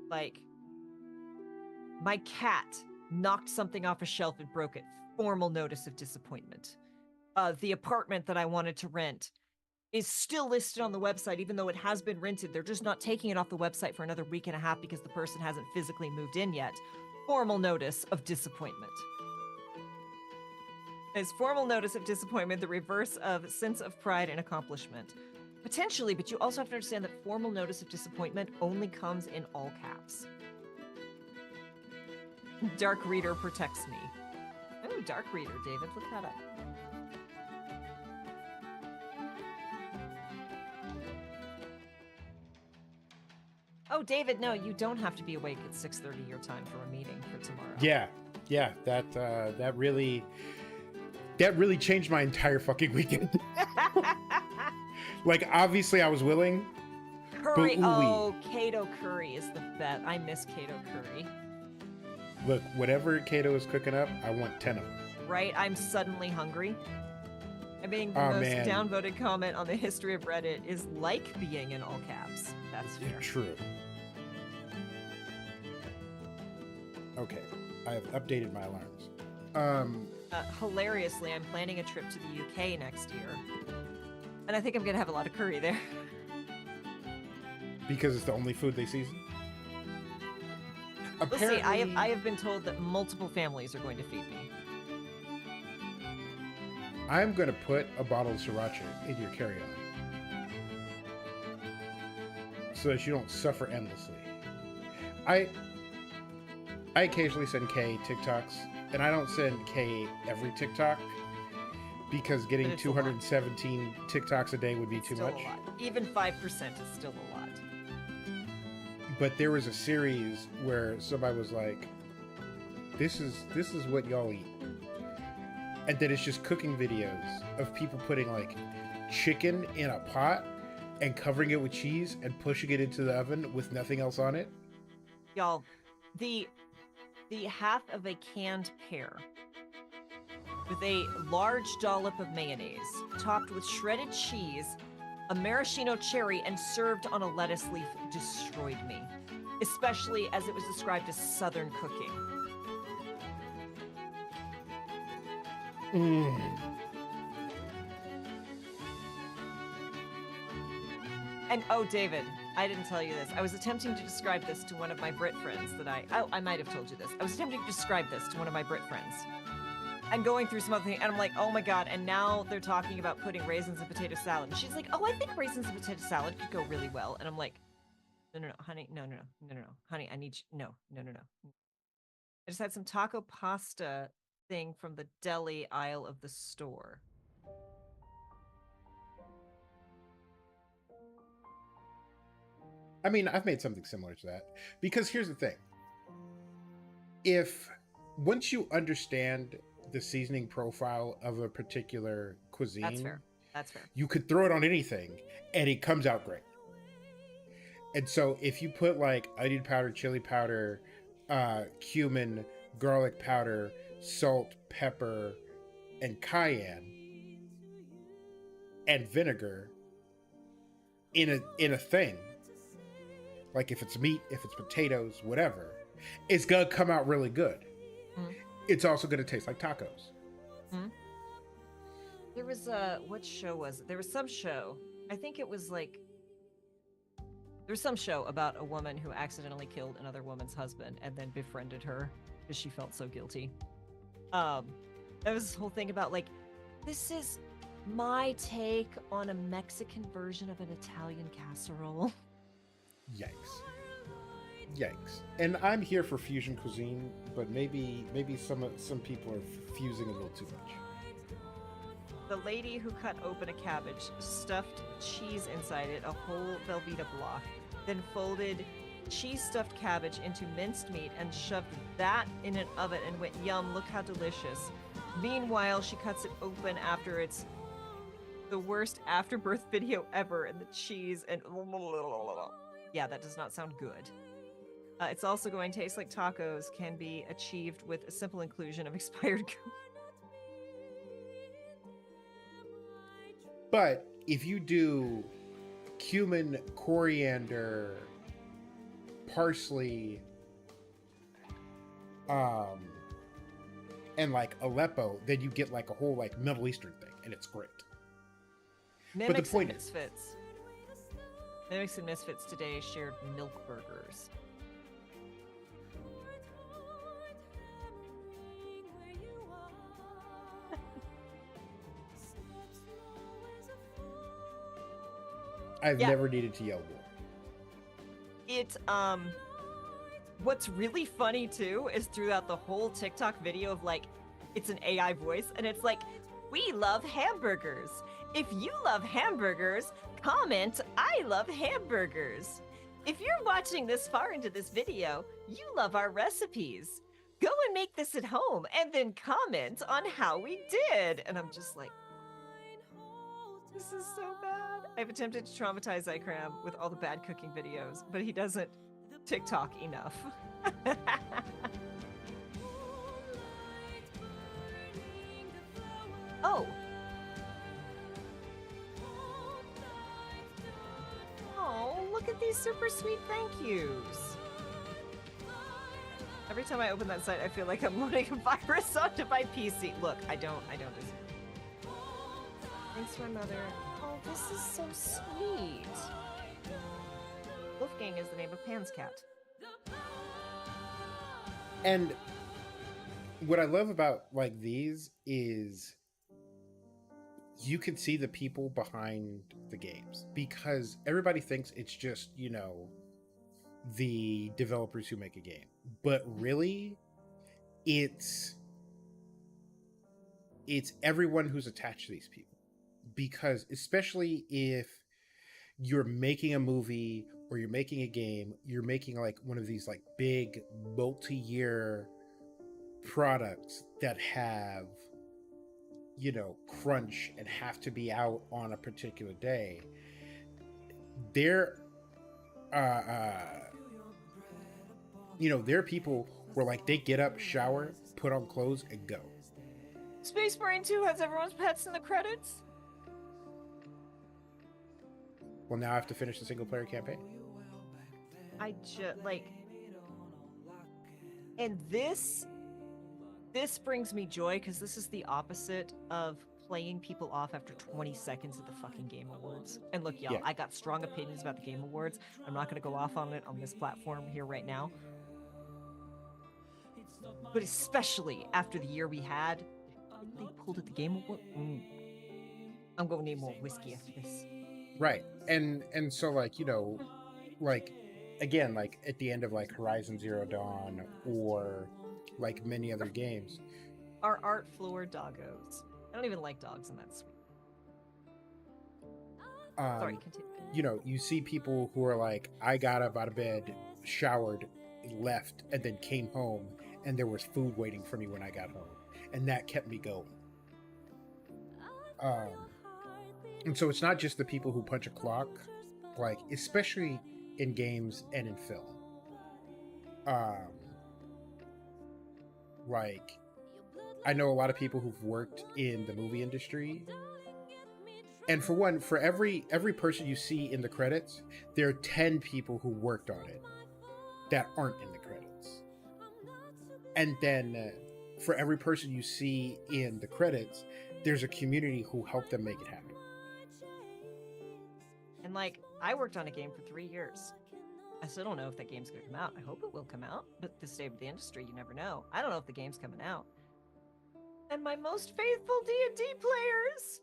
Like, my cat knocked something off a shelf and broke it. Formal notice of disappointment. The apartment that I wanted to rent is still listed on the website, even though it has been rented. They're just not taking it off the website for another week and a half because the person hasn't physically moved in yet. Formal notice of disappointment. Is formal notice of disappointment the reverse of sense of pride and accomplishment? Potentially, but you also have to understand that formal notice of disappointment only comes in all caps. Dark Reader protects me. Oh, Dark Reader, David, look that up. Oh, David, no, you don't have to be awake at 6:30 your time for a meeting for tomorrow. Yeah, that really changed my entire fucking weekend. Like, obviously, I was willing. Curry. But oh, Kato curry is the best. I miss Kato curry. Look, whatever Kato is cooking up, I want 10 of them. Right? I'm suddenly hungry. I mean, the most downvoted comment on the history of Reddit is like being in all caps. That's fair. True. Okay, I have updated my alarms. Hilariously, I'm planning a trip to the UK next year. And I think I'm going to have a lot of curry there. Because it's the only food they season? We'll see. I have been told that multiple families are going to feed me. I'm going to put a bottle of sriracha in your carry-on. So that you don't suffer endlessly. I occasionally send Kay TikToks, and I don't send Kay every TikTok because getting 217 TikToks a day would be too much. A lot. Even 5% is still a lot. But there was a series where somebody was like, this is what y'all eat. And then it's just cooking videos of people putting like chicken in a pot and covering it with cheese and pushing it into the oven with nothing else on it. Y'all, the half of a canned pear with a large dollop of mayonnaise topped with shredded cheese, a maraschino cherry, and served on a lettuce leaf destroyed me, especially as it was described as Southern cooking. And oh, David, I didn't tell you this. I was attempting to describe this to one of my Brit friends that I might have told you this. I was attempting to describe this to one of my Brit friends. And going through some other thing, and I'm like, oh my god, and now they're talking about putting raisins in potato salad. And she's like, oh, I think raisins in potato salad could go really well. And I'm like, no, honey, no, honey, I need you, no. I just had some taco pasta thing from the deli aisle of the store. I mean, I've made something similar to that. Because here's the thing. If once you understand the seasoning profile of a particular cuisine, That's fair. That's fair. You could throw it on anything and it comes out great. And so if you put like onion powder, chili powder, cumin, garlic powder, salt, pepper, and cayenne and vinegar in a thing, like if it's meat, if it's potatoes, whatever, it's gonna come out really good. It's also gonna taste like tacos. There was what show was it? There was some show. I think it was like there was some show about a woman who accidentally killed another woman's husband and then befriended her because she felt so guilty. There was this whole thing about like, this is my take on a Mexican version of an Italian casserole. Yikes. And I'm here for fusion cuisine, but maybe some people are fusing a little too much. The lady who cut open a cabbage, stuffed cheese inside it, a whole Velveeta block, then folded cheese stuffed cabbage into minced meat and shoved that in an oven and went, yum, look how delicious. Meanwhile, she cuts it open after it's the worst afterbirth video ever, and the cheese and yeah, that does not sound good. It's also going to taste like tacos can be achieved with a simple inclusion of expired goods. But if you do cumin, coriander, parsley, and like Aleppo, then you get like a whole like Middle Eastern thing, and it's great. Mimics but the point and Misfits. Mimics and Misfits today shared milk burgers. I've never needed to yell more. It, what's really funny too is throughout the whole TikTok video of like, it's an AI voice and it's like, we love hamburgers. If you love hamburgers, comment, I love hamburgers. If you're watching this far into this video, you love our recipes. Go and make this at home and then comment on how we did. And I'm just like, this is so bad. I've attempted to traumatize Ikram with all the bad cooking videos, but he doesn't TikTok enough. Oh. Oh, look at these super sweet thank yous. Every time I open that site, I feel like I'm loading a virus onto my PC. Look, I don't disagree. Thanks, my mother. Oh, this is so sweet. Wolfgang is the name of Pan's cat. And what I love about like these is you can see the people behind the games, because everybody thinks it's just, you know, the developers who make a game, but really it's everyone who's attached to these people. Because especially if you're making a movie or you're making a game, you're making like one of these like big multi-year products that have, you know, crunch and have to be out on a particular day. There you know, there are people where like they get up, shower, put on clothes, and go. Space Marine 2 has everyone's pets in the credits. Well, now I have to finish the single player campaign. I just like, and this brings me joy because this is the opposite of playing people off after 20 seconds of the fucking Game Awards. And look, y'all, Yeah. I got strong opinions about the Game Awards. I'm not going to go off on it on this platform here right now. But especially after the year we had, they pulled at the Game Award. I'm going to need more whiskey after this. Right. And so like, you know, like again, like at the end of like Horizon Zero Dawn or like many other games. Our art floor doggos. I don't even like dogs, and that's sweet. Sorry, continue. You know, you see people who are like, I got up out of bed, showered, left, and then came home, and there was food waiting for me when I got home. And that kept me going. And so it's not just the people who punch a clock, like, especially in games and in film. Like, I know a lot of people who've worked in the movie industry. And for one, for every person you see in the credits, there are 10 people who worked on it that aren't in the credits. And then for every person you see in the credits, there's a community who helped them make it happen. And like, I worked on a game for 3 years. I still don't know if that game's gonna come out. I hope it will come out, but the state of the industry, you never know. I don't know if the game's coming out. And my most faithful D&D players.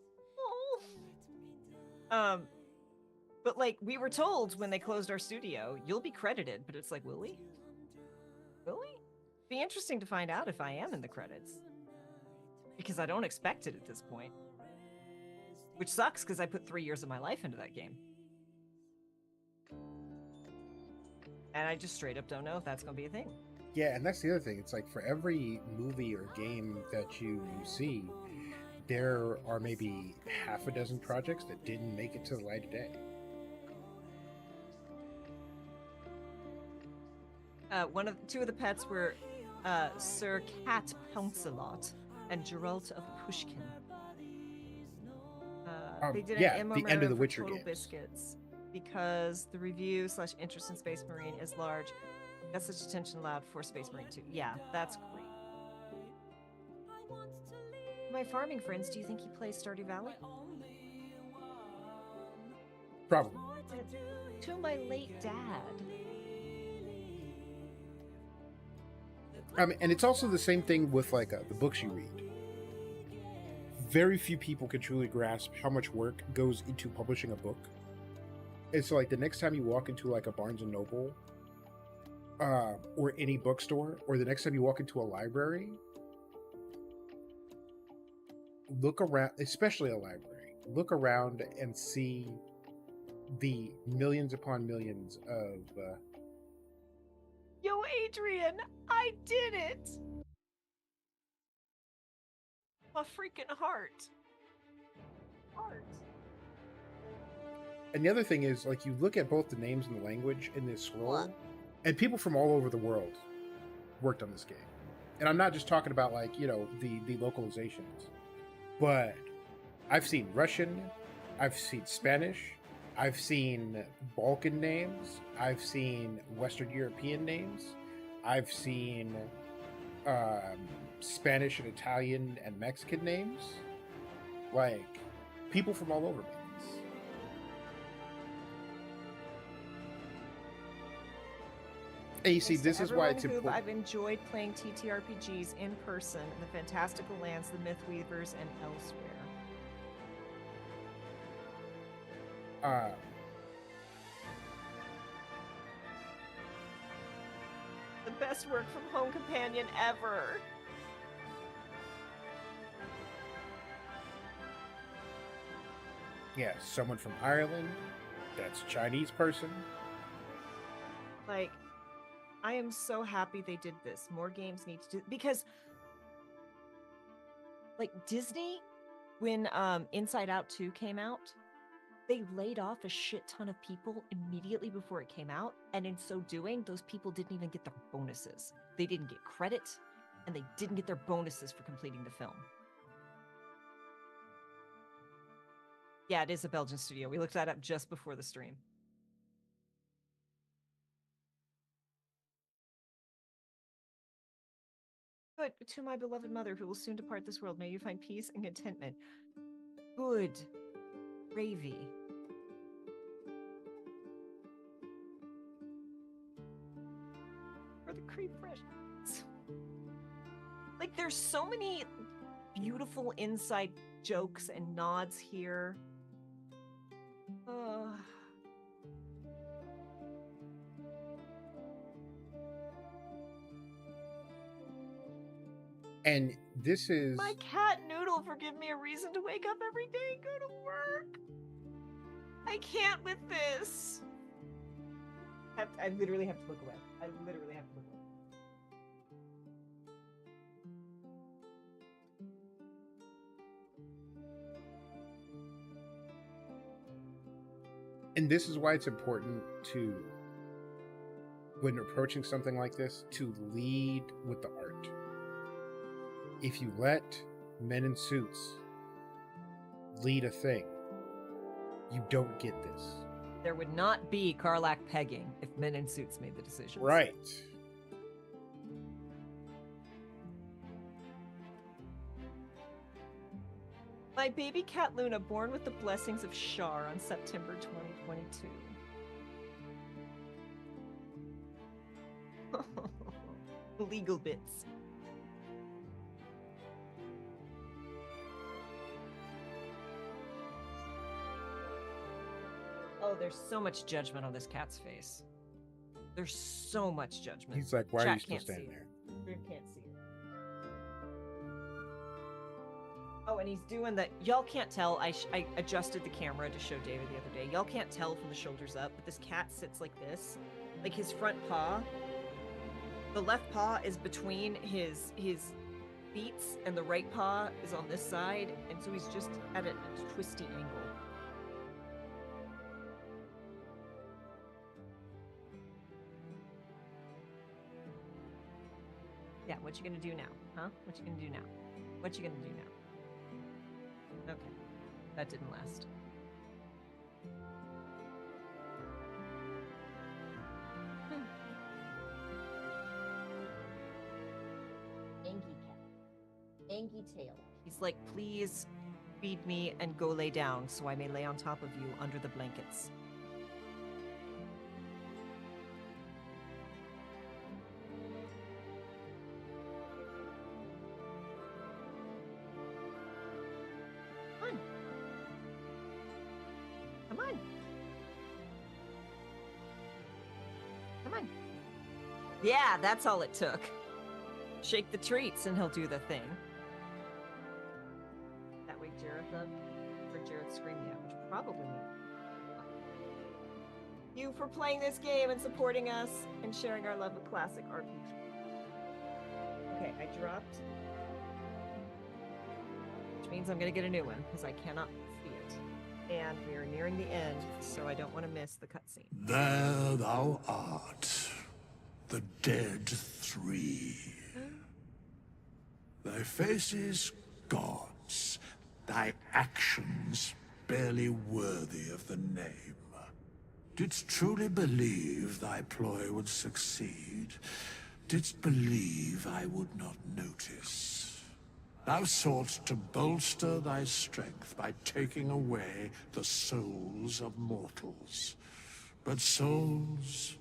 Oh. But like, we were told when they closed our studio, you'll be credited, but it's like, will we? Will we? Be interesting to find out if I am in the credits. Because I don't expect it at this point. Which sucks, because I put 3 years of my life into that game. And I just straight up don't know if that's going to be a thing. Yeah, and that's the other thing. It's like for every movie or game that you see, there are maybe half a dozen projects that didn't make it to the light of day. Two of the pets were Sir Cat Pouncelot and Geralt of Pushkin. They did yeah, an MMO the end of the for Witcher Total games. Biscuits because the review/interest in Space Marine is large. Got such attention allowed for Space Marine 2. Yeah, that's great. My farming friends, do you think he plays Stardew Valley? Probably. To my late dad. I mean, and it's also the same thing with like the books you read. Very few people can truly grasp how much work goes into publishing a book. And so like the next time you walk into like a Barnes and Noble or any bookstore, or the next time you walk into a library, look around, especially a library, look around and see the millions upon millions of Yo, Adrian, I did it! My freaking heart. And the other thing is, like, you look at both the names and the language in this scroll, and people from all over the world worked on this game. And I'm not just talking about, like, you know, the localizations, but I've seen Russian, I've seen Spanish, I've seen Balkan names, I've seen Western European names, I've seen Spanish and Italian and Mexican names. Like, people from all over made this. And you see, this is why it's important. I've enjoyed playing TTRPGs in person in the fantastical lands, the Mythweavers, and elsewhere. The best work from home companion ever. Yeah, someone from Ireland. That's a Chinese person. Like, I am so happy they did this. More games need to do, because like Disney, when Inside Out 2 came out, they laid off a shit ton of people immediately before it came out, and in so doing, those people didn't even get their bonuses. They didn't get credit, and they didn't get their bonuses for completing the film. Yeah, it is a Belgian studio. We looked that up just before the stream. But to my beloved mother, who will soon depart this world, may you find peace and contentment. good gravy. Or the cream fresh. Like, there's so many beautiful inside jokes and nods here. And this is My cat Noodle for giving me a reason to wake up every day and go to work. I can't with this. I literally have to look away. I literally have to look away. And this is why it's important to, when approaching something like this, to lead with the art. If you let men in suits lead a thing, you don't get this. There would not be Karlach pegging if men in suits made the decisions. Right. My baby cat Luna, born with the blessings of Shar on September 2022. Legal bits. Oh, there's so much judgment on this cat's face. There's so much judgment. He's like, why are Chat you still can't see standing it. there? You can't see it. Oh, and he's doing the. Y'all can't tell. I adjusted the camera to show David the other day. Y'all can't tell from the shoulders up, but this cat sits like this. Like his front paw. The left paw is between his feet, and the right paw is on this side, and so he's just at a twisty angle. Yeah, what you gonna do now? Huh? What you gonna do now? What you gonna do now? Okay, that didn't last. Angie cat. Angie tail. He's like, please feed me and go lay down so I may lay on top of you under the blankets. Come on. Come on. Yeah, that's all it took. Shake the treats and he'll do the thing. That way Jareth for Jareth scream yeah, which probably means you for playing this game and supporting us and sharing our love of classic RPG. Okay, I dropped. Which means I'm gonna get a new one because I cannot see it. And we are nearing the end, so I don't want to miss the cutscene. There thou art, the dead three. Thy faces gods, thy actions barely worthy of the name. Didst truly believe thy ploy would succeed? Didst believe I would not notice? Thou sought to bolster thy strength by taking away the souls of mortals. But souls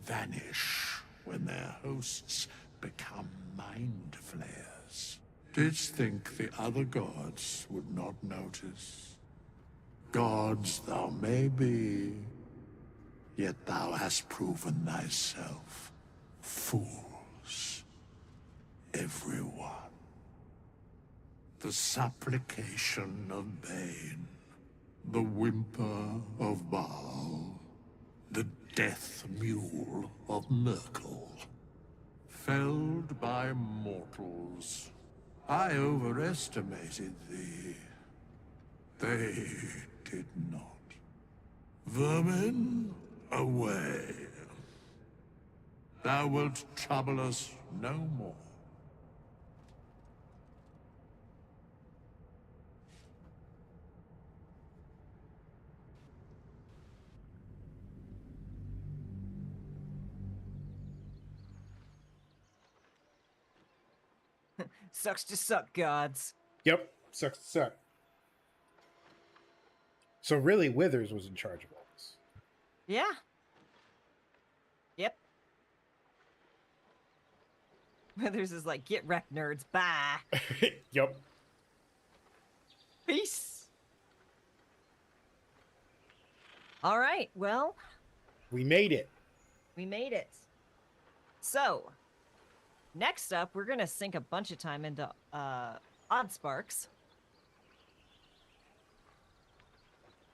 vanish when their hosts become mind flayers. Didst think the other gods would not notice? Gods thou may be, yet thou hast proven thyself fools, everyone. The supplication of Bane, the whimper of Baal, the death mule of Merkel. Felled by mortals, I overestimated thee. They did not. Vermin, away. Thou wilt trouble us no more. Sucks to suck, gods. Yep, sucks to suck. So really, Withers was in charge of all this. Yeah. Yep. Withers is like, get wrecked, nerds. Bye. Yep. Peace. All right. Well, we made it. We made it. So, next up, we're going to sink a bunch of time into Odd Sparks.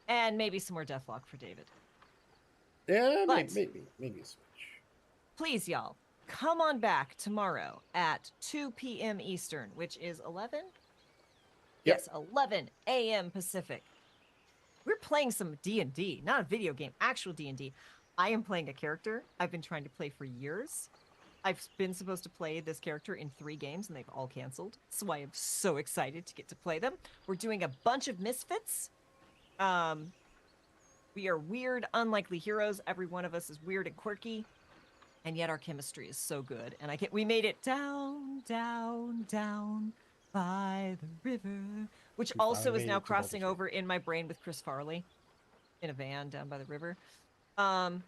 And maybe some more Deathlock for David. Yeah, but maybe a switch. Please, y'all, come on back tomorrow at 2 p.m. Eastern, which is 11? Yep. Yes, 11 a.m. Pacific. We're playing some D&D, not a video game, actual D&D. I am playing a character I've been trying to play for years. I've been supposed to play this character in 3 games, and they've all canceled. So I am so excited to get to play them. We're doing a bunch of misfits. We are weird, unlikely heroes. Every one of us is weird and quirky, and yet our chemistry is so good. And we made it down, down, down by the river, which also is now crossing over in my brain with Chris Farley in a van down by the river. I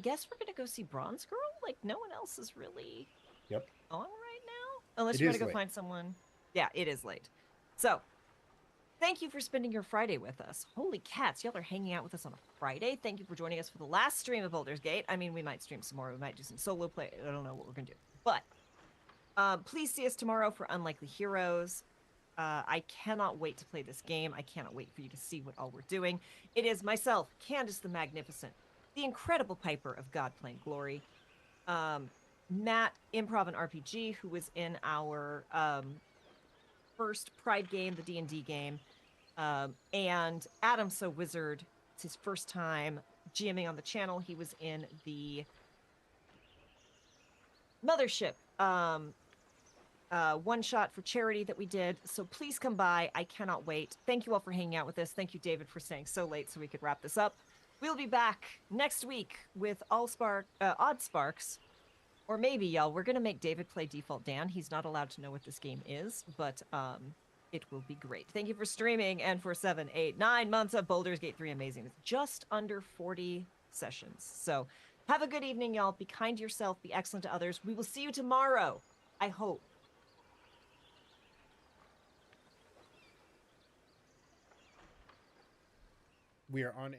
guess we're gonna go see Bronze Girl. Like, no one else is really on right now, unless you want to go find someone. Yeah, it is late. So, thank you for spending your Friday with us. Holy cats, y'all are hanging out with us on a Friday. Thank you for joining us for the last stream of Baldur's Gate. I mean, we might stream some more. We might do some solo play. I don't know what we're gonna do, but please see us tomorrow for Unlikely Heroes. I cannot wait to play this game. I cannot wait for you to see what all we're doing. It is myself, Candace the Magnificent, the incredible Piper of God Plain Glory, Matt, Improv and RPG, who was in our first Pride game, the D&D game, and Adam So Wizard. It's his first time GMing on the channel. He was in the Mothership one shot for charity that we did. So please come by. I cannot wait. Thank you all for hanging out with us. Thank you, David, for staying so late so we could wrap this up. We'll be back next week with Odd Sparks. Or maybe, y'all, we're going to make David play Default Dan. He's not allowed to know what this game is, but it will be great. Thank you for streaming and for 7, 8, 9 months of Baldur's Gate 3 Amazing. It's just under 40 sessions. So have a good evening, y'all. Be kind to yourself. Be excellent to others. We will see you tomorrow, I hope. We are on.